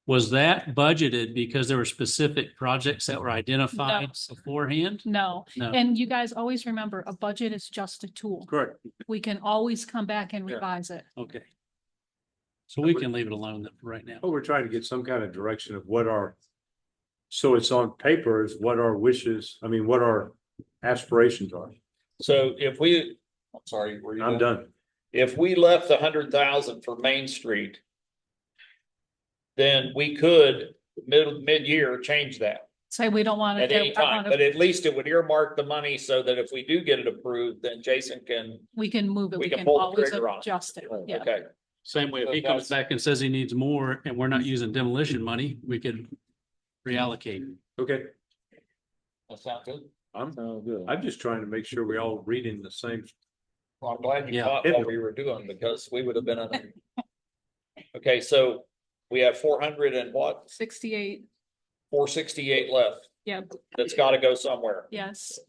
Was that budgeted because there were specific projects that were identified beforehand? No, No. and you guys always remember, a budget is just a tool. Correct. We can always come back and Yeah. revise it. Okay. So we can leave it alone right now. But we're trying to get some kind of direction of what our, so it's on paper is what our wishes, I mean, what our aspirations are. So if we, I'm sorry, were you I'm done. If we left 100,000 for Main Street, then we could mid-year change that Say we don't want to. at any time, but at least it would earmark the money so that if we do get it approved, then Jason can, We can move it. we We can can pull the always trigger on it. adjust it. Yeah. okay. Same way, if he comes back and says he needs more and we're not using demolition money, we could reallocate. Okay. That sound good? I'm just trying to make sure we all reading the same. Well, I'm glad you Yeah. caught what we were doing because we would have been on it. Okay, so we have 400 and what? 68. 468 left. Yep. That's got to go somewhere. Yes.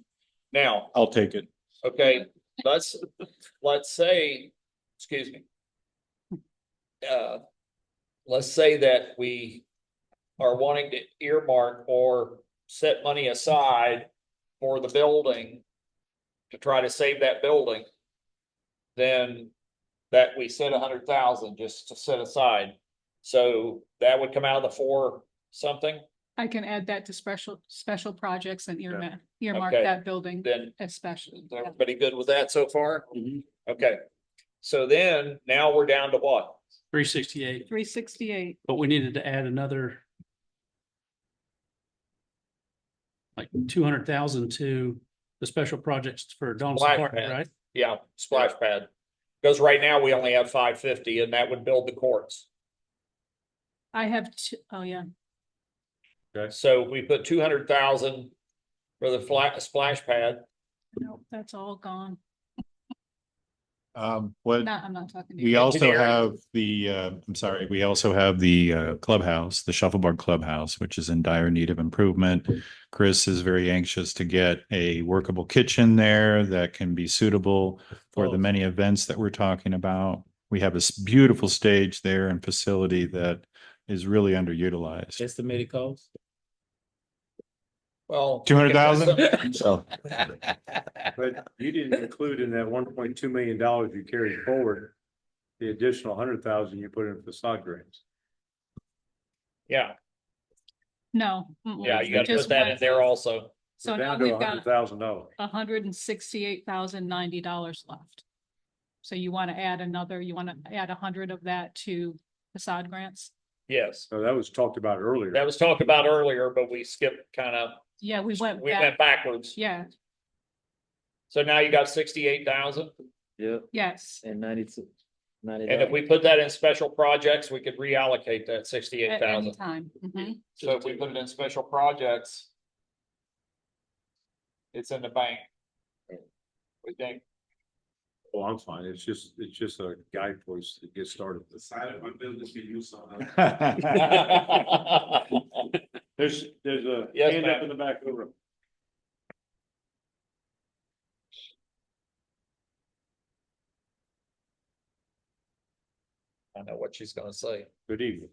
Now, I'll take it. okay, let's say, excuse me. Let's say that we are wanting to earmark or set money aside for the building to try to save that building. Then that we set 100,000 just to set aside. So that would come out of the 4 something. I can add that to special projects and earmark Okay. that building Then especially. is everybody good with that so far? Okay. So then now we're down to what? 368, 368. but we needed to add another like 200,000 to the special projects for Donaldson Splash Park, pad. right? Yeah, splash pad. Because right now we only have 550 and that would build the courts. I have oh yeah. So we put 200,000 for the splash pad. Nope, that's all gone. What No, I'm not talking to we you. also have the, I'm sorry, we also have the clubhouse, the shuffleboard clubhouse, which is in dire need of improvement. Chris is very anxious to get a workable kitchen there that can be suitable for the many events that we're talking about. We have a beautiful stage there and facility that is really underutilized. Estimated cost? Well. 200,000? So But you didn't include in that $1.2 million you carried forward, the additional 100,000 you put in facade grants. Yeah, No. yeah, you gotta Just put that went- in there also. So We're now down to we've got $100,000. $168,090 left. So you want to add another, you want to add 100 of that to facade grants? Yes, So that was talked about earlier. that was talked about earlier, but we skipped Yeah, we went we back. went backwards. Yeah, So now you got 68,000. Yeah, yes. and 96. And if we put that in special projects, we could reallocate that At 68,000. any time. Mhm. So if we put it in special projects, it's in the bank. We think. Oh, I'm fine. It's just a guidepost to get started. The side of my building can use some. There's a Yes, hand ma'am. up in the back of the room. I know what she's gonna say. Good evening.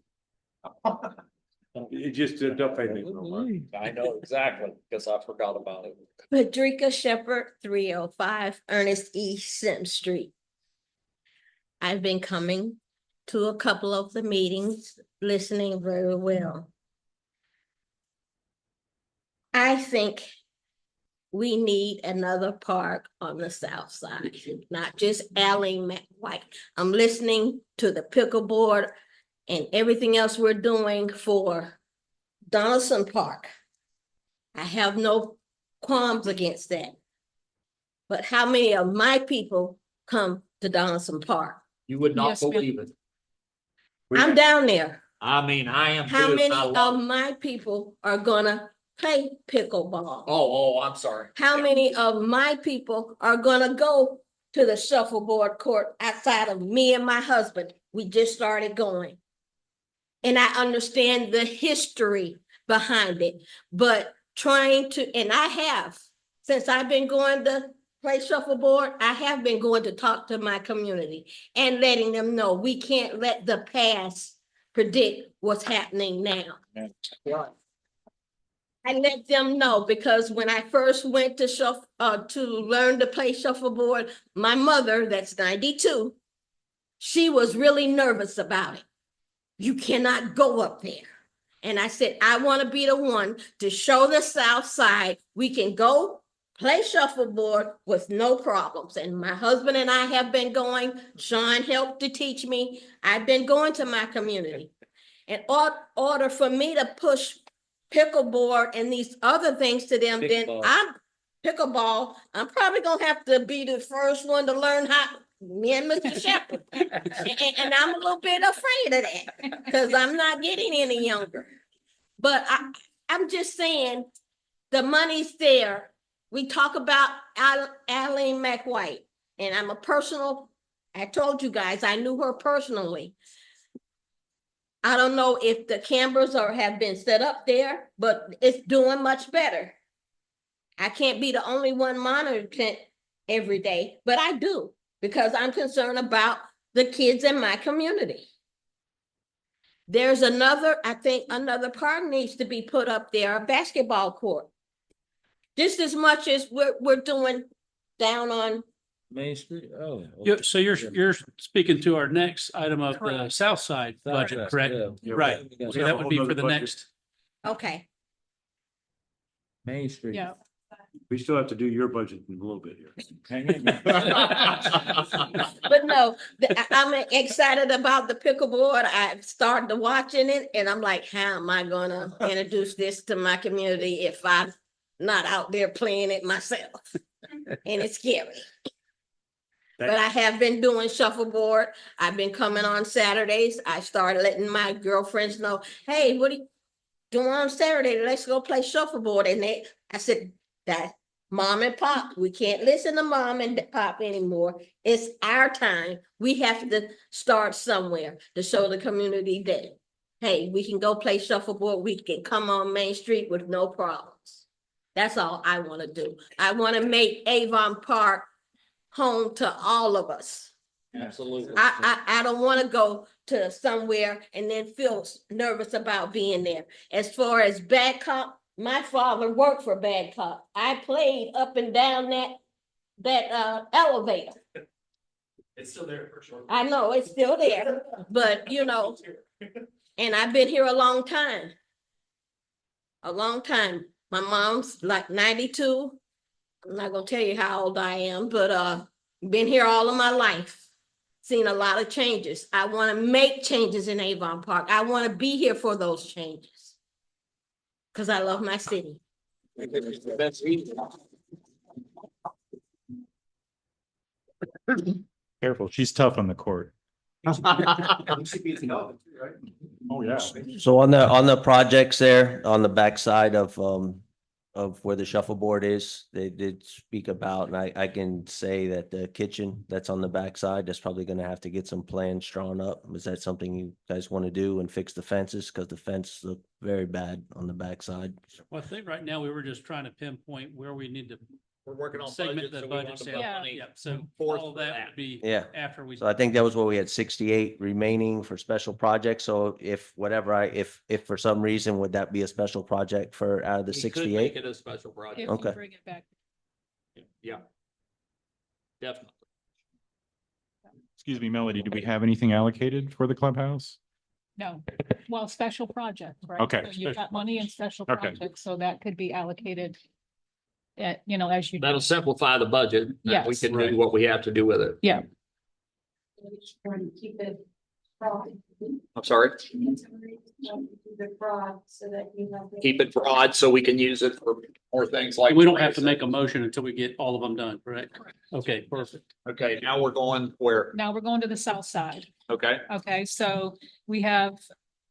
It just don't pay me no mind. I know exactly, because I forgot about it. Frederica Shepherd, 305 Ernest E. Sims Street. I've been coming to a couple of the meetings, listening very well. I think we need another park on the south side, not just Alley McWhite. I'm listening to the pickleboard and everything else we're doing for Donaldson Park. I have no qualms against that. But how many of my people come to Donaldson Park? You would not Yes, ma'am. believe it. I'm down there. I mean, I am. How too. many I love of it. my people are gonna play pickleball? Oh, I'm sorry. How many of my people are gonna go to the shuffleboard court outside of me and my husband? We just started going. And I understand the history behind it, but trying to, and I have, since I've been going to play shuffleboard, I have been going to talk to my community and letting them know we can't let the past predict what's happening now. I let them know because when I first went to learn to play shuffleboard, my mother, that's 92, she was really nervous about it. You cannot go up there. And I said, I want to be the one to show the South Side we can go play shuffleboard with no problems. And my husband and I have been going. Sean helped to teach me. I've been going to my community. In order for me to push pickleboard and these other things to them, then I'm probably gonna have to be the first one to learn how, me and Mr. Shepherd. And I'm a little bit afraid of that because I'm not getting any younger. But I'm just saying the money's there. We talk about Allie McWhite, and I told you guys, I knew her personally. I don't know if the cameras have been set up there, but it's doing much better. I can't be the only one monitoring every day, but I do because I'm concerned about the kids in my community. There's I think another park needs to be put up there, a basketball court. Just as much as we're doing down on Main Street, oh. So you're speaking to our next item of the South Side budget, correct? Yeah. Right. Yeah. So that would be for the next. Okay. Main Street. Yeah. We still have to do your budget in a little bit here. But no, I'm excited about the pickleboard. I've started watching it and I'm like, how am I gonna introduce this to my community if I'm not out there playing it myself? And it's scary. But I have been doing shuffleboard. I've been coming on Saturdays. I started letting my girlfriends know, hey, what are you doing on Saturday? Let's go play shuffleboard. And I said, that mom and pop, we can't listen to mom and pop anymore. It's our time. We have to start somewhere to show the community that, hey, we can go play shuffleboard. We can come on Main Street with no problems. That's all I want to do. I want to make Avon Park home to all of us. Absolutely. I don't want to go to somewhere and then feel nervous about being there. As far as My father worked for Badcock. I played up and down that elevator. It's still there for sure. I know it's still there, but you know, and I've been here a long time. A long time. My mom's like 92. I'm not gonna tell you how old I am, but been here all of my life. Seen a lot of changes. I want to make changes in Avon Park. I want to be here for those changes. Because I love my city. Careful, she's tough on the court. Oh, yeah. So on the projects there, on the backside of where the shuffleboard is, they did speak about, and I can say that the kitchen that's on the backside, that's probably gonna have to get some plans drawn up. Is that something you guys want to do and fix the fences? Because the fence look very bad on the backside. Well, I think right now we were just trying to pinpoint where we need to We're working on segment the budget. Yeah. Yeah, so Forth all of for that that. would be Yeah. after we. So I think that was what we had 68 remaining for special projects. So if if for some reason, would that be a special project for out of the We could 68? make it a special If project. you Okay. bring it back. Yeah. Definitely. Excuse me, Melody, do we have anything allocated for the clubhouse? No, well, special project, right? Okay. So you've got money in special Okay. projects, so that could be allocated at, you know, as you. That'll simplify the budget. and We Yes. can Right. do what we have to do with it. Yeah. I'm sorry. Keep it broad so we can use it for more things like. We don't have to make a motion until we get all of them done, correct? Okay, perfect. Okay, now we're going where? Now we're going to the south side. Okay, Okay, so we have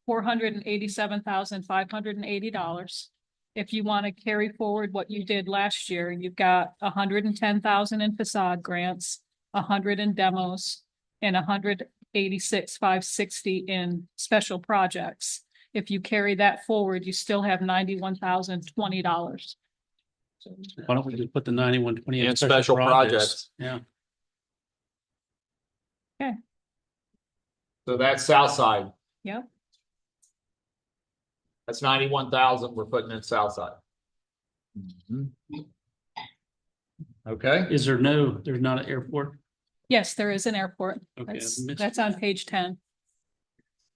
$487,580. If you want to carry forward what you did last year, you've got 110,000 in facade grants, 100 in demos, and 186,560 in special projects. If you carry that forward, you still have $91,020. Why don't we just put the 9120 in special projects. Yeah. So that's south side. Yep. That's 91,000 we're putting in south side. Okay, Is there's not an airport? Yes, there is an airport. Okay, I missed That's on page 10.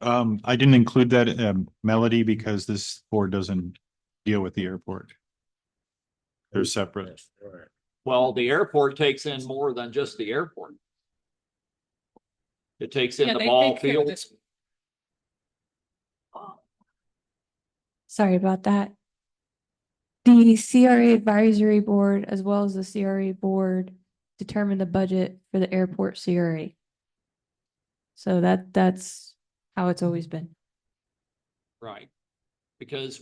I didn't include that Melody because this board doesn't deal with the airport. They're separate. well, the airport takes in more than just the airport. It takes in Yeah, the they ball take care of field. this. Sorry about that. The CRA advisory board, as well as the CRA board, determine the budget for the airport CRA. So that's how it's always been. Right. Because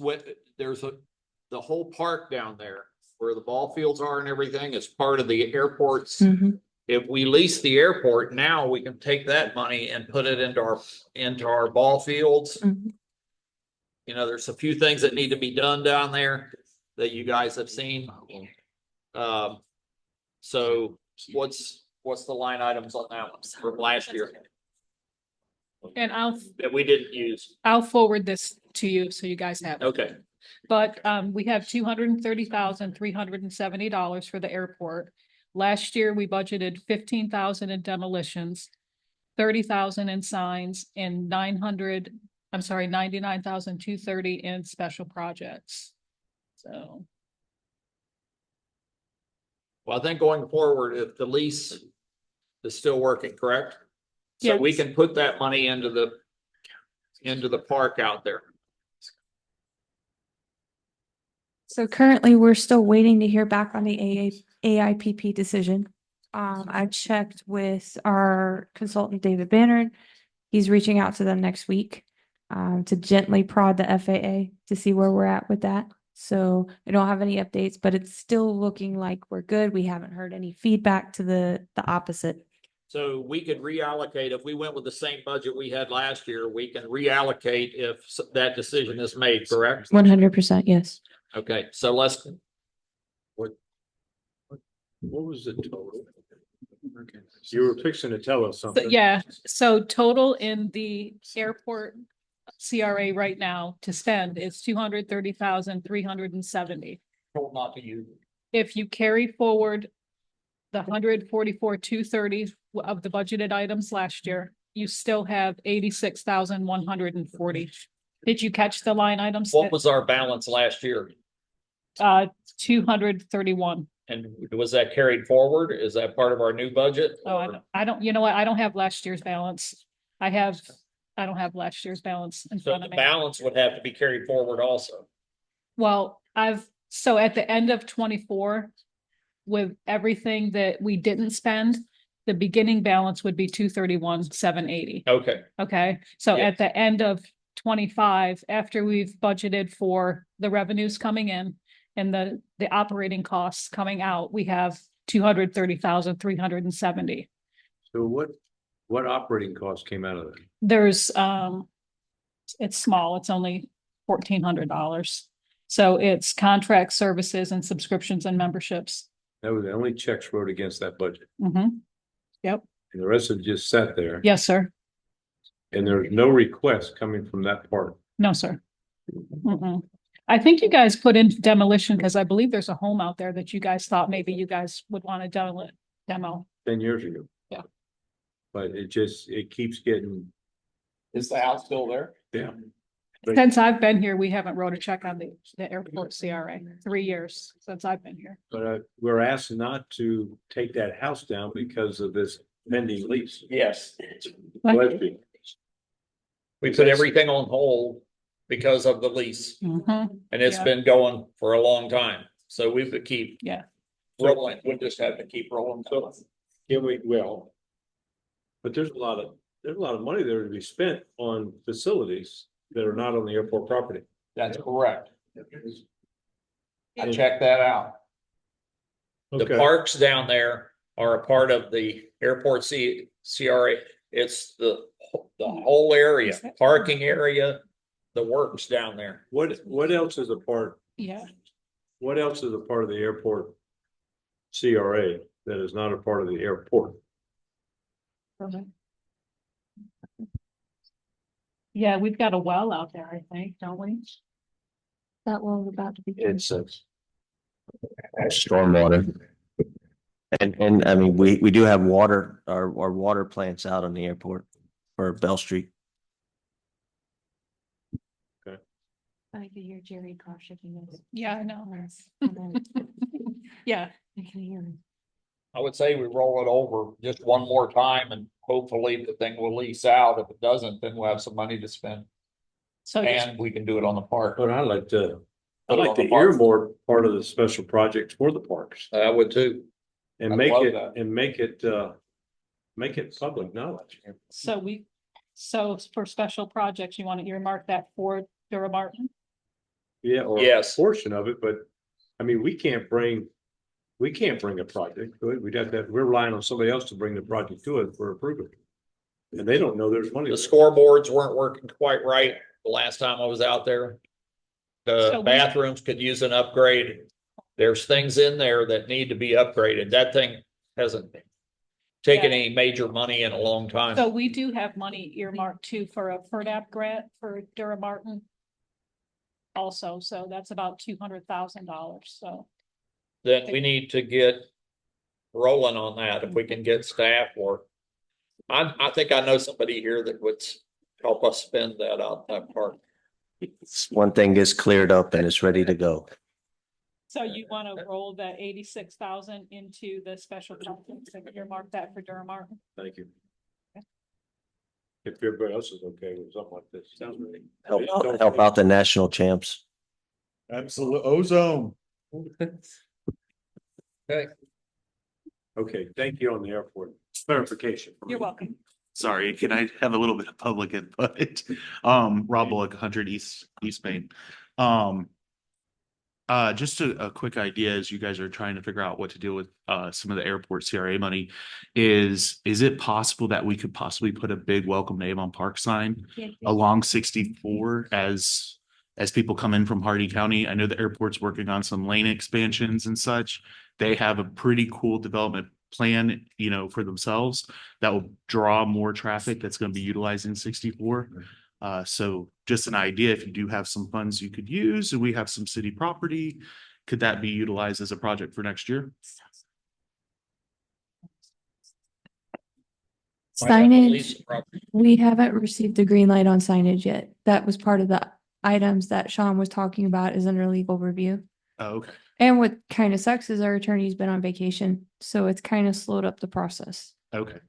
there's the whole park down there where the ball fields are and everything is part of the airport's. Mhm. If we lease the airport, now we can take that money and put it into our ball fields. Mhm. You know, there's a few things that need to be done down there that you guys have seen. So what's the line items on that one from last year And that we didn't use? I'll forward this to you so you guys have it. Okay, But we have $230,370 for the airport. Last year, we budgeted 15,000 in demolitions, 30,000 in signs, and 99,230 in special projects. So. well, I think going forward, if the lease is still working, correct? So we Yes. can put that money into the park out there. So currently, we're still waiting to hear back on the AIPP decision. I checked with our consultant, David Bannard. He's reaching out to them next week to gently prod the FAA to see where we're at with that. So I don't have any updates, but it's still looking like we're good. We haven't heard any feedback to the opposite. So we could reallocate, if we went with the same budget we had last year, we can reallocate if that decision is made, correct? 100%, yes. Okay, so let's, What was the total? You were fixing to tell us So, something. yeah, so total in the airport CRA right now to spend is 230,370. Told not to use. If you carry forward the 144,230 of the budgeted items last year, you still have 86,140. Did you catch the line items? What was our balance last year? 231. And was that carried forward? Is that part of our new budget? Oh, I don't, you know what? I don't have last year's balance. I don't have last year's balance in So front the of me. balance would have to be carried forward also. Well, so at the end of 24, with everything that we didn't spend, the beginning balance would be 231,780. Okay. Okay, so Yeah. at the end of 25, after we've budgeted for the revenues coming in and the operating costs coming out, we have 230,370. So what operating costs came out of that? There's it's small, it's only $1,400. So it's contract services and subscriptions and memberships. That was the only checks wrote against that budget. Yep. And the rest of it just sat there. Yes, sir. And there's no request coming from that part. No, sir. I think you guys put in demolition because I believe there's a home out there that you guys thought maybe you guys would want to demo. 10 years ago. Yeah. But it keeps getting, Is the house still there? yeah. Since I've been here, we haven't wrote a check on the airport CRA. 3 years since I've been here. But we're asked not to take that house down because of this pending lease. Yes. Bless you. We put everything on hold because of the lease. And it's Yeah. been going for a long time. So we would keep Yeah. rolling. We just have to keep rolling. So can we, well, but there's a lot of money there to be spent on facilities that are not on the airport property. That's correct. I checked that out. The Okay. parks down there are a part of the airport CRA. It's the whole area, parking area, the works down there. What else is a part? Yeah. What else is a part of the airport CRA that is not a part of the airport? Yeah, we've got a well out there, I think, don't we? That well about to be. It's stormwater. And I mean, we do have water, our water plants out on the airport for Bell Street. I could hear Jerry car shaking this. Yeah, I know. Yeah. I can hear him. I would say we roll it over just one more time and hopefully the thing will lease out. If it doesn't, then we'll have some money to spend. So And we can do it on the park. But I'd like to Put it on the park. earmark part of the special projects for the parks. I would too. And I'd make love it, that. and make it public knowledge. So for special projects, you want to earmark that for Durham Martin? Yeah, or a Yes. portion of it, but I mean, we can't bring a project to it. We'd have to, we're relying on somebody else to bring the project to it for approval. And they don't know there's money. The scoreboards weren't working quite right the last time I was out there. So The we- bathrooms could use an upgrade. There's things in there that need to be upgraded. That thing hasn't taken Yeah. any major money in a long time. So we do have money earmarked too for a FERDAP grant for Durham Martin. Also, so that's about $200,000, so. Then we need to get rolling on that if we can get staff or. I think I know somebody here that would help us spend that out that part. One thing gets cleared up and it's ready to go. So you want to roll that 86,000 into the special projects and earmark that for Durham Martin? Thank you. If everybody else is okay with something like this, sounds really. Help out the national champs. Absolute ozone. Okay. Okay, thank you on the airport clarification. You're welcome. Sorry, can I have a little bit of public input? Rob Bullock, 100 East Main. Just a quick idea as you guys are trying to figure out what to do with some of the airport CRA money. Is it possible that we could possibly put a big welcome to Avon Park sign along 64 as people come in from Hardee County? I know the airport's working on some lane expansions and such. They have a pretty cool development plan, for themselves that will draw more traffic that's going to be utilizing 64. So just an idea, if you do have some funds you could use, and we have some city property, could that be utilized as a project for next year? Signage, we haven't received the green light on signage yet. That was part of the items that Sean was talking about is under legal review. Oh, okay. And what kind of sucks is our attorney's been on vacation, so it's kind of slowed up the process. Okay.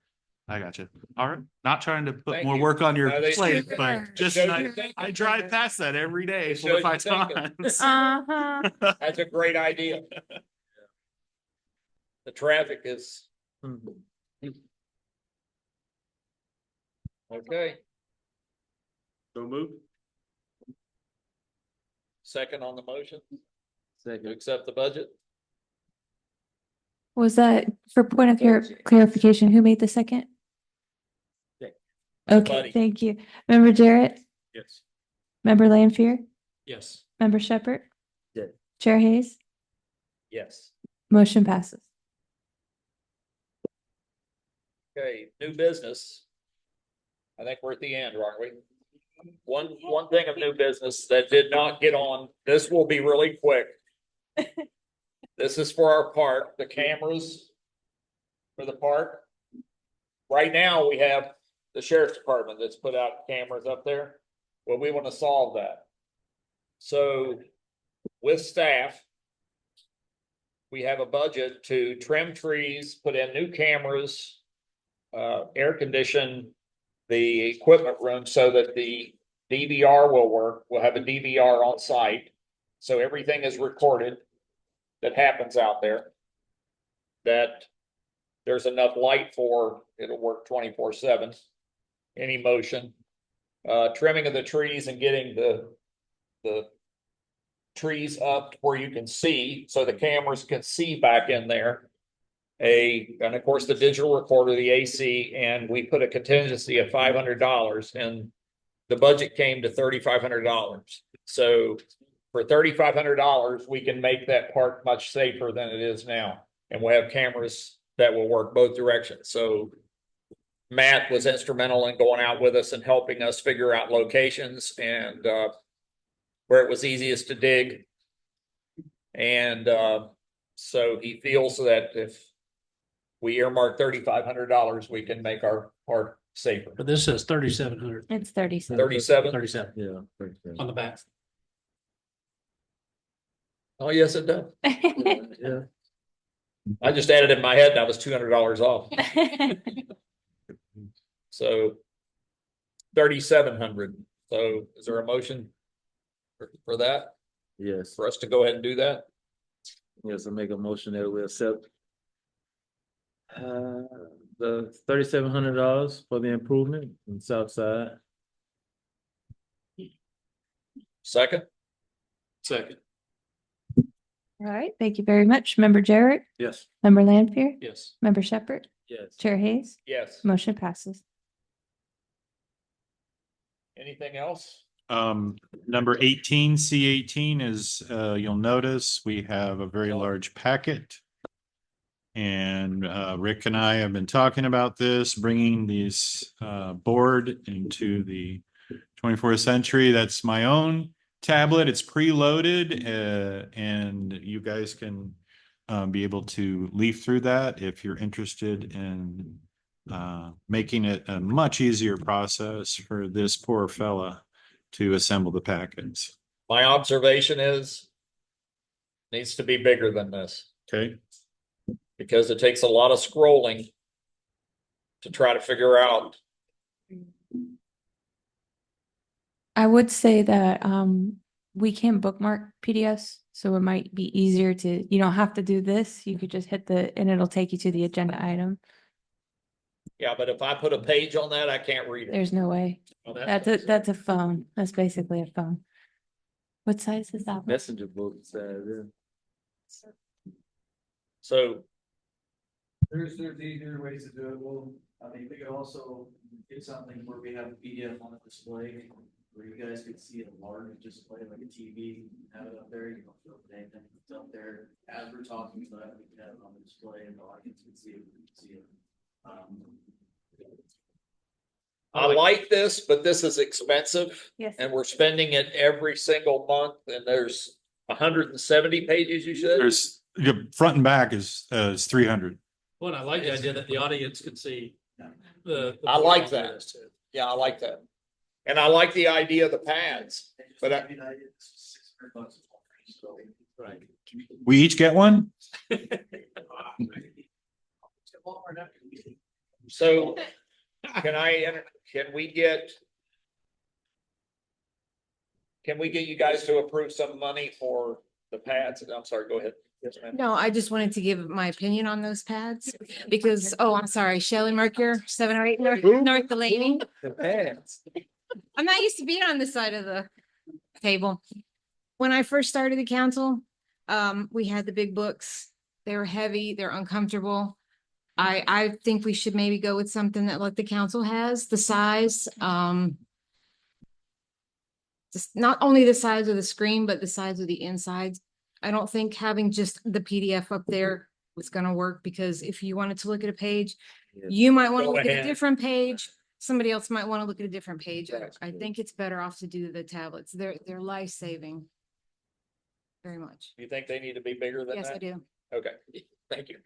I got you. All right. Not trying to put Thank more you. work on your No, they- plate, Sure. but just, Shows I you thinking. drive past that every day It 4 or shows you 5 thinking. times. Uh-huh. That's a great idea. The traffic is. Okay. So move. Second on the motion. Second. To accept the budget. Was that for point of clarification? Who made the second? Okay, Buddy. thank you. Member Jarrett, Yes. member Lanfear, Yes. member Shepherd. Yes. Chair Hayes, Yes. motion passes. Okay, new business. I think we're at the end, aren't we? One thing of new business that did not get on, this will be really quick. This is for our park, the cameras for the park. Right now, we have the sheriff's department that's put out cameras up there. Well, we want to solve that. So with staff, we have a budget to trim trees, put in new cameras, air condition the equipment room so that the DVR will work. We'll have a DVR on site. So everything is recorded that happens out there. That there's enough light for, it'll work 24/7. Any motion. Trimming of the trees and getting the trees up where you can see, so the cameras can see back in there. And of course, the digital recorder, the AC, and we put a contingency of $500, and the budget came to $3,500. So for $3,500, we can make that park much safer than it is now. And we'll have cameras that will work both directions. So Matt was instrumental in going out with us and helping us figure out locations and where it was easiest to dig. And so he feels that if we earmark $3,500, we can make our park safer. But this says 3,700 It's 37. 37? 37 Yeah. on the back. Oh, yes, it does. Yeah. I just added it in my head and I was $200 off. So 3,700. So is there a motion for that? Yes. For us to go ahead and do that? Yes, I make a motion that we accept the $3,700 for the improvement in South Side. Second? Second. All right, thank you very much. Member Jarrett, Yes. member Lanfear, Yes. member Shepherd, Yes. Chair Hayes, Yes. motion passes. Anything else? Number 18, C18 is, you'll notice we have a very large packet. And Rick and I have been talking about this, bringing these board into the 24th century. That's my own tablet. It's preloaded and you guys can be able to leaf through that if you're interested in making it a much easier process for this poor fella to assemble the packets. My observation is needs to be bigger than this. Okay. Because it takes a lot of scrolling to try to figure out. I would say that we can bookmark PDFs, so it might be easier to, you don't have to do this. You could just hit and it'll take you to the agenda item. Yeah, but if I put a page on that, I can't read it. There's no way. Oh, That's a phone. That's basically a phone. What size is that one? Messenger book side, yeah. So There's easier ways to do it. Well, I mean, we could also get something where we have a PDF on the display, where you guys could see a large display like a TV, have it up there, you don't feel anything, it's up there. As we're talking about it, we can have it on the display and the audience can see it, I like this, but this is expensive. Yes. And we're spending it every single month and there's 170 pages, you said? There's, front and back is 300. Well, I like the idea that the audience can see the. I like that. Yeah, I like that. And I like the idea of the pads, but Right. We each get one? so can we get you guys to approve some money for the pads? I'm sorry, go ahead. Yes, ma'am. No, I just wanted to give my opinion on those pads because, oh, I'm sorry, Shelley Mercure, 708 North Delaney. The pads. I'm not used to being on this side of the table. When I first started the council, we had the big books. They were heavy, they're uncomfortable. I think we should maybe go with something that like the council has, the size, just not only the size of the screen, but the size of the insides. I don't think having just the PDF up there was gonna work because if you wanted to look at a page, you might want to Go look at a ahead. different page. Somebody else might want to look at a different page. I think it's better off to do the tablets. They're life-saving. Very much. You think they need to be bigger than Yes, that? I do. Okay, thank you.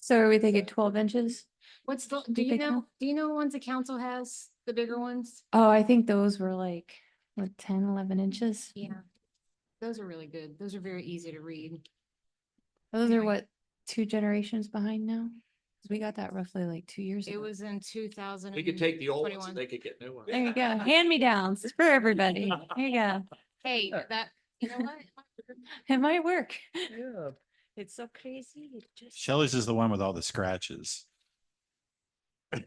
So are we thinking 12 inches? What's the, Do you know? do you know ones the council has, the bigger ones? Oh, I think those were like, what, 10, 11 inches? Yeah. Those are really good. Those are very easy to read. Those are what, 2 generations behind now? 'Cause we got that roughly like 2 years It ago. was in 2000. We could take the old ones and they could get new ones. There you go. Hand-me-downs. It's for everybody. Here you go. Hey, that, you know what? It might work. Yeah. It's so crazy. It just. Shelley's is the one with all the scratches. Can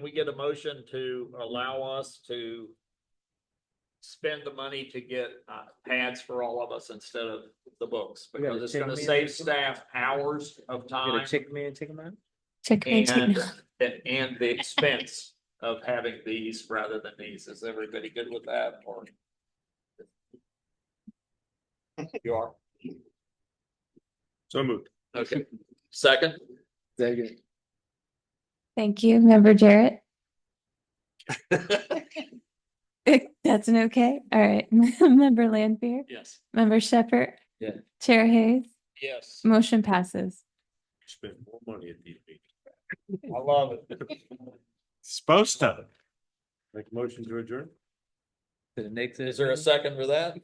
we get a motion to allow us to spend the money to get pads for all of us instead of the books? We gotta Because it's check gonna me save in. staff hours of time Check me and check them out. Check me and, out. and the expense of having these rather than these. Is everybody good with that or? You are? So moved. Okay. Second? Second. Thank you, Member Jarrett. That's an okay. All right. Member Lanfear, Yes. Member Shepherd, Yeah. Chair Hayes, Yes. motion passes. Spend more money at these meetings. I love it. Supposed to. Make a motion to adjourn? To the next. Is there a second for that?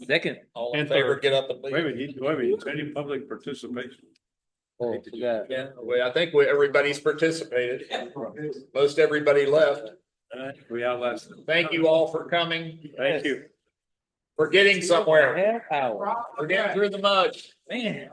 Second? All in And favor, third. get up and Wait leave. a minute, any public participation? Oh, forgot. Yeah, well, I think everybody's participated. Most everybody left. We outlasted. Thank you all for coming. Thank you. We're getting somewhere. Half hour. We're getting through the mud. Man.